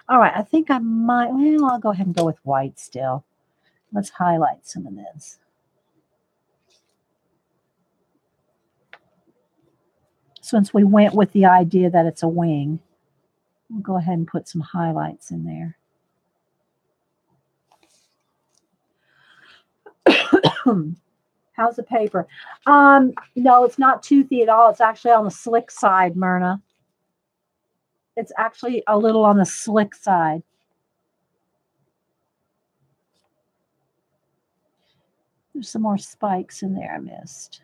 All right, I think I might, well, I'll go ahead and go with white still. Let's highlight some of this. Since we went with the idea that it's a wing, we'll go ahead and put some highlights in there. How's the paper? No, it's not toothy at all. It's actually on the slick side, Myrna. It's actually a little on the slick side. There's some more spikes in there I missed.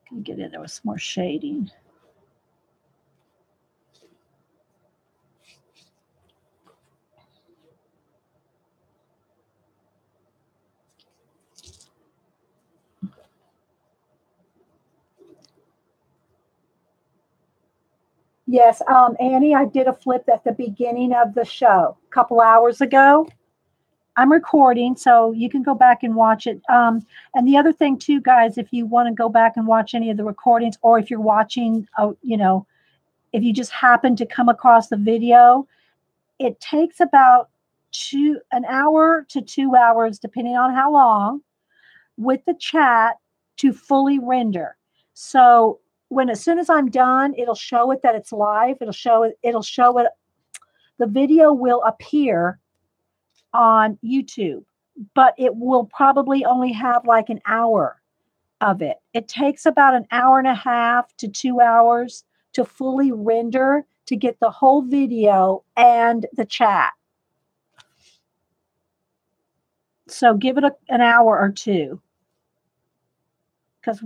Can get in there with some more shading. Yes, Annie, I did a flip at the beginning of the show a couple hours ago. I'm recording, so you can go back and watch it. And the other thing too, guys, if you want to go back and watch any of the recordings, or if you're watching, if you just happen to come across the video, it takes about an hour to 2 hours, depending on how long, with the chat to fully render. So as soon as I'm done, it'll show it that it's live. It'll show it. The video will appear on YouTube, but it will probably only have like an hour of it. It takes about an hour and a half to 2 hours to fully render to get the whole video and the chat. So give it an hour or two. Because,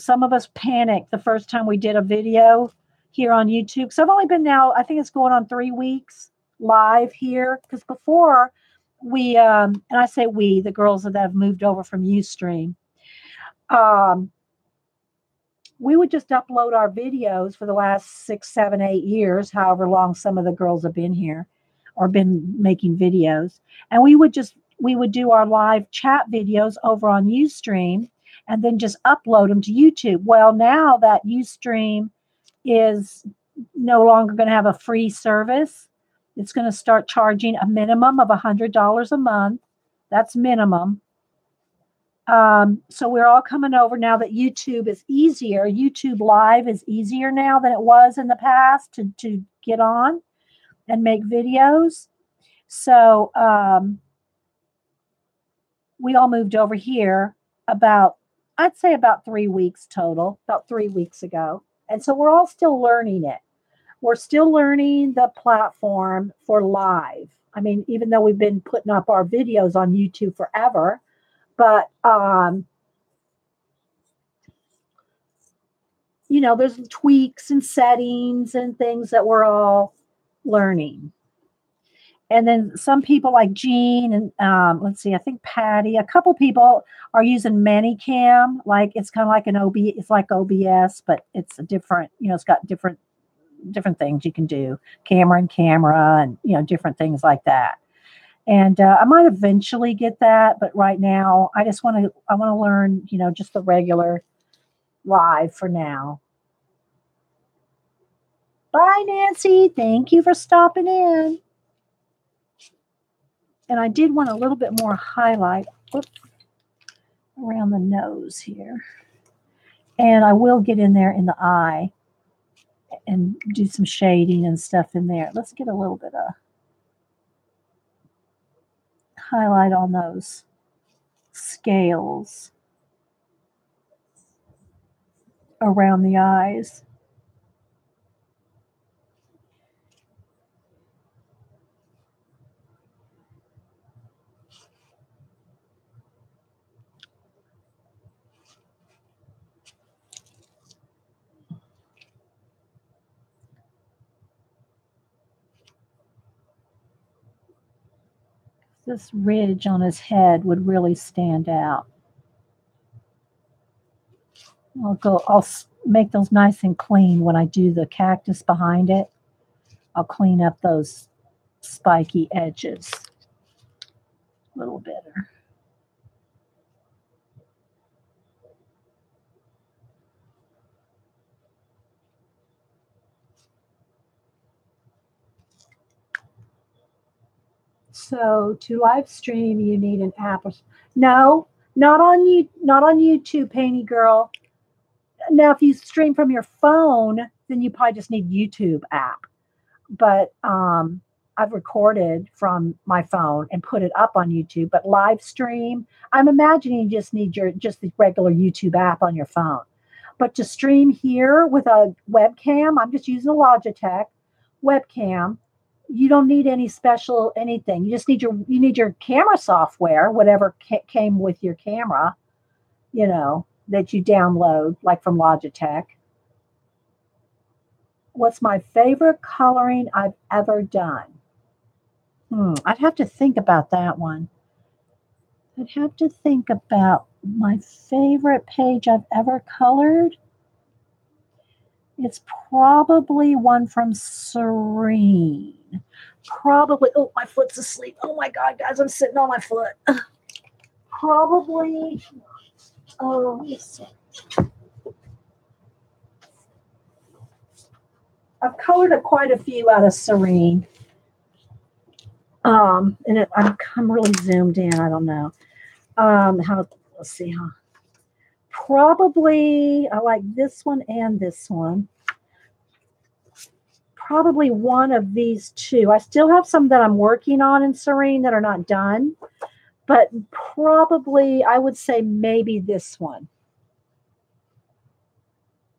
some of us panicked the first time we did a video here on YouTube. So I've only been now, I think it's going on 3 weeks live here. Because before we, and I say we, the girls that have moved over from Ustream, we would just upload our videos for the last 6, 7, 8 years, however long some of the girls have been here or been making videos. And we would do our live chat videos over on Ustream and then just upload them to YouTube. Well, now that Ustream is no longer going to have a free service, it's going to start charging a minimum of $100 a month. That's minimum. So we're all coming over now that YouTube is easier. YouTube Live is easier now than it was in the past to get on and make videos. So we all moved over here I'd say about 3 weeks total, about 3 weeks ago. And so we're all still learning it. We're still learning the platform for live. I mean, even though we've been putting up our videos on YouTube forever, but there's tweaks and settings and things that we're all learning. And then some people like Jean and let's see, I think Patty, a couple people are using ManyCam. Like it's kind of like it's like OBS, but it's a different, it's got different things you can do, camera and different things like that. And I might eventually get that, but right now I want to learn, just the regular live for now. Bye, Nancy. Thank you for stopping in. And I did want a little bit more highlight around the nose here. And I will get in there in the eye and do some shading and stuff in there. Let's get a little bit of highlight on those scales around the eyes. This ridge on his head would really stand out. I'll make those nice and clean when I do the cactus behind it. I'll clean up those spiky edges a little better. So to live stream, you need an app. No, not on YouTube, Painty Girl. Now, if you stream from your phone, then you probably just need YouTube app. But I've recorded from my phone and put it up on YouTube. But live stream, I'm imagining you just need just the regular YouTube app on your phone. But to stream here with a webcam, I'm just using a Logitech webcam. You don't need any special anything. You just need your camera software, whatever came with your camera, that you download, like from Logitech. What's my favorite coloring I've ever done? I'd have to think about that one. I'd have to think about my favorite page I've ever colored. It's probably one from Serene. Probably, oh, my foot's asleep. Oh my God, guys, I'm sitting on my foot. Probably, oh, let's see. I've colored quite a few out of Serene. And I'm really zoomed in. I don't know. Let's see, huh? Probably I like this one and this one. Probably one of these two. I still have some that I'm working on in Serene that are not done, but probably I would say maybe this one.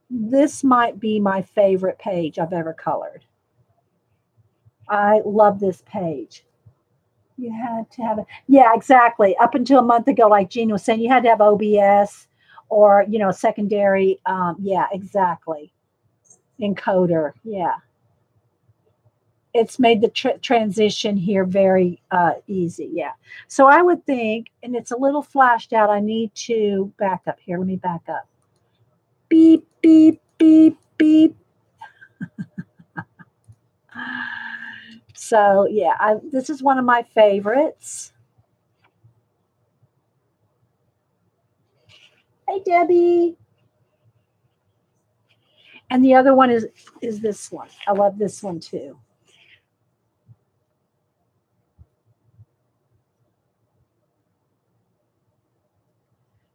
This might be my favorite page I've ever colored. I love this page. You had to have it. Yeah, exactly. Up until a month ago, like Jean was saying, you had to have OBS or, secondary. Yeah, exactly. Encoder. Yeah. It's made the transition here very easy. Yeah. So I would think, and it's a little flashed out, I need to back up here. Let me back up. Beep. beep, beep, beep. So yeah, this is one of my favorites. Hey, Debbie. And the other one is this one. I love this one too.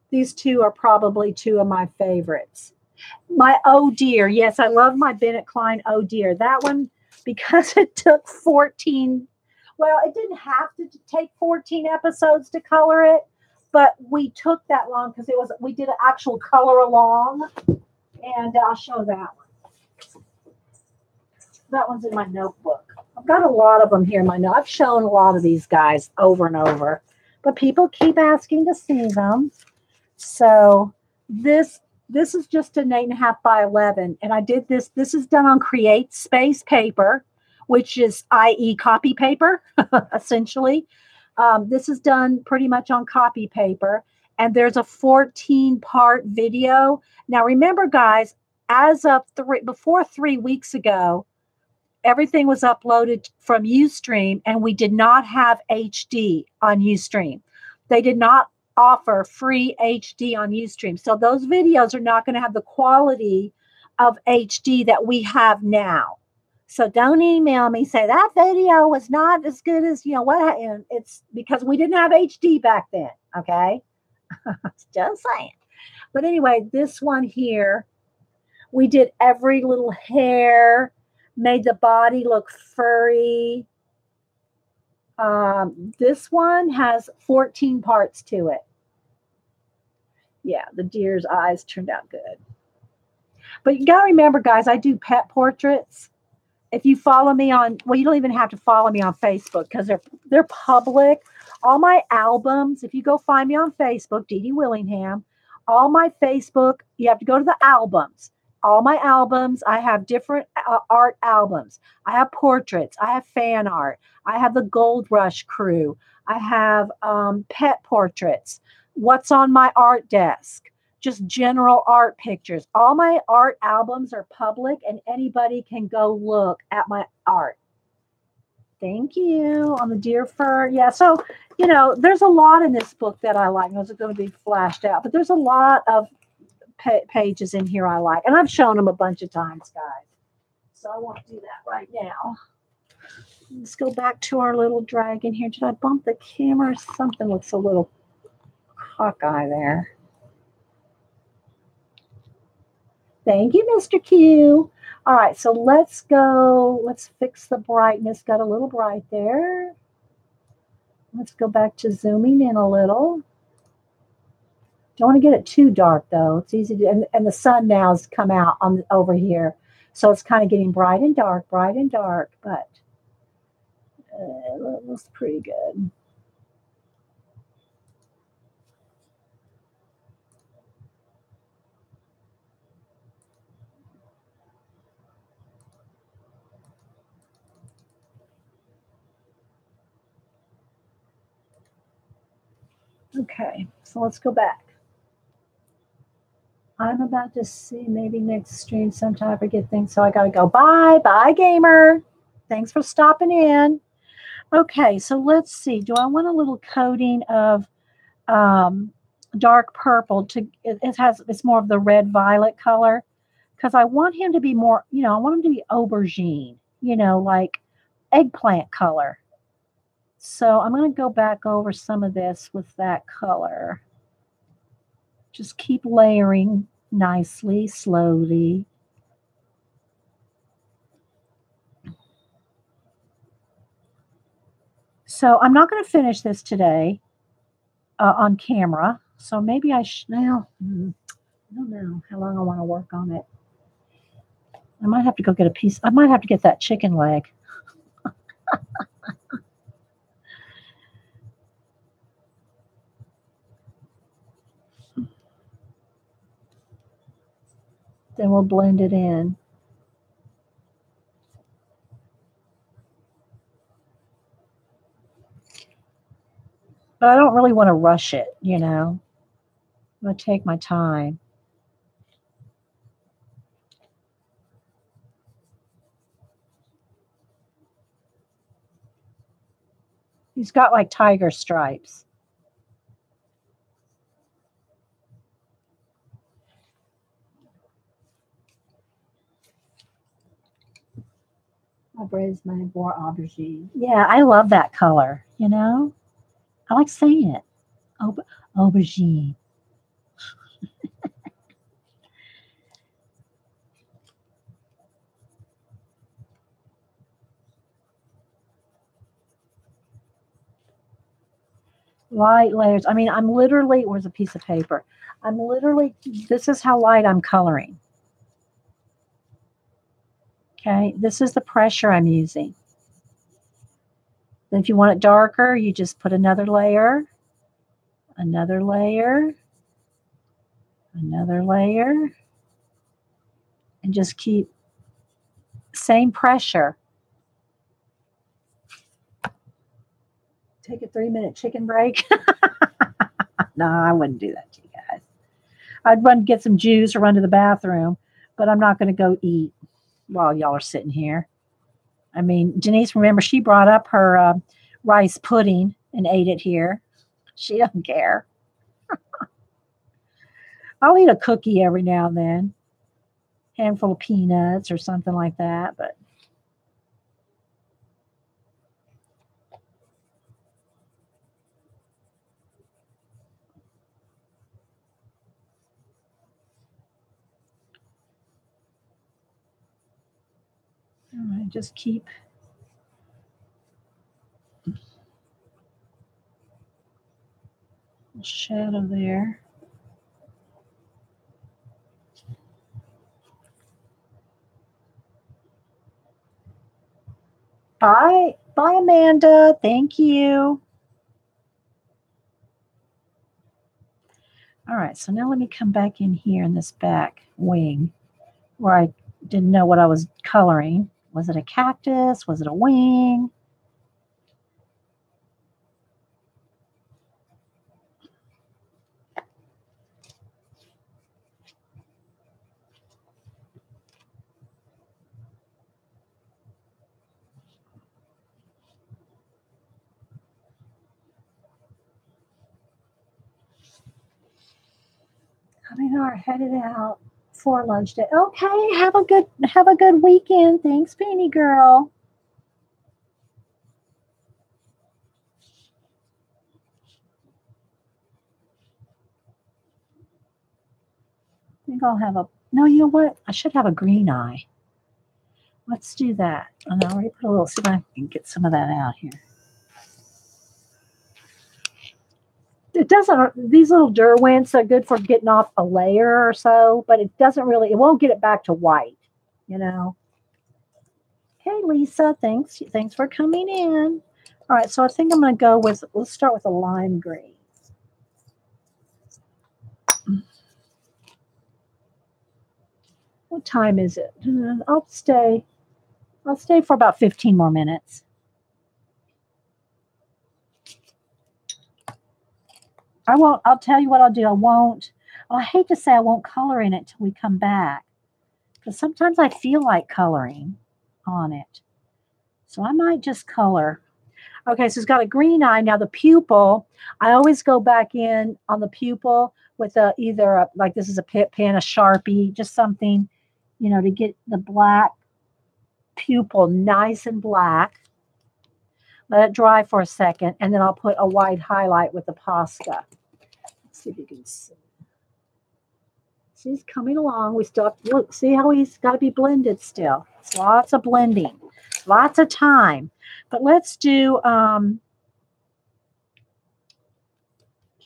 These two are probably two of my favorites. My Oh Dear. Yes, I love my Bennett Klein Oh Dear. That one, because it took 14, well, it didn't have to take 14 episodes to color it, but we took that long because we did an actual color along, and I'll show that one. That one's in my notebook. I've got a lot of them here in my note. I've shown a lot of these guys over and over, but people keep asking to see them. So this is just an 8.5 by 11, and I did this. This is done on Create Space paper, which is i.e. copy paper, essentially. This is done pretty much on copy paper, and there's a 14-part video. Now, remember, guys, as of before 3 weeks ago, everything was uploaded from Ustream, and we did not have HD on Ustream. They did not offer free HD on Ustream. So those videos are not going to have the quality of HD that we have now. So don't email me, say that video was not as good as, what, and it's because we didn't have HD back then. Okay. Just saying. But anyway, this one here, we did every little hair, made the body look furry. This one has 14 parts to it. Yeah, the deer's eyes turned out good. But you got to remember, guys, I do pet portraits. If you follow me on, well, you don't even have to follow me on Facebook because they're public. All my albums, if you go find me on Facebook, Dee Dee Willingham, all my Facebook, you have to go to the albums. All my albums, I have different art albums. I have portraits. I have fan art. I have the Gold Rush crew. I have pet portraits. What's on my art desk? Just general art pictures. All my art albums are public, and anybody can go look at my art. Thank you. On the deer fur. Yeah. So, there's a lot in this book that I like. Those are going to be flashed out, but there's a lot of pages in here I like, and I've shown them a bunch of times, guys. So I won't do that right now. Let's go back to our little dragon here. Did I bump the camera? Something looks a little cockeye there. Thank you, Mr. Q. All right, so let's go. Let's fix the brightness. Got a little bright there. Let's go back to zooming in a little. Don't want to get it too dark, though. It's easy to, and the sun now has come out over here. So it's kind of getting bright and dark, but it looks pretty good. Okay, so let's go back. I'm about to see maybe next stream sometime. I forget things, so I got to go. Bye, gamer. Thanks for stopping in. Okay, so let's see. Do I want a little coating of dark purple? It's more of the red violet color because I want him to be more. I want him to be aubergine. Like eggplant color. So I'm going to go back over some of this with that color. Just keep layering nicely, slowly. So I'm not going to finish this today on camera. So maybe I don't know how long I want to work on it. I might have to go get a piece. I might have to get that chicken leg. Then we'll blend it in. But I don't really want to rush it, I'm going to take my time. He's got like tiger stripes. I braised my boar aubergine. Yeah, I love that color, you know? I like saying it. Aubergine. Light layers. I mean, I'm literally, where's a piece of paper? I'm literally, this is how light I'm coloring. Okay, this is the pressure I'm using. Then if you want it darker, you just put another layer, another layer, another layer, and just keep same pressure. Take a 3-minute chicken break. No, I wouldn't do that to you guys. I'd run get some juice or run to the bathroom, but I'm not going to go eat while y'all are sitting here. I mean, Denise, remember, she brought up her rice pudding and ate it here. She doesn't care. I'll eat a cookie every now and then, handful of peanuts or something like that. But all right, just keep a shadow there. Bye. Bye, Amanda. Thank you. All right, so now let me come back in here in this back wing where I didn't know what I was coloring. Was it a cactus? Was it a wing? We are headed out for lunch day. Okay, have a good weekend. Thanks, Beanie Girl. I think I'll have a no. You know what? I should have a green eye. Let's do that. And I already put a little. See if I can get some of that out here. It doesn't. These little Derwents are good for getting off a layer or so, but it doesn't really. It won't get it back to white. You know. Hey, Lisa. Thanks for coming in. All right. So I think I'm going to go with. Let's start with a lime green. What time is it? I'll stay. I'll stay for about 15 more minutes. I won't. I'll tell you what I'll do. I won't. Well, I hate to say I won't color in it till we come back because sometimes I feel like coloring on it. So I might just color. Okay, so it's got a green eye. Now the pupil, I always go back in on the pupil with either like this is a pit pen, a Sharpie, just something, to get the black pupil nice and black. Let it dry for a second, and then I'll put a white highlight with the pasta. Let's see if you can see. He's coming along. We still have to look. See how he's got to be blended still. It's lots of blending, lots of time. But let's do. Can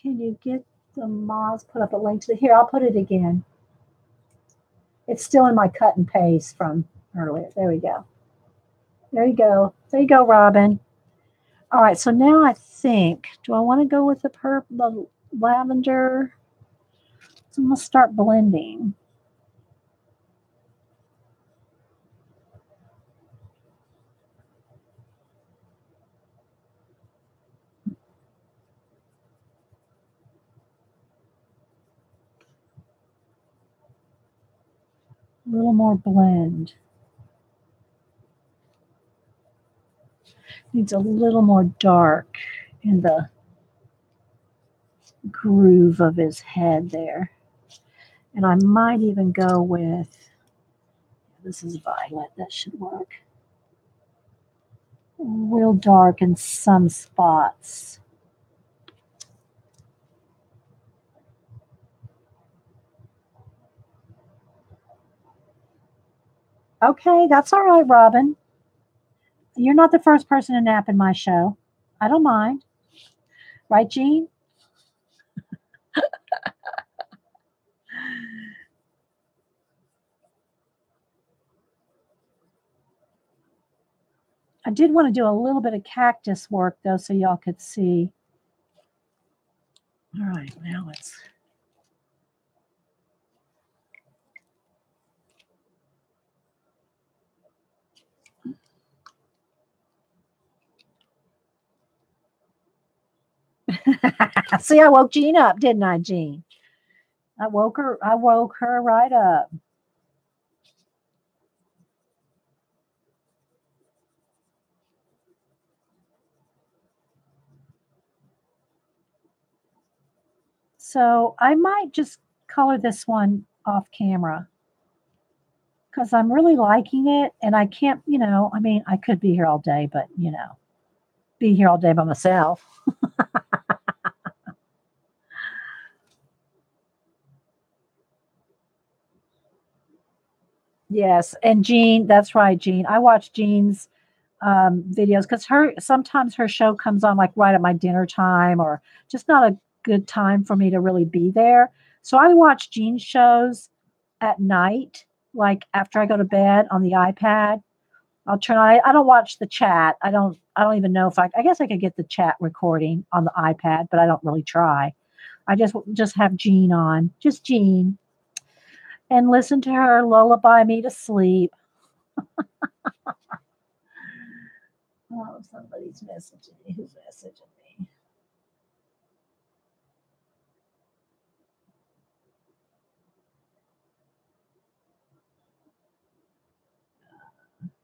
you get the Moz put up a link to the here? I'll put it again. It's still in my cut and paste from earlier. There we go. There you go. There you go, Robin. All right. So now I think. Do I want to go with the purple, the lavender? So I'm gonna start blending. A little more blend. Needs a little more dark in the groove of his head there. And I might even go with, this is violet, that should work. Real dark in some spots. Okay, that's all right, Robin. You're not the first person to nap in my show. I don't mind. Right, Jean? I did want to do a little bit of cactus work, though, so y'all could see. All right, now let's... See, I woke Jean up, didn't I, Jean? I woke her right up. So I might just color this one off camera because I'm really liking it, and I can't, I mean, I could be here all day, but be here all day by myself. Yes, and Jean, that's right, Jean. I watch Jean's videos because sometimes her show comes on like right at my dinner time or just not a good time for me to really be there. So I watch Jean's shows at night, like after I go to bed on the iPad. I'll turn. I don't watch the chat. I don't even know if I guess I could get the chat recording on the iPad, but I don't really try. I just have Jean on, just Jean, and listen to her lullaby me to sleep. Oh, somebody's messaging me. Who's messaging me?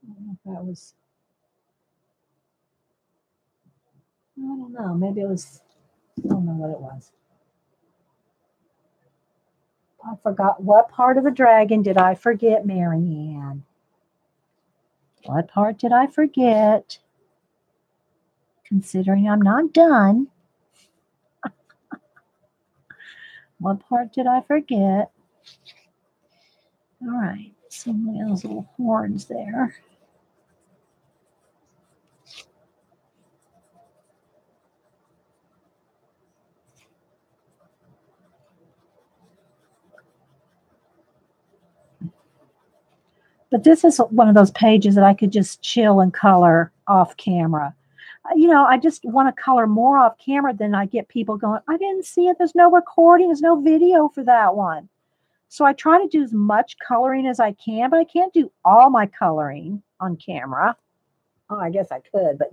I don't know if that was. I don't know. Maybe it was. I don't know what it was. I forgot what part of the dragon did I forget, Marianne? What part did I forget? Considering I'm not done, what part did I forget? All right, some of those little horns there. But this is one of those pages that I could just chill and color off camera. I just want to color more off camera than I get people going, I didn't see it. There's no recording, there's no video for that one. So I try to do as much coloring as I can, but I can't do all my coloring on camera. Oh, I guess I could, but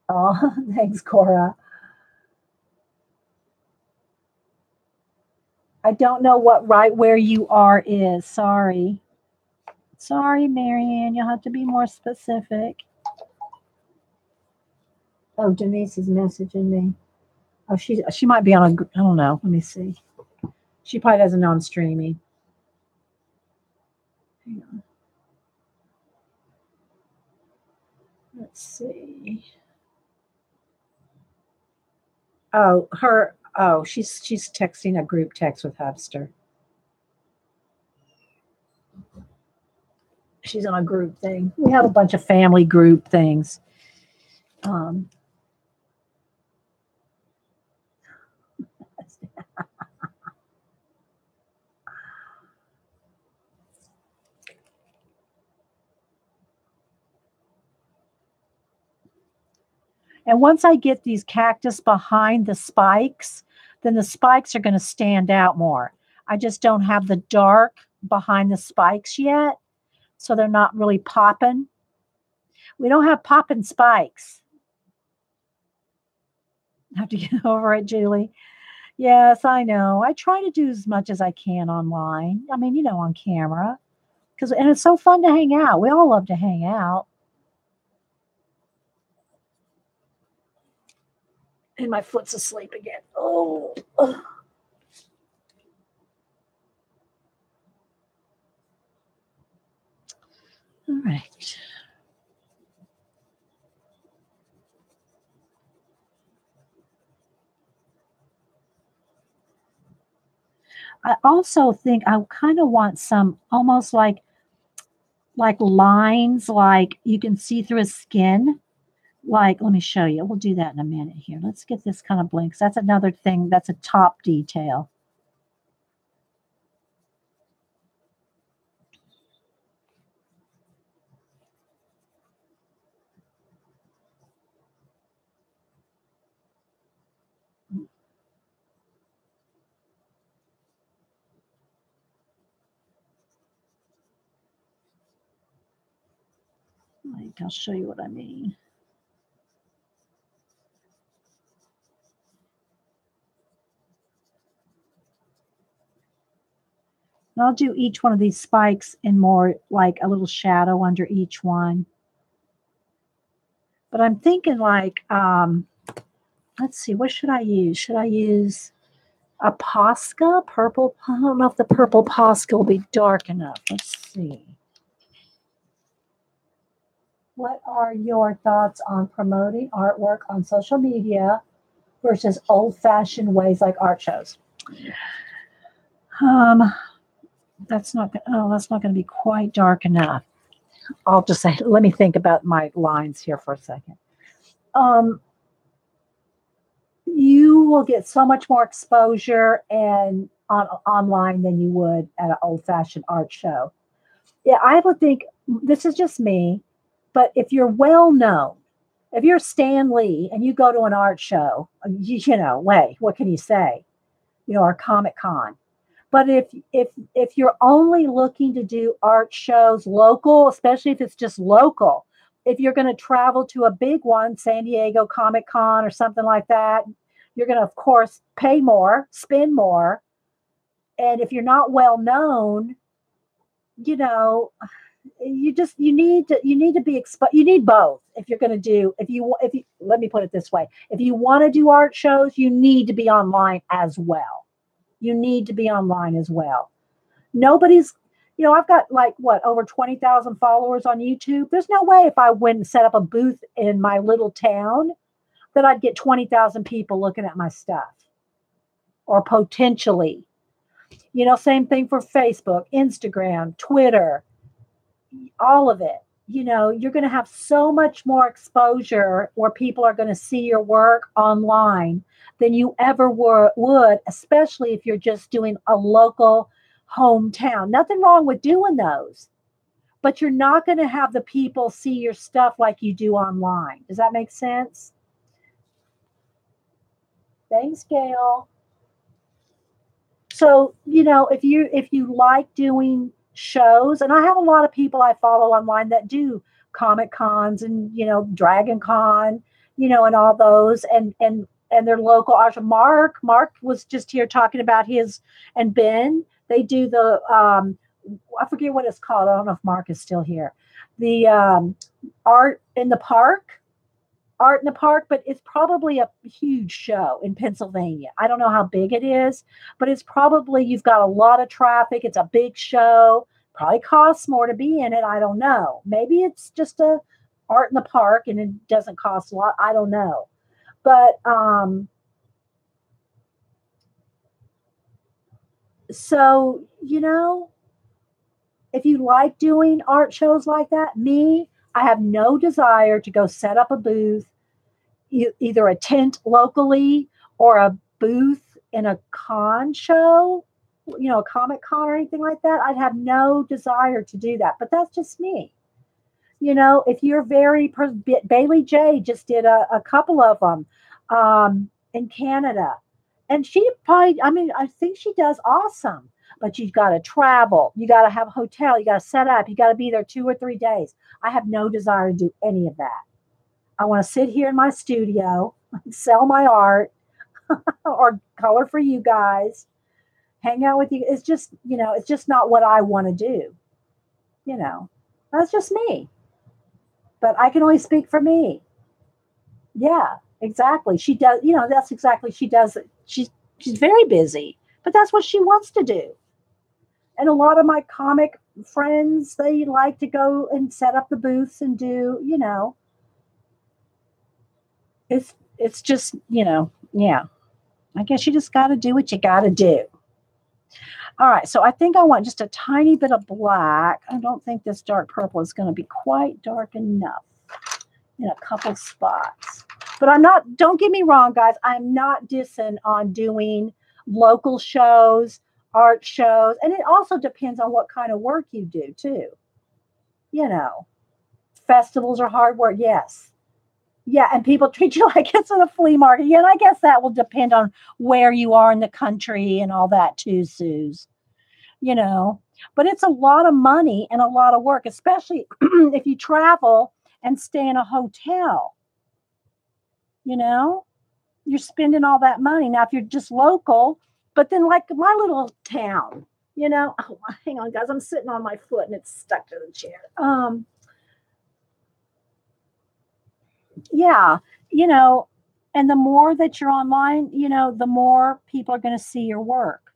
Oh, thanks, Cora. I don't know what right where you are is. Sorry. Sorry, Marianne. You'll have to be more specific. Oh, Denise is messaging me. Oh, she might be on I don't know. Let me see. She probably doesn't know I'm streaming. Hang on. Let's see. Oh, her. Oh, she's texting a group text with Hubster. She's on a group thing. We have a bunch of family group things. Um, and once I get these cactus behind the spikes, then the spikes are going to stand out more. I just don't have the dark behind the spikes yet, so they're not really popping. We don't have popping spikes. I have to get over it, Julie. Yes, I know. I try to do as much as I can online. I mean, on camera. And it's so fun to hang out. We all love to hang out. And my foot's asleep again. Oh. Ugh. All right. I also think I kind of want some almost like lines, like you can see through his skin. Like, let me show you. We'll do that in a minute here. Let's get this kind of blinks. That's another thing. That's a top detail. I'll show you what I mean. And I'll do each one of these spikes in more like a little shadow under each one. But I'm thinking like, let's see, what should I use? Should I use a Posca? Purple? I don't know if the purple Posca will be dark enough. Let's see. What are your thoughts on promoting artwork on social media versus old-fashioned ways like art shows? That's not. Oh, that's not going to be quite dark enough. I'll just say. Let me think about my lines here for a second. You will get so much more exposure and online than you would at an old-fashioned art show. Yeah, I would think this is just me, but if you're well known, if you're Stan Lee and you go to an art show, wait, what can you say? Or Comic Con. But if you're only looking to do art shows local, especially if it's just local, if you're going to travel to a big one, San Diego Comic Con or something like that, you're going to, of course, pay more, spend more. And if you're not well known, you know, you need to be exposed. You need both if you're going to do if you let me put it this way, if you want to do art shows, you need to be online as well. You need to be online as well. Nobody's, I've got like what, over 20,000 followers on YouTube. There's no way if I went and set up a booth in my little town that I'd get 20,000 people looking at my stuff, or potentially. Same thing for Facebook, Instagram, Twitter, all of it. You're going to have so much more exposure where people are going to see your work online than you ever would, especially if you're just doing a local hometown. Nothing wrong with doing those, but you're not going to have the people see your stuff like you do online. Does that make sense? Thanks, Gail. So, if you like doing shows, and I have a lot of people I follow online that do Comic Cons and, Dragon Con, and all those, and their local art. Mark was just here talking about his, and Ben, they do the, I forget what it's called. I don't know if Mark is still here. The art in the park Art in the Park, but it's probably a huge show in Pennsylvania. I don't know how big it is, but it's probably, you've got a lot of traffic. It's a big show. Probably costs more to be in it. I don't know. Maybe it's just a Art in the Park and it doesn't cost a lot. I don't know. But so, if you like doing art shows like that, I have no desire to go set up a booth, either a tent locally or a booth in a con show, a Comic Con or anything like that. I'd have no desire to do that, but that's just me. If you're Bailey J just did a couple of them in Canada, and she probably, I think she does awesome. But you've got to travel, you got to have a hotel, you got to set up, you got to be there 2 or 3 days. I have no desire to do any of that. I want to sit here in my studio, sell my art, or color for you guys, hang out with you. It's just not what I want to do. You know, that's just me. But I can only speak for me. Yeah, exactly. She does, that's exactly she does it. She's very busy, but that's what she wants to do. And a lot of my comic friends, they like to go and set up the booths and do, it's just, yeah. I guess you just got to do what you got to do. All right, so I think I want just a tiny bit of black. I don't think this dark purple is going to be quite dark enough in a couple spots. But I'm not, don't get me wrong, guys, I'm not dissing on doing local shows, art shows, and it also depends on what kind of work you do, too. You know, festivals are hard work, yes. Yeah, and people treat you like it's in a flea market. Yeah, and I guess that will depend on where you are in the country and all that, too, Suze. You know, but it's a lot of money and a lot of work, especially if you travel and stay in a hotel. You know, you're spending all that money. Now, if you're just local, but then like my little town, oh, hang on, guys, I'm sitting on my foot and it's stuck to the chair. Yeah, you know, and the more that you're online, the more people are going to see your work,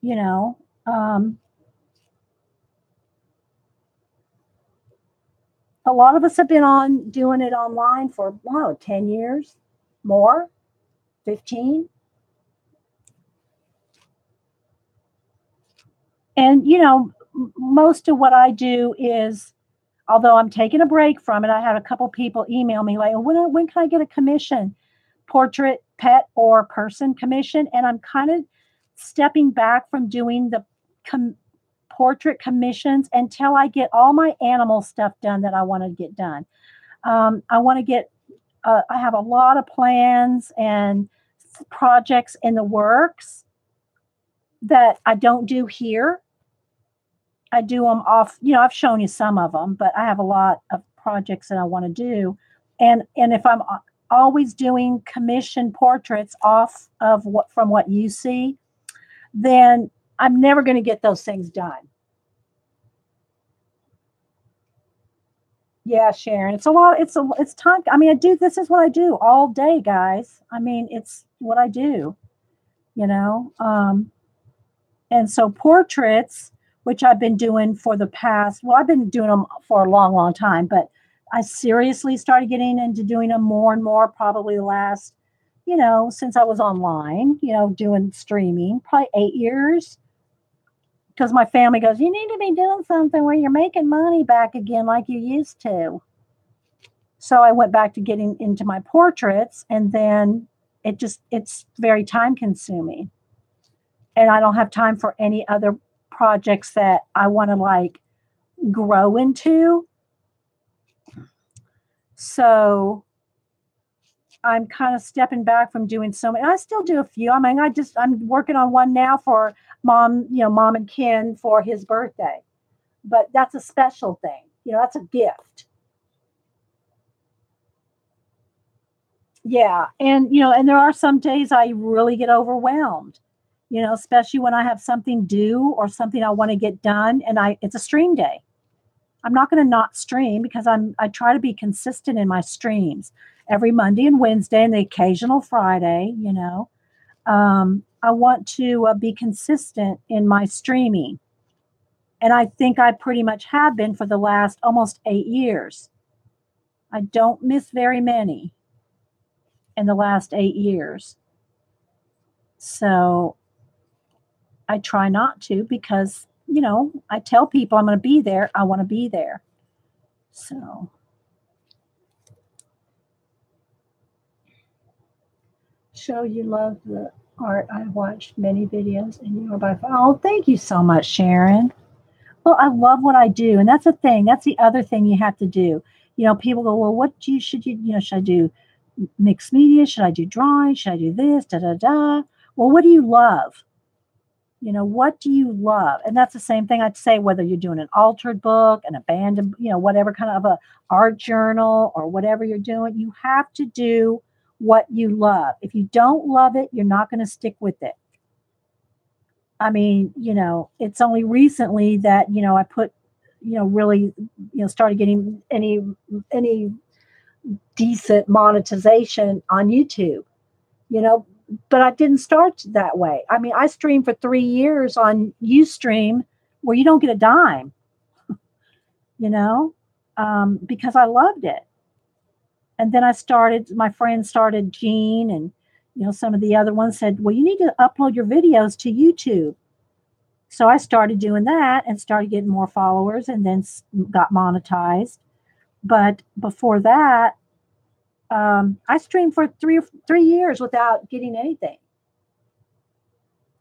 you know. A lot of us have been on doing it online for, wow, 10 years, more, 15. And, most of what I do is, although I'm taking a break from it, I had a couple people email me like, when can I get a commission, portrait, pet, or person commission? And I'm kind of stepping back from doing the portrait commissions until I get all my animal stuff done that I want to get done. I want to get, I have a lot of plans and projects in the works that I don't do here. I do them off, I've shown you some of them, but I have a lot of projects that I want to do. And if I'm always doing commission portraits off of what you see, then I'm never going to get those things done. Yeah, Sharon, it's a lot. It's time. I mean, this is what I do all day, guys. I mean, it's what I do, you know. And so portraits, which I've been doing for the past, well, I've been doing them for a long, long time, but I seriously started getting into doing them more and more probably the last, since I was online, doing streaming, probably 8 years. Because my family goes, you need to be doing something where you're making money back again like you used to. So I went back to getting into my portraits, and then it's very time consuming. And I don't have time for any other projects that I want to like grow into. So I'm kind of stepping back from doing so many. I still do a few. I mean, I'm working on one now for mom and Ken for his birthday. But that's a special thing. That's a gift. Yeah. And there are some days I really get overwhelmed, especially when I have something due or something I want to get done and it's a stream day. I'm not going to not stream because I try to be consistent in my streams every Monday and Wednesday and the occasional Friday, I want to be consistent in my streaming. And I think I pretty much have been for the last almost 8 years. I don't miss very many in the last 8 years. So I try not to because, I tell people I'm going to be there. I want to be there. So. Show you love the art. I watched many videos and you are by far. Oh, thank you so much, Sharon. Well, I love what I do. And that's the thing. That's the other thing you have to do. People go, well, should I do mixed media? Should I do drawing? Should I do this? Da, da, da. Well, what do you love? What do you love? And that's the same thing I'd say, whether you're doing an altered book, an abandoned, whatever kind of a art journal or whatever you're doing, you have to do what you love. If you don't love it, you're not going to stick with it. I mean, it's only recently that, I put, really, started getting any decent monetization on YouTube, you know, but I didn't start that way. I mean, I streamed for 3 years on Ustream where you don't get a dime, you know, because I loved it. And then my friends started, Jean and, some of the other ones said, well, you need to upload your videos to YouTube. So I started doing that and started getting more followers and then got monetized. But before that, I streamed for 3 years without getting anything.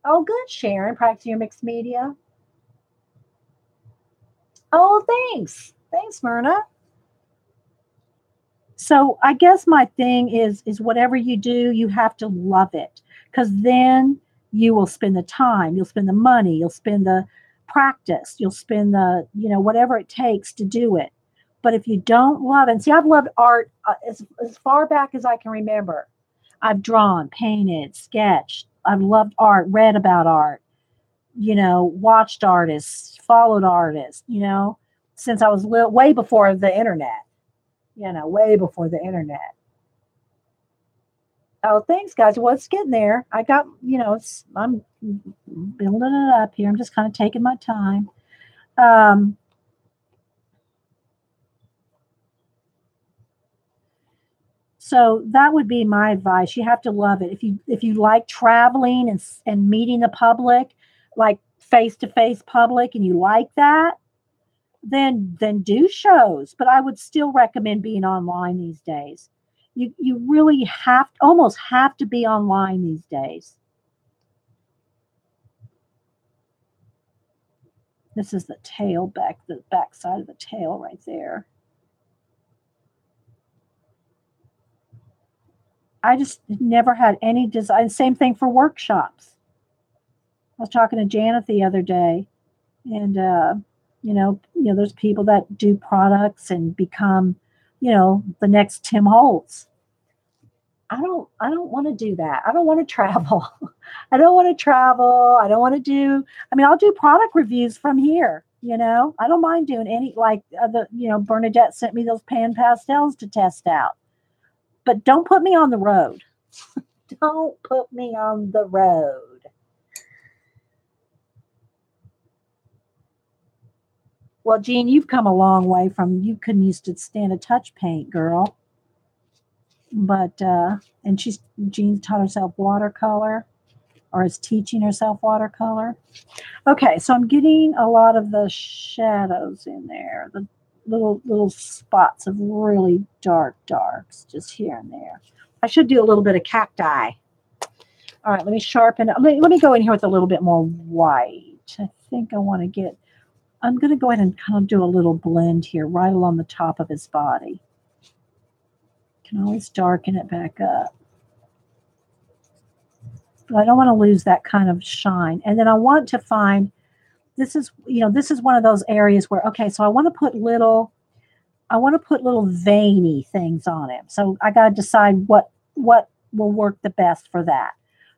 Oh, good, Sharon, practicing your mixed media. Oh, thanks. Thanks, Myrna. So I guess my thing is whatever you do, you have to love it, because then you will spend the time, you'll spend the money, you'll spend the practice, you'll spend the, whatever it takes to do it. But if you don't love it, and see, I've loved art as far back as I can remember. I've drawn, painted, sketched. I've loved art, read about art, watched artists, followed artists, since I was way before the internet, way before the internet. Oh, thanks, guys. Well, it's getting there. I got, I'm building it up here. I'm just kind of taking my time. So that would be my advice. You have to love it. If you like traveling and meeting the public, like face to face public, and you like that, then do shows. But I would still recommend being online these days. You really almost have to be online these days. This is the back side of the tail right there. I just never had any design. Same thing for workshops. I was talking to Janet the other day, and there's people that do products and become, the next Tim Holtz. I don't want to do that. I don't want to travel. I don't want to travel. I don't want to do. I mean, I'll do product reviews from here. I don't mind doing any, like Bernadette sent me those pan pastels to test out. But don't put me on the road. Don't put me on the road. Well, Jean, you've come a long way from you couldn't used to stand a touch paint, girl. But and Jean taught herself watercolor, or is teaching herself watercolor. Okay, so I'm getting a lot of the shadows in there, the little spots of really darks just here and there. I should do a little bit of cacti. All right, let me sharpen. Let me go in here with a little bit more white. I think I want to get. I'm going to go ahead and kind of do a little blend here right along the top of his body. Can always darken it back up. But I don't want to lose that kind of shine. And then I want to find, this is one of those areas where, okay, so I want to put little veiny things on him. So I got to decide what will work the best for that.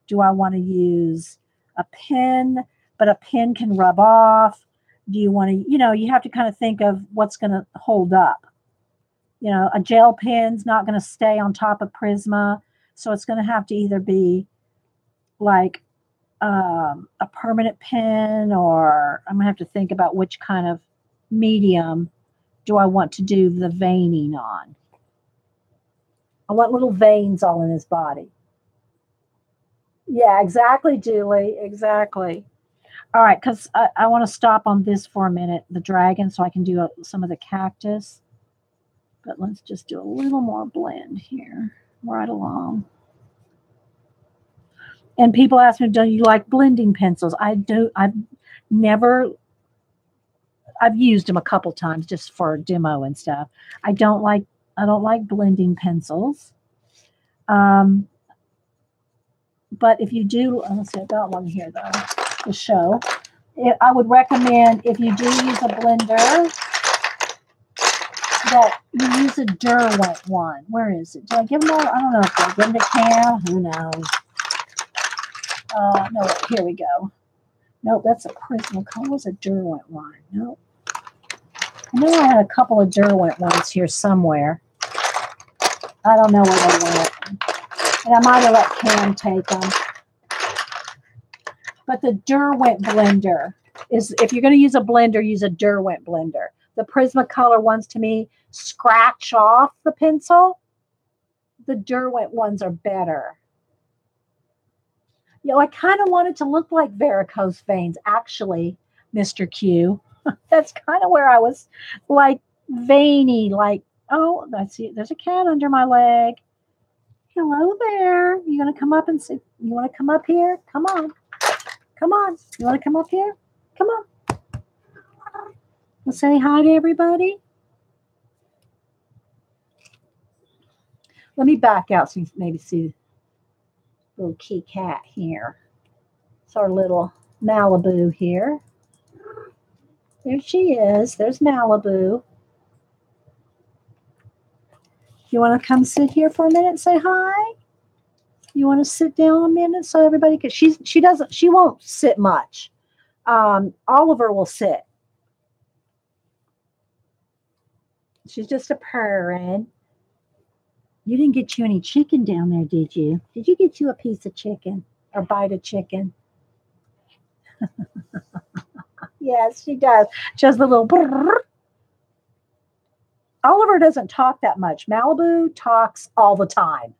Do I want to use a pen, but a pen can rub off? Do you want to, you have to kind of think of what's going to hold up. A gel pen's not going to stay on top of Prisma. So it's going to have to either be like a permanent pen, or I'm going to have to think about which kind of medium do I want to do the veining on. I want little veins all in his body. Yeah, exactly, Julie. Exactly. All right, because I want to stop on this for a minute, the dragon, so I can do some of the cactus. But let's just do a little more blend here, right along. And people ask me, do you like blending pencils? I do. I've used them a couple times just for demo and stuff. I don't like blending pencils. But if you do, let's see, I got one here though to show. I would recommend, if you do use a blender, that you use a Derwent one. Where is it? Did I give them all? I don't know if I give them to Cam. Who knows? No, here we go. Nope, that's a Prismacolor. Was a Derwent one? Nope. I know I had a couple of Derwent ones here somewhere. I don't know where they went. And I might have let Cam take them. But the Derwent blender is, if you're going to use a blender, use a Derwent blender. The Prismacolor ones, to me, scratch off the pencil. The Derwent ones are better. You know, I kind of want it to look like varicose veins, actually, Mr. Q. That's kind of where I was, like, veiny, like, oh, that's it. There's a cat under my leg. Hello there. You going to come up and see? You want to come up here? Come on. Come on. You want to come up here? Come on. We'll say hi to everybody. Let me back out so you can maybe see the little key cat here. It's our little Malibu here. There she is. There's Malibu. You want to come sit here for a minute and say hi? You want to sit down a minute so everybody can, she won't sit much. Oliver will sit. She's just a purring. You didn't get you any chicken down there, did you? Did you get you a piece of chicken or bite of chicken? Yes, she does. She has the little brrr. Oliver doesn't talk that much. Malibu talks all the time.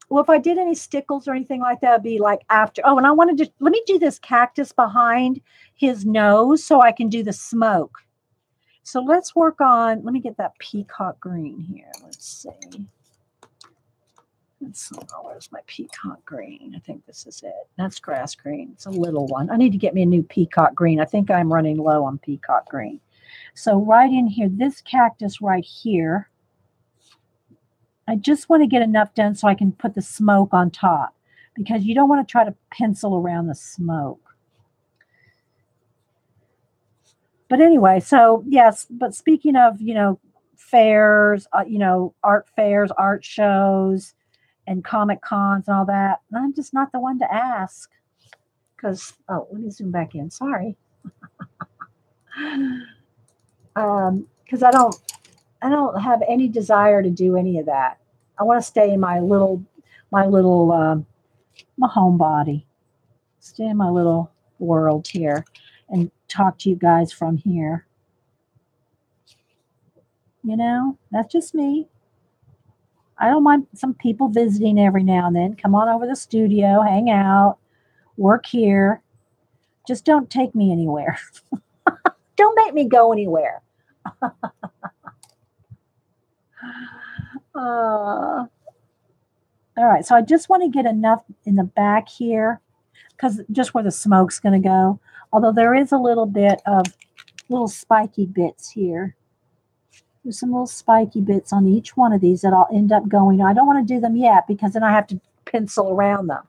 Well, if I did any stickles or anything like that, it'd be like after. Oh, and I wanted to, let me do this cactus behind his nose so I can do the smoke. So let's work on, let me get that peacock green here. Let's see. Where's my peacock green? I think this is it. That's grass green. It's a little one. I need to get me a new peacock green. I think I'm running low on peacock green. So right in here, this cactus right here, I just want to get enough done so I can put the smoke on top, because you don't want to try to pencil around the smoke. But anyway, so yes, but speaking of, fairs, art fairs, art shows, and Comic Cons and all that, I'm just not the one to ask. Because, let me zoom back in. Sorry. Because I don't have any desire to do any of that. I want to stay in my homebody. Stay in my little world here and talk to you guys from here. That's just me. I don't mind some people visiting every now and then. Come on over to the studio, hang out, work here. Just don't take me anywhere. Don't make me go anywhere. All right, so I just want to get enough in the back here, because just where the smoke's going to go. Although there is a little bit of little spiky bits here. There's some little spiky bits on each one of these that I'll end up going. I don't want to do them yet, because then I have to pencil around them.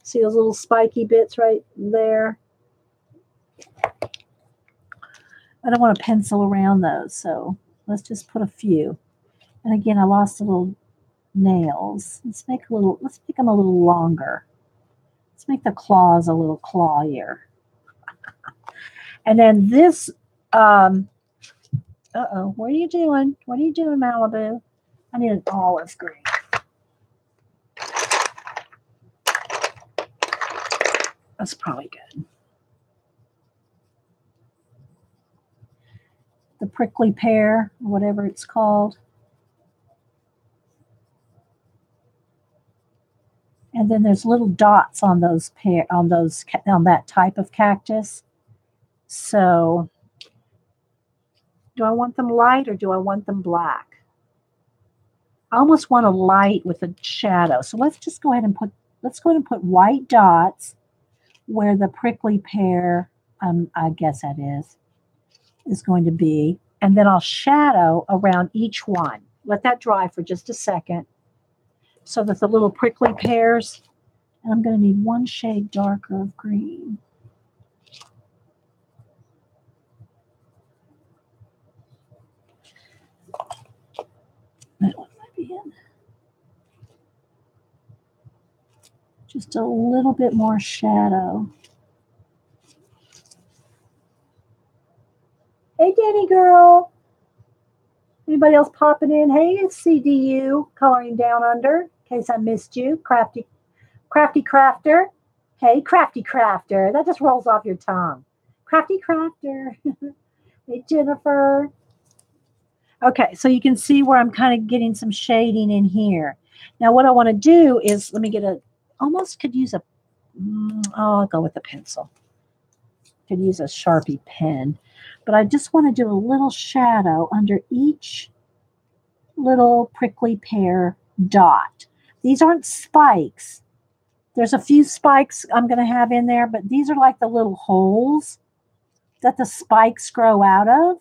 See those little spiky bits right there? I don't want to pencil around those, so let's just put a few. And again, I lost a little nails. Let's make them a little longer. Let's make the claws a little clawier. And then this, what are you doing? What are you doing, Malibu? I need an olive green. That's probably good. The prickly pear, or whatever it's called. And then there's little dots on on that type of cactus. So, do I want them light or do I want them black? I almost want a light with a shadow. So let's go ahead and put white dots where the prickly pear, I guess that is going to be. And then I'll shadow around each one. Let that dry for just a second so that the little prickly pears, and I'm going to need one shade darker of green. That one might be in. Just a little bit more shadow. Hey, Danny girl. Anybody else popping in? Hey, it's CDU coloring down under. In case I missed you. Crafty Crafter. Hey, Crafty Crafter. That just rolls off your tongue. Crafty Crafter. Hey, Jennifer. Okay, so you can see where I'm kind of getting some shading in here. Now, what I want to do is, let me get almost could use I'll go with a pencil. Could use a Sharpie pen. But I just want to do a little shadow under each little prickly pear dot. These aren't spikes. There's a few spikes I'm going to have in there, but these are like the little holes that the spikes grow out of.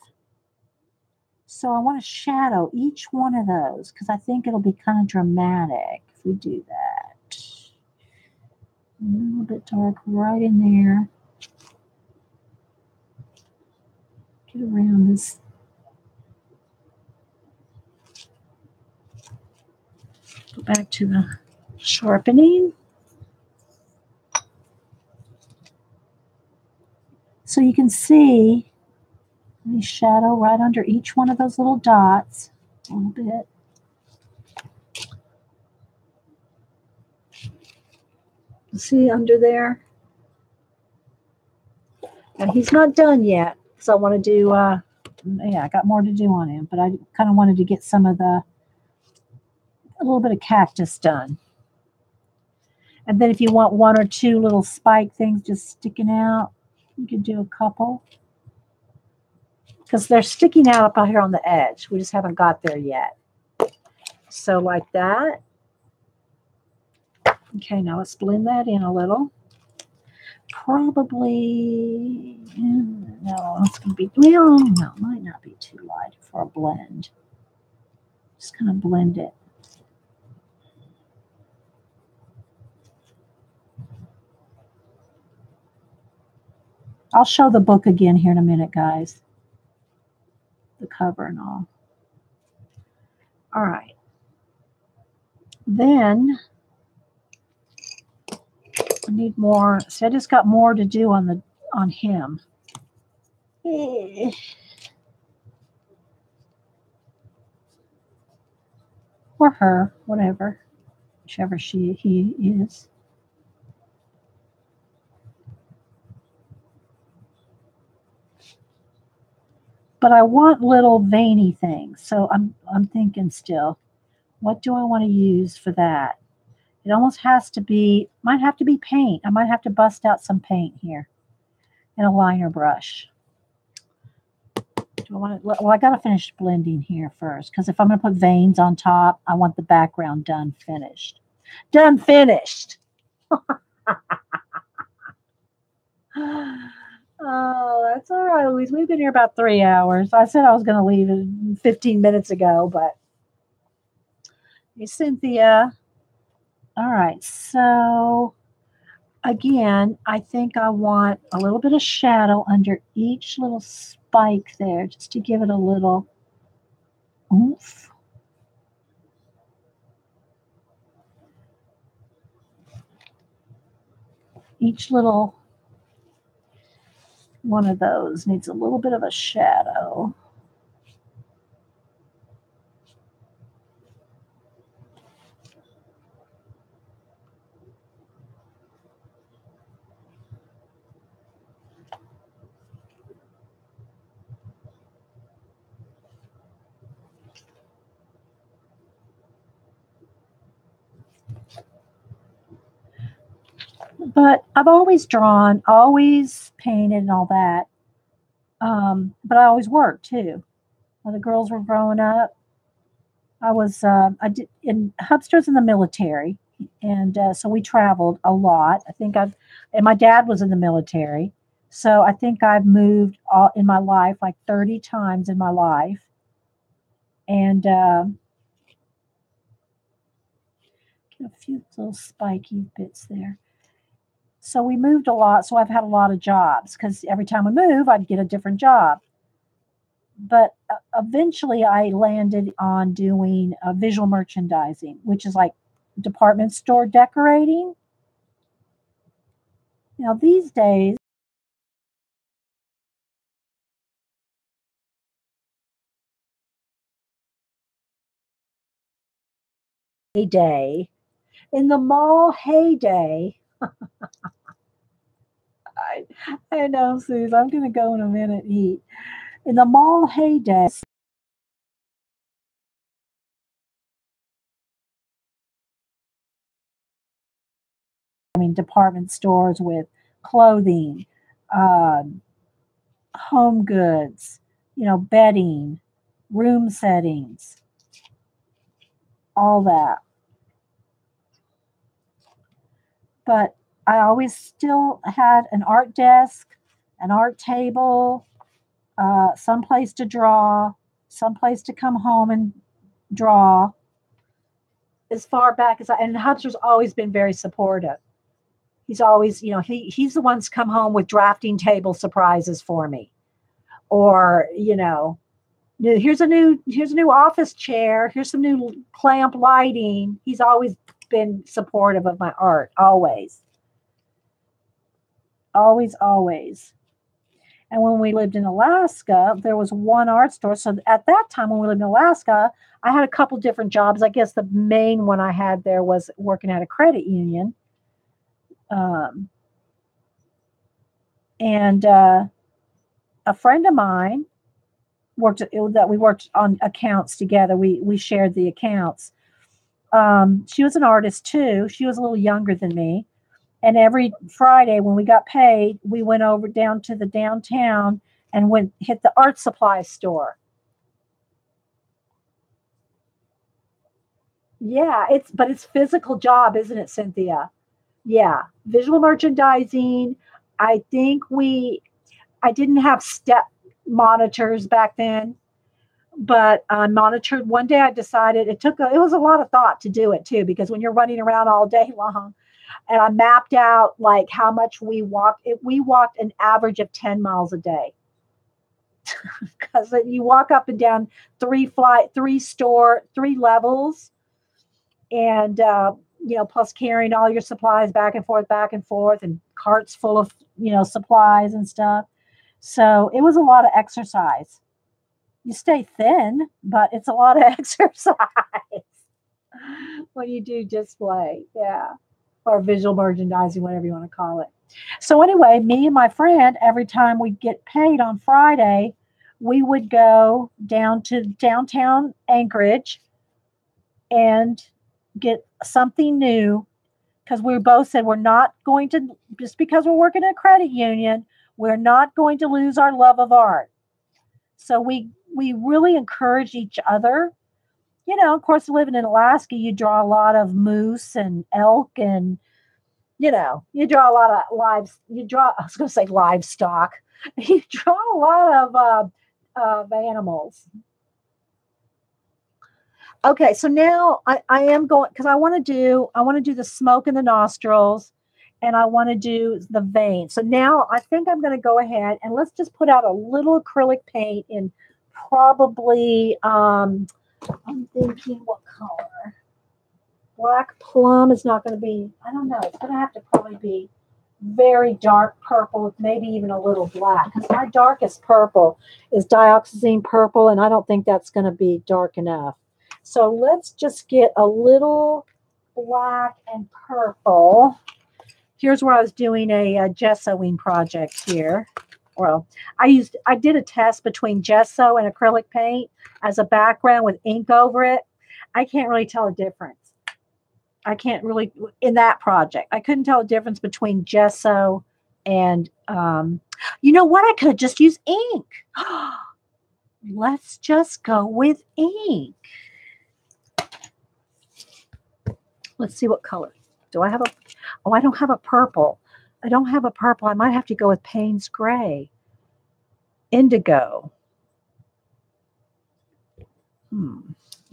So I want to shadow each one of those because I think it'll be kind of dramatic if we do that. A little bit dark right in there. Get around this. Go back to the sharpening. So you can see, let me shadow right under each one of those little dots a little bit. See under there? And he's not done yet, so I want to do, yeah, I got more to do on him, but I kind of wanted to get a little bit of cactus done. And then if you want one or two little spike things just sticking out, you could do a couple. Because they're sticking out up here on the edge. We just haven't got there yet. So like that. Okay, now let's blend that in a little. Probably, no, it's going to be, well, no, it might not be too light for a blend. Just going to blend it. I'll show the book again here in a minute, guys. The cover and all. All right. Then I need more. See, I just got more to do on him. Or her, whatever. Whichever he is. But I want little veiny things. So I'm thinking still, what do I want to use for that? It almost has to be, might have to be paint. I might have to bust out some paint here and a liner brush. Do I want to, well, I got to finish blending here first because if I'm going to put veins on top, I want the background done finished. Done finished. Oh, that's all right, Louise. We've been here about 3 hours. I said I was going to leave 15 minutes ago, but hey, Cynthia. All right, so again, I think I want a little bit of shadow under each little spike there just to give it a little oomph. Each little one of those needs a little bit of a shadow. But I've always drawn, always painted and all that. But I always worked too. When the girls were growing up, I did in Hubster's in the military, and so we traveled a lot. And my dad was in the military, so I think I've moved all in my life like 30 times in my life, and a few little spiky bits there. So we moved a lot. So I've had a lot of jobs because every time we move, I'd get a different job. But eventually I landed on doing visual merchandising, which is like department store decorating. Now, these days, heyday, in the mall heyday, I, I know, Suze, I'm going to go in a minute and eat. In the mall heyday, I mean, department stores with clothing, um, home goods, bedding, room settings, all that. But I always still had an art desk, an art table, someplace to draw, someplace to come home and draw. As far back as and Hunter's always been very supportive. He's always, he's the one's come home with drafting table surprises for me, or here's a new office chair, here's some new clamp lighting. He's always been supportive of my art, always, always, always. And when we lived in Alaska, there was one art store. So at that time, when we lived in Alaska, I had a couple different jobs. I guess the main one I had there was working at a credit union. Um, and a friend of mine we worked on accounts together. We shared the accounts. She was an artist too. She was a little younger than me. And every Friday when we got paid, we went over down to the downtown and went hit the art supply store. Yeah, it's physical job, isn't it, Cynthia? Yeah, visual merchandising. I think I didn't have step monitors back then, but I monitored. One day I decided it was a lot of thought to do it too, because when you're running around all day long, and I mapped out like how much we walked. We walked an average of 10 miles a day, because you walk up and down three levels, and plus carrying all your supplies back and forth, and carts full of supplies and stuff. So it was a lot of exercise. You stay thin, but it's a lot of exercise when you do display, yeah, or visual merchandising, whatever you want to call it. So anyway, me and my friend, every time we get paid on Friday, we would go down to downtown Anchorage and get something new, because we both said we're not going to, just because we're working at a credit union, we're not going to lose our love of art. So we really encourage each other. Of course, living in Alaska, you draw a lot of moose and elk, and you draw a lot of I was going to say livestock. You draw a lot of animals. Okay, so now I am going, because I want to do the smoke in the nostrils, and I want to do the vein. So now I think I'm going to go ahead and let's just put out a little acrylic paint in, probably I'm thinking, what color? Black plum is not going to be, I don't know, it's going to have to probably be very dark purple, maybe even a little black, because my darkest purple is dioxazine purple, and I don't think that's going to be dark enough. So let's just get a little black and purple. Here's where I was doing a gessoing project here. Well, I did a test between gesso and acrylic paint as a background with ink over it. I can't really tell a difference. I can't really, in that project, I couldn't tell a difference between gesso and, you know what? I could have just used ink. Let's just go with ink. Let's see what color. Do I have oh, I don't have a purple. I don't have a purple. I might have to go with Payne's Gray. Indigo.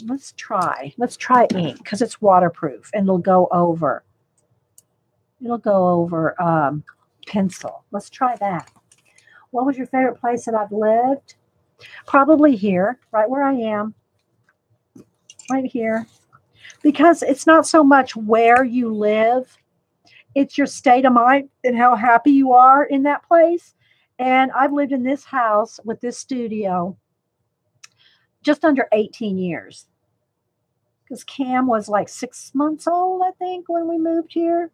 Let's try ink, because it's waterproof and it'll go over. Pencil. Let's try that. What was your favorite place that I've lived? Probably here, right where I am, right here. Because it's not so much where you live, It's your state of mind and how happy you are in that place. And I've lived in this house with this studio just under 18 years because Cam was like 6 months old, I think, when we moved here.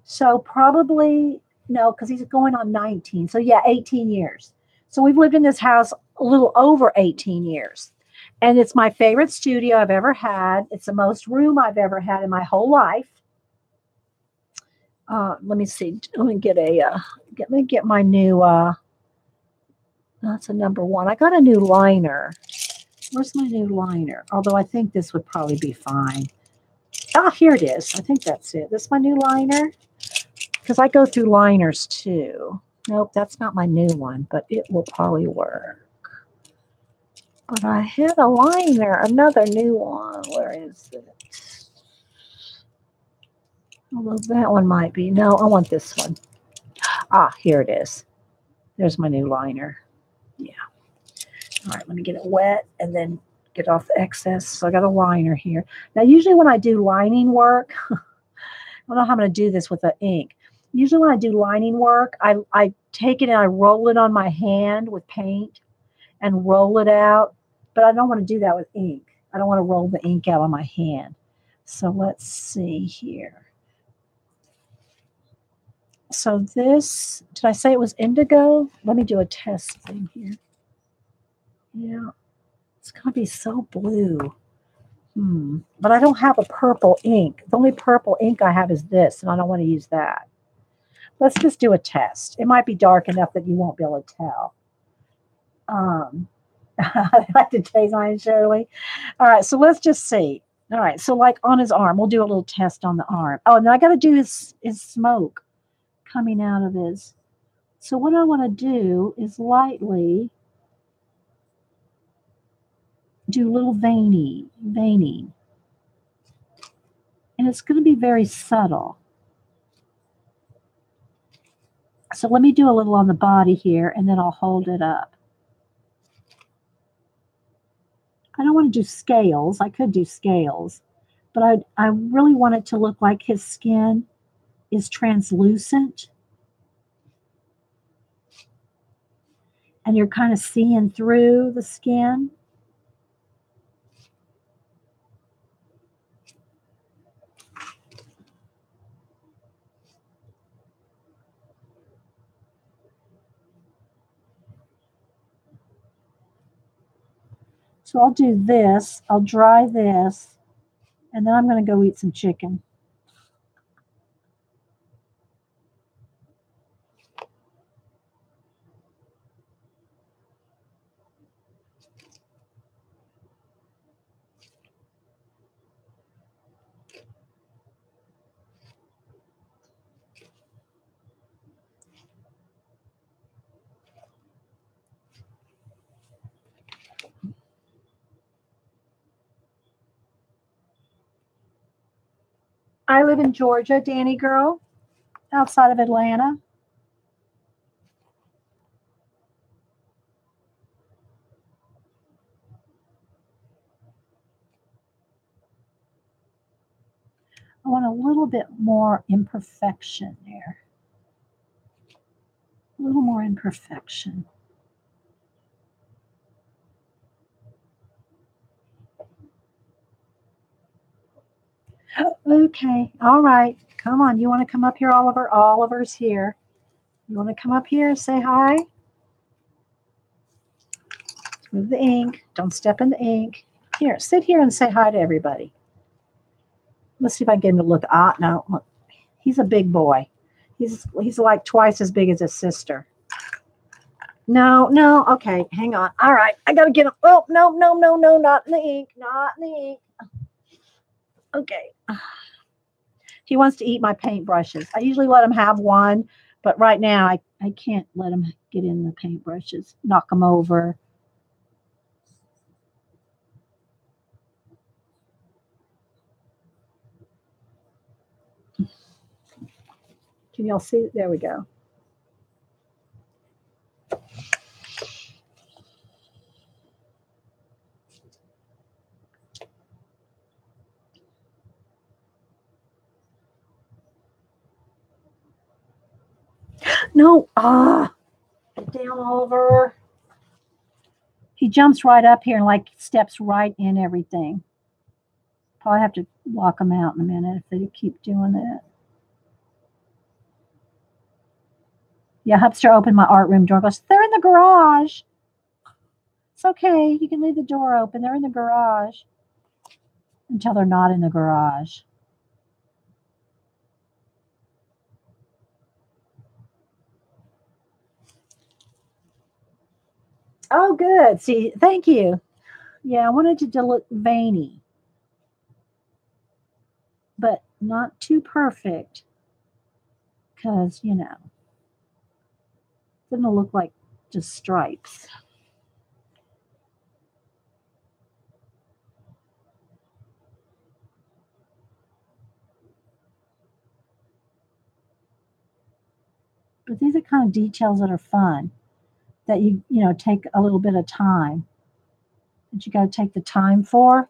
So probably no, because he's going on 19. So yeah, 18 years. So we've lived in this house a little over 18 years. And it's my favorite studio I've ever had. It's the most room I've ever had in my whole life. Let me see. Let me get let me get my new that's a number one. I got a new liner. Where's my new liner? Although I think this would probably be fine. Ah, here it is. I think that's it. This is my new liner. Because I go through liners too. Nope, that's not my new one, but it will probably work. But I had a liner, another new one. Where is it? Although that one might be. No, I want this one. Ah, here it is. There's my new liner. Yeah. All right, let me get it wet and then get off the excess. So I got a liner here. Now, usually when I do lining work, I don't know how I'm going to do this with the ink. Usually when I do lining work, I take it and I roll it on my hand with paint and roll it out. But I don't want to do that with ink. I don't want to roll the ink out on my hand. So let's see here. So this, did I say it was indigo? Let me do a test thing here. Yeah, it's going to be so blue. But I don't have a purple ink. The only purple ink I have is this, and I don't want to use that. Let's just do a test. It might be dark enough that you won't be able to tell. I like to taste mine, Shirley. All right, so let's just see. All right, so like on his arm, we'll do a little test on the arm. Oh, and then I got to do his smoke coming out of his. So what I want to do is lightly do a little veining. And it's going to be very subtle. So let me do a little on the body here, and then I'll hold it up. I don't want to do scales. I could do scales, but I really want it to look like his skin is translucent. And you're kind of seeing through the skin. So I'll do this. I'll dry this. And then I'm going to go eat some chicken. I live in Georgia, Danny girl, outside of Atlanta. I want a little bit more imperfection there. A little more imperfection. Okay. All right. Come on. You want to come up here, Oliver? Oliver's here. You want to come up here and say hi? Move the ink. Don't step in the ink. Here, sit here and say hi to everybody. Let's see if I can get him to look. Ah, no. Look. He's a big boy. He's like twice as big as his sister. No, no. Okay, hang on. All right. I got to get him. Oh, no, no, no, no. Not in the ink. Not in the ink. Okay. He wants to eat my paintbrushes. I usually let him have one, but right now I can't let him get in the paintbrushes. Knock them over. Can y'all see? There we go. No. Get down, Oliver. He jumps right up here and like steps right in everything. Probably have to lock him out in a minute if they keep doing that. Yeah, Hupster opened my art room door. Goes, they're in the garage. It's okay. You can leave the door open. They're in the garage. Until they're not in the garage. Oh, good. See, thank you. Yeah, I wanted it to look veiny, but not too perfect because, you know, it's going to look like just stripes. But these are kind of details that are fun that you know, take a little bit of time. That you got to take the time for.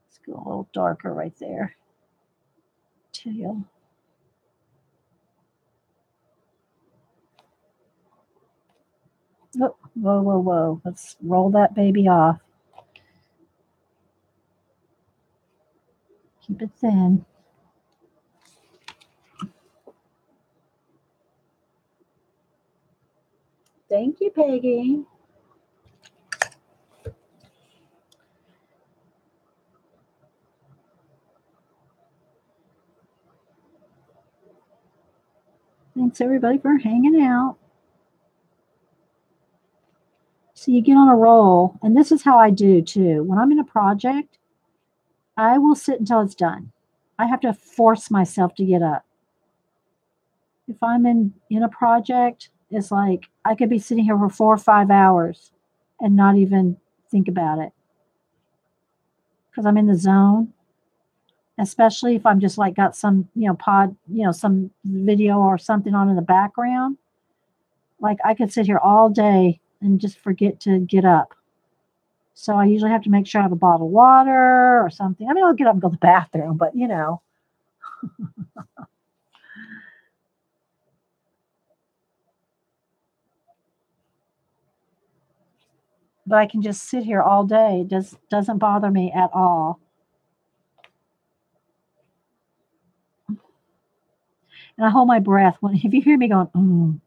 Let's go a little darker right there. Tail. Oh, whoa, whoa, whoa. Let's roll that baby off. Keep it thin. Thank you, Peggy. Thanks, everybody, for hanging out. So you get on a roll, and this is how I do, too. When I'm in a project, I will sit until it's done. I have to force myself to get up. If I'm in a project, it's like I could be sitting here for 4 or 5 hours and not even think about it because I'm in the zone. Especially if I'm just like got some, you know, some video or something on in the background. Like I could sit here all day and just forget to get up. So I usually have to make sure I have a bottle of water or something. I mean, I'll get up and go to the bathroom, but you know. But I can just sit here all day. It doesn't bother me at all. And I hold my breath when if you hear me going,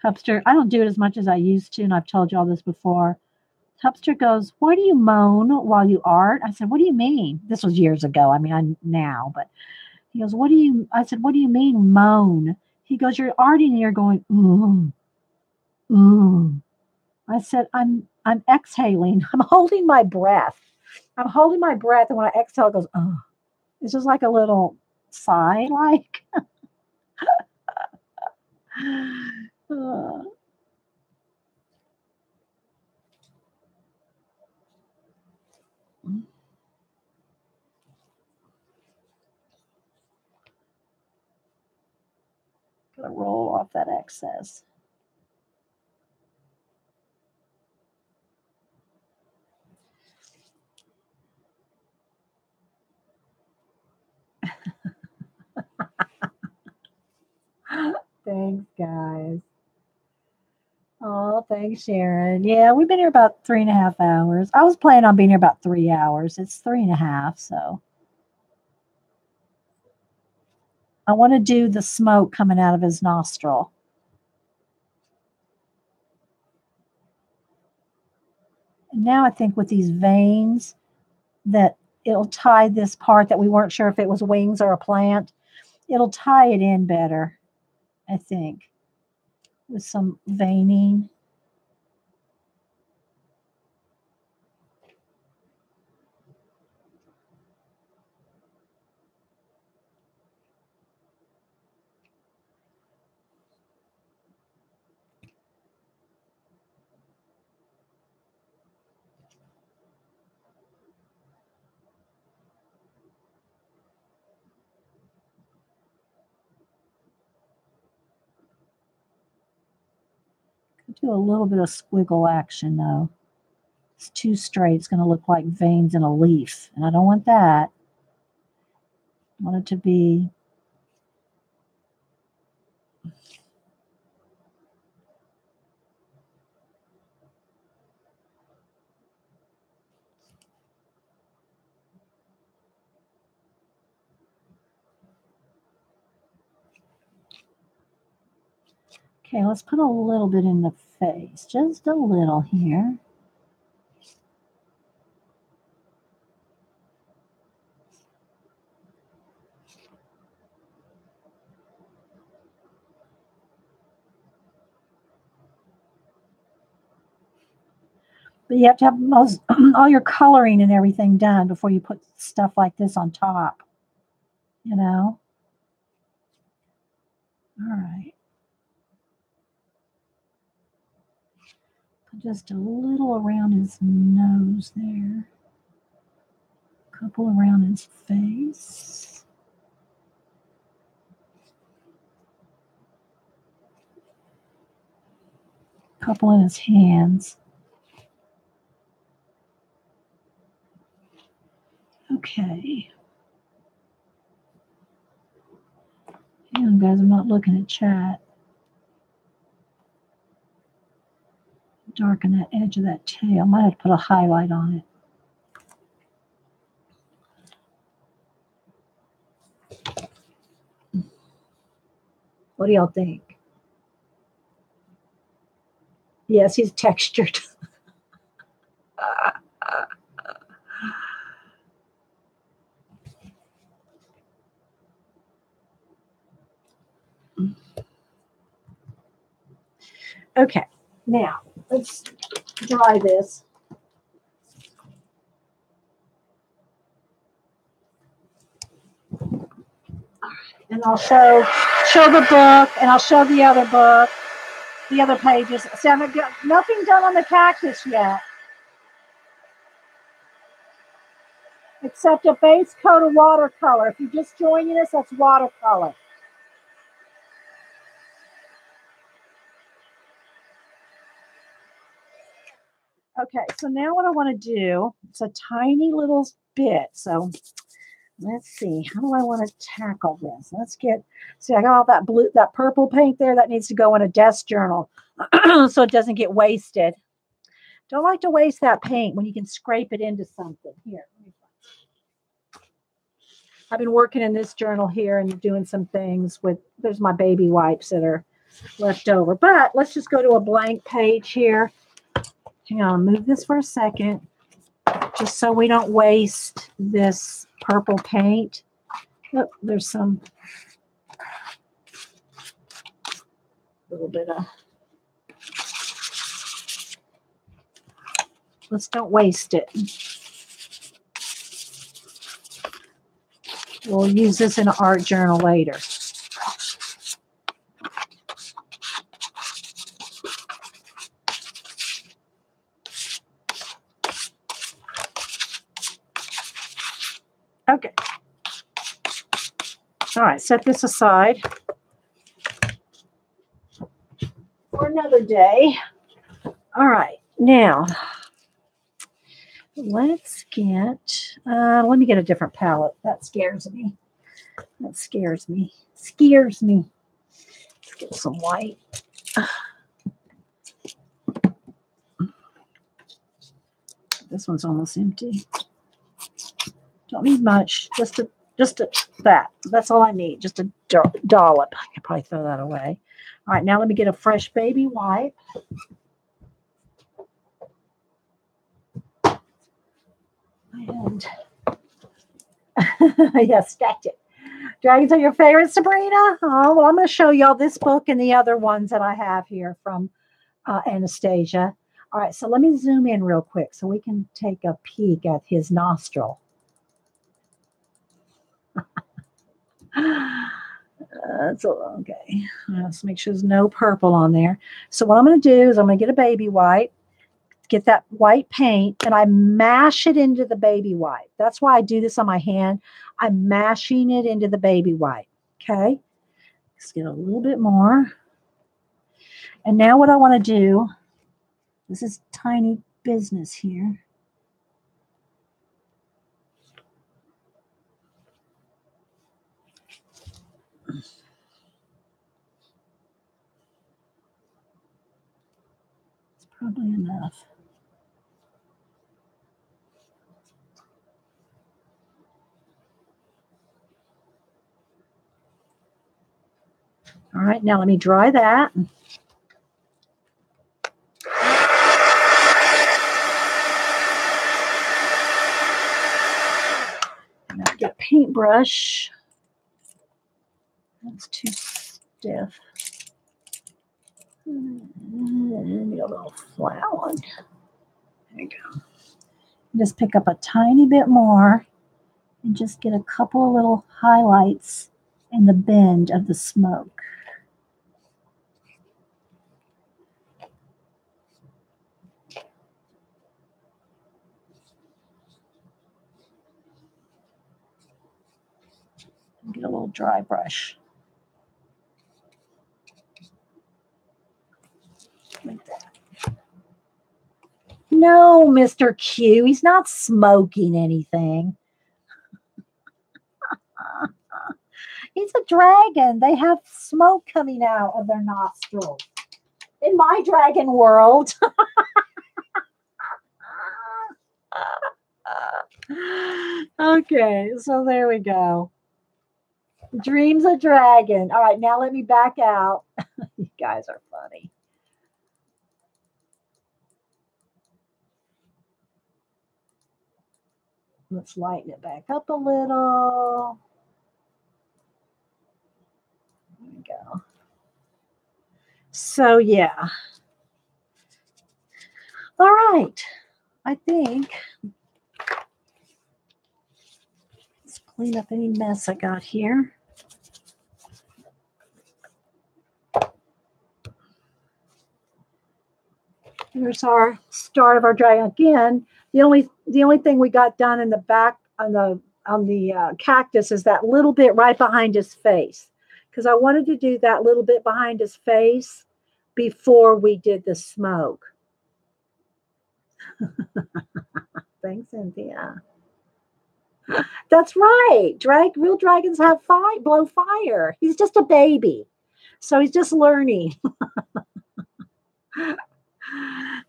Hupster, I don't do it as much as I used to, and I've told you all this before. Hupster goes, why do you moan while you art? I said, what do you mean? This was years ago. I mean, I now, but he goes, I said, what do you mean moan? He goes, you're arting and you're going, ooh. I said, I'm exhaling. I'm holding my breath. I'm holding my breath. And when I exhale, it goes, oh. It's just like a little sigh, like. uh, Gotta roll off that excess. Thanks, guys. Oh, thanks, Sharon. Yeah, we've been here about 3.5 hours. I was planning on being here about 3 hours. It's 3.5, so I want to do the smoke coming out of his nostril. And now I think with these veins that it'll tie this part that we weren't sure if it was wings or a plant. It'll tie it in better, I think, with some veining. Do a little bit of squiggle action though. It's too straight. It's going to look like veins in a leaf, and I don't want that. I want it to be okay. Let's put a little bit in the face, just a little here. But you have to have most all your coloring and everything done before you put stuff like this on top. You know? All right. Put just a little around his nose there. A couple around his face. A couple in his hands. Okay. Hang on, guys, I'm not looking at chat. Darken that edge of that tail. Might have to put a highlight on it. What do y'all think? Yes, he's textured. Okay, now let's dry this. And I'll show the book, and I'll show the other book, the other pages. See, I've got nothing done on the cactus yet, except a base coat of watercolor. If you're just joining us, that's watercolor. Okay, so now what I want to do, it's a tiny little bit. So let's see, how do I want to tackle this? Let's get, see, I got all that blue, that purple paint there that needs to go in a desk journal so it doesn't get wasted. Don't like to waste that paint when you can scrape it into something. Here, I've been working in this journal here and doing some things with, there's my baby wipes that are left over. But let's just go to a blank page here. Hang on, move this for a second, just so we don't waste this purple paint. Oh, there's some little bit of, let's don't waste it. We'll use this in an art journal later. Okay. All right, set this aside for another day. All right, now let's get, let me get a different palette. That scares me. That scares me. Scares me. Let's get some white. This one's almost empty. Don't need much. Just that. That's all I need. Just a dollop. I could probably throw that away. All right, now let me get a fresh baby wipe. And yeah, stacked it. Dragons are your favorite, Sabrina? Oh, well, I'm going to show y'all this book and the other ones that I have here from Anastasia. All right, so let me zoom in real quick so we can take a peek at his nostril. Okay. Let's make sure there's no purple on there. So what I'm going to do is I'm going to get a baby wipe, get that white paint, and I mash it into the baby wipe. That's why I do this on my hand. I'm mashing it into the baby wipe. Okay. Let's get a little bit more. And now what I want to do, this is tiny business here. It's probably enough. All right, now let me dry that. And I'll get a paintbrush. That's too stiff. Maybe a little flat one. There you go. Just pick up a tiny bit more and just get a couple of little highlights in the bend of the smoke. Get a little dry brush. Like that. No, Mr. Q, he's not smoking anything. He's a dragon. They have smoke coming out of their nostrils. In my dragon world. Okay, so there we go. Dreams a dragon. All right, now let me back out. You guys are funny. Let's lighten it back up a little. There we go. So, yeah. All right. I think let's clean up any mess I got here. Here's our start of our dragon. Again, the only thing we got done in the back on the cactus is that little bit right behind his face, because I wanted to do that little bit behind his face before we did the smoke. Thanks, Cynthia. That's right. Real dragons have blow fire. He's just a baby, so he's just learning.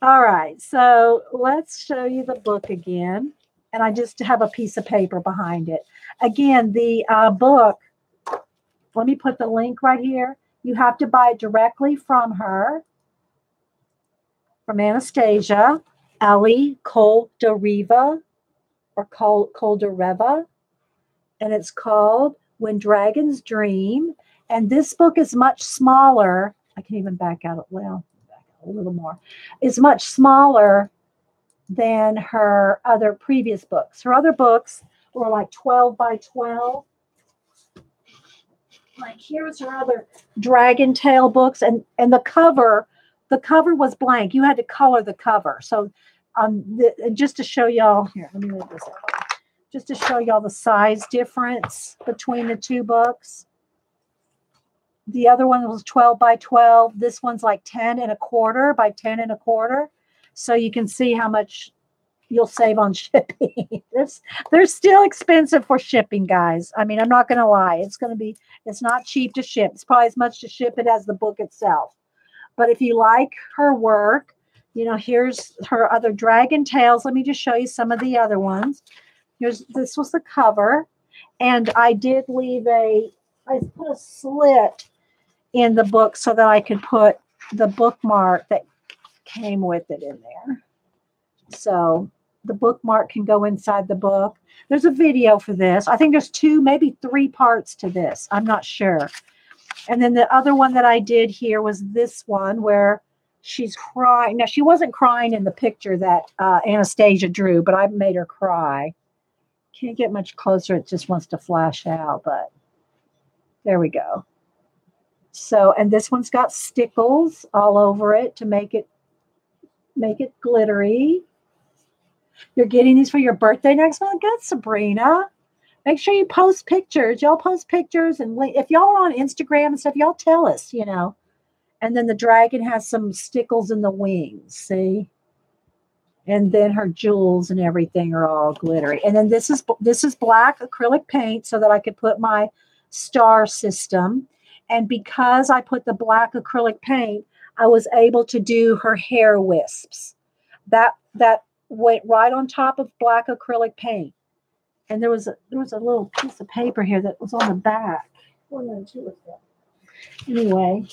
All right, so let's show you the book again. And I just have a piece of paper behind it. Again, the book, let me put the link right here. You have to buy it directly from her, from Anastasia, Elly, Koldareva, or Koldareva. And it's called When Dragons Dream. And this book is much smaller. I can even back out, well, back out a little more. It's much smaller than her other previous books. Her other books were like 12 by 12. Like here's her other dragon tail books, and the cover was blank. You had to color the cover. So just to show y'all, here, let me move this out. Just to show y'all the size difference between the two books. The other one was 12 by 12. This one's like 10 and a quarter by 10 and a quarter. So you can see how much you'll save on shipping. They're still expensive for shipping, guys. I mean, I'm not going to lie. It's not cheap to ship. It's probably as much to ship it as the book itself. But if you like her work, here's her other dragon tales. Let me just show you some of the other ones. This was the cover. And I did I put a slit in the book so that I could put the bookmark that came with it in there. So the bookmark can go inside the book. There's a video for this. I think there's 2, maybe 3 parts to this. I'm not sure. And then the other one that I did here was this one where she's crying. Now, she wasn't crying in the picture that Anastasia drew, but I made her cry. Can't get much closer. It just wants to flash out, but there we go. So, and this one's got stickles all over it to make it glittery. You're getting these for your birthday next month? Good, Sabrina. Make sure you post pictures. Y'all post pictures, and if y'all are on Instagram and stuff, y'all tell us, And then the dragon has some stickles in the wings, see? And then her jewels and everything are all glittery. And then this is black acrylic paint so that I could put my star system. And because I put the black acrylic paint, I was able to do her hair wisps. That went right on top of black acrylic paint. And there was a little piece of paper here that was on the back. What did I do with that? Anyway,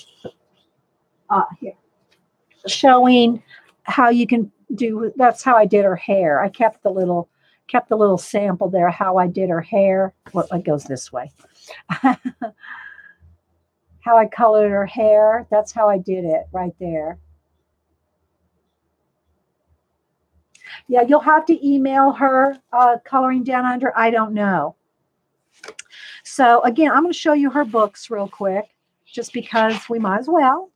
here, showing how you can do. That's how I did her hair. I kept the little sample there. How I did her hair. Well, it goes this way. How I colored her hair. That's how I did it right there. Yeah, you'll have to email her coloring down under. I don't know. So again, I'm going to show you her books real quick, just because we might as well.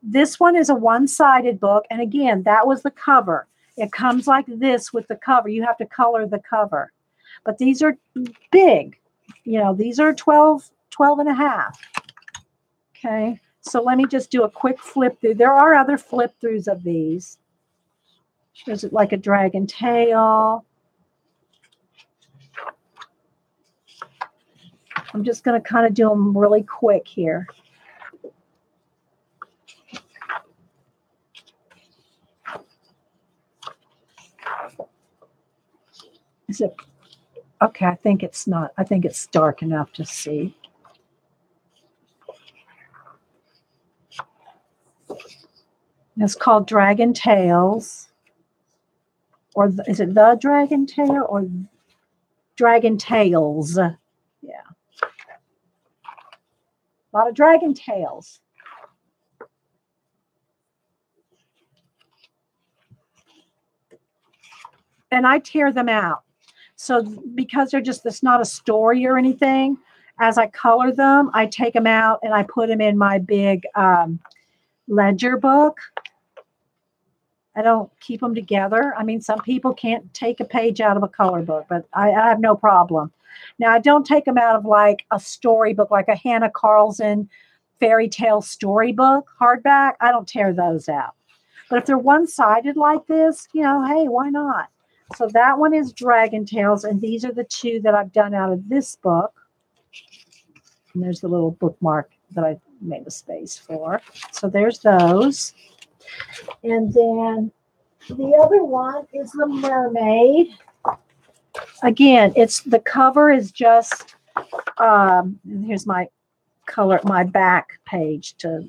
This one is a one-sided book. And again, that was the cover. It comes like this with the cover. You have to color the cover. But these are big. You know, these are 12 and a half. Okay. So let me just do a quick flip through. There are other flip throughs of these. There's like a dragon tail. I'm just going to kind of do them really quick here. Is it okay? I think it's not. I think it's dark enough to see. It's called Dragon Tales. Or is it the Dragon Tail or Dragon Tales? Yeah. A lot of dragon tails. And I tear them out. So because they're just, it's not a story or anything, as I color them, I take them out and I put them in my big ledger book. I don't keep them together. I mean, some people can't take a page out of a color book, but I have no problem. Now, I don't take them out of like a storybook, like a Hannah Carlson fairy tale storybook hardback. I don't tear those out. But if they're one-sided like this, you know, hey, why not? So that one is Dragon Tales, and these are the two that I've done out of this book. And there's the little bookmark that I made a space for. So there's those. And then the other one is the mermaid. Again, it's the cover is just here's my color, my back page to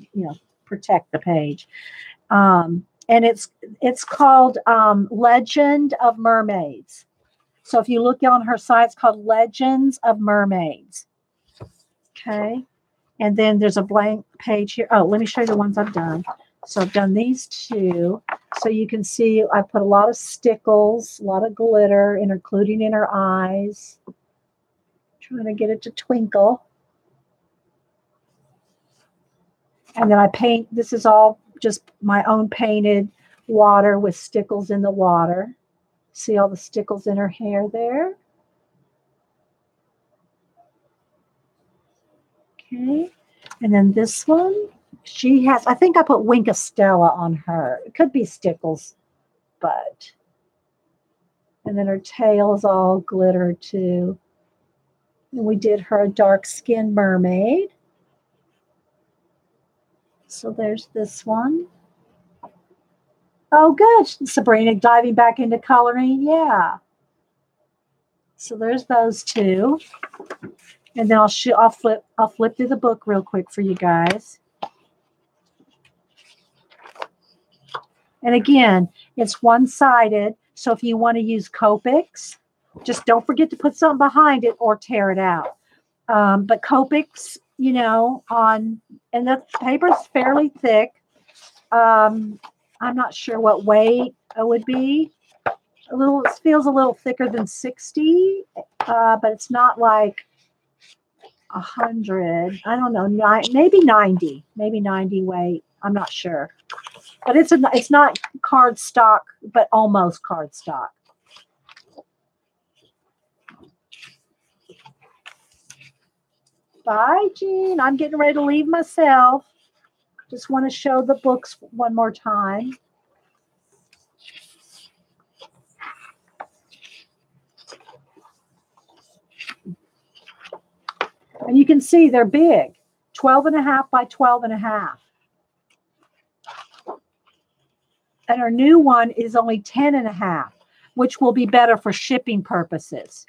protect the page. And it's called Legend of Mermaids. So if you look on her site, it's called Legends of Mermaids. Okay. And then there's a blank page here. Oh, let me show you the ones I've done. So I've done these two. So you can see I put a lot of stickles, a lot of glitter, including in her eyes. Trying to get it to twinkle. And then I paint, this is all just my own painted water with stickles in the water. See all the stickles in her hair there? Okay. And then this one, she has, I think I put Wink of Stella on her. It could be stickles, but. And then her tail is all glitter too. And we did her dark skinned mermaid. So there's this one. Oh, good. Sabrina diving back into coloring. Yeah. So there's those two. And then I'll flip through the book real quick for you guys. And again, it's one-sided. So if you want to use Copics, just don't forget to put something behind it or tear it out. But Copics, and the paper's fairly thick. I'm not sure what weight it would be. It feels a little thicker than 60, but it's not like 100. I don't know, maybe 90 weight. I'm not sure, but it's not card stock, but almost card stock. Bye, Jean. I'm getting ready to leave myself. Just want to show the books one more time. And you can see they're big, 12.5 by 12.5. And our new one is only 10.5, which will be better for shipping purposes.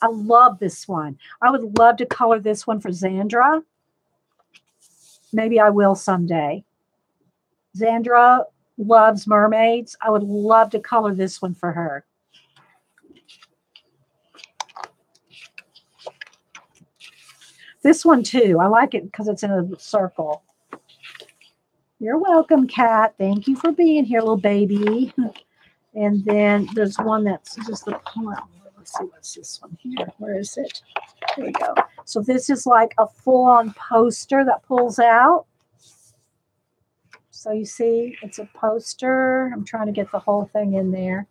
I love this one. I would love to color this one for Xandra. Maybe I will someday. Xandra loves mermaids. I would love to color this one for her. This one too. I like it because it's in a circle. You're welcome, Kat. Thank you for being here, little baby. And then there's one that's just the let's see, what's this one here? Where is it? There we go. So this is like a full-on poster that pulls out. So you see, it's a poster. I'm trying to get the whole thing in there.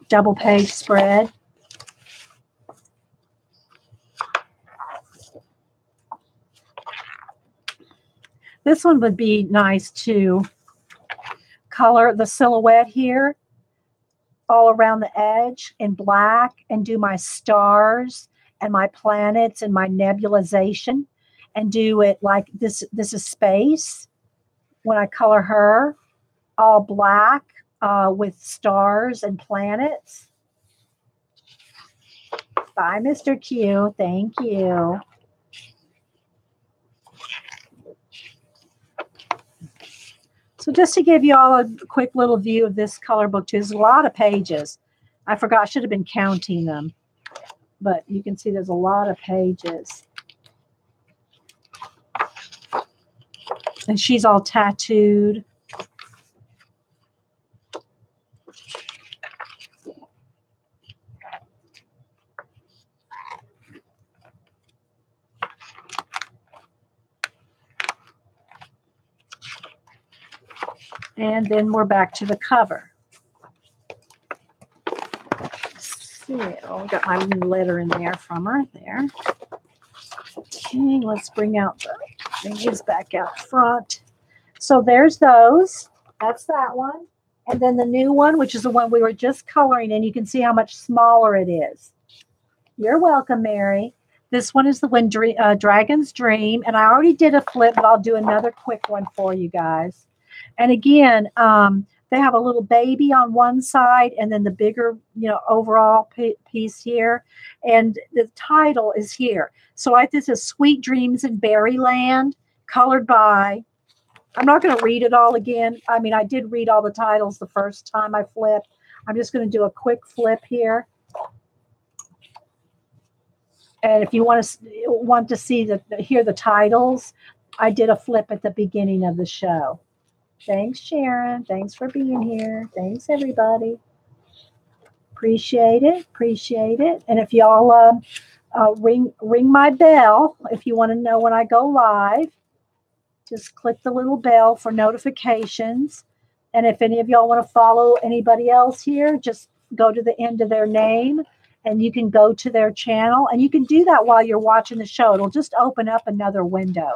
Double page spread. This one would be nice to color the silhouette here all around the edge in black and do my stars and my planets and my nebulization and do it like this. This is space when I color her all black with stars and planets. Bye, Mr. Q. Thank you. So just to give you all a quick little view of this color book too, there's a lot of pages. I forgot, I should have been counting them. But you can see there's a lot of pages. And she's all tattooed. And then we're back to the cover. Let's see, oh, got my letter in there from her there. Okay, let's bring out the thingies back out front. So there's those. That's that one. And then the new one, which is the one we were just coloring, and you can see how much smaller it is. You're welcome, Mary. This one is the When Dragons Dream, and I already did a flip, but I'll do another quick one for you guys. And again, they have a little baby on one side and then the bigger, overall piece here. And the title is here. So this is Sweet Dreams in Berryland, colored by, I'm not going to read it all again. I mean, I did read all the titles the first time I flipped. I'm just going to do a quick flip here. And if you want to see hear the titles, I did a flip at the beginning of the show. Thanks, Sharon. Thanks for being here. Thanks, everybody. Appreciate it. Appreciate it. And if y'all ring my bell, if you want to know when I go live, just click the little bell for notifications. And if any of y'all want to follow anybody else here, just go to the end of their name and you can go to their channel. And you can do that while you're watching the show. It'll just open up another window.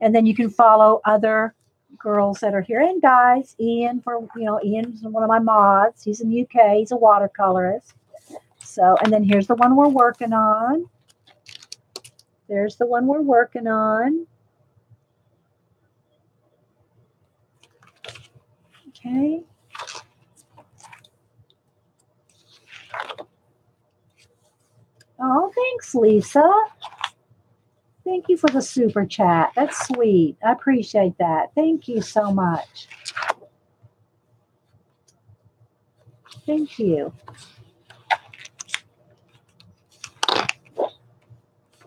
And then you can follow other girls that are here. And guys, Ian's one of my mods. He's in the UK. He's a watercolorist. So, and then here's the one we're working on. There's the one we're working on. Okay. Oh, thanks, Lisa. Thank you for the super chat. That's sweet. I appreciate that. Thank you so much. Thank you.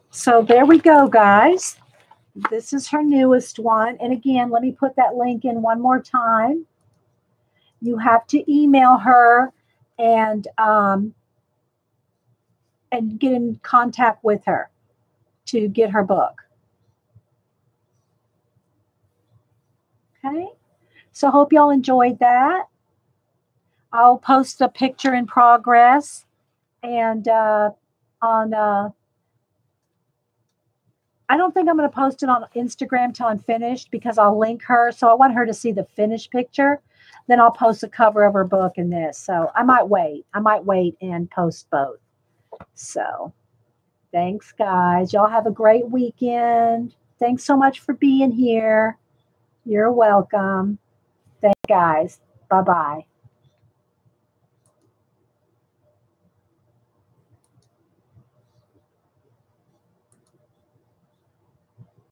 So there we go, guys. This is her newest one. And again, let me put that link in one more time. You have to email her and get in contact with her to get her book. Okay. So hope y'all enjoyed that. I'll post a picture in progress and on I don't think I'm going to post it on Instagram till I'm finished because I'll link her. So I want her to see the finished picture. Then I'll post a cover of her book and this. So I might wait. I might wait and post both. So thanks, guys. Y'all have a great weekend. Thanks so much for being here. You're welcome. Thanks, guys. Bye-bye.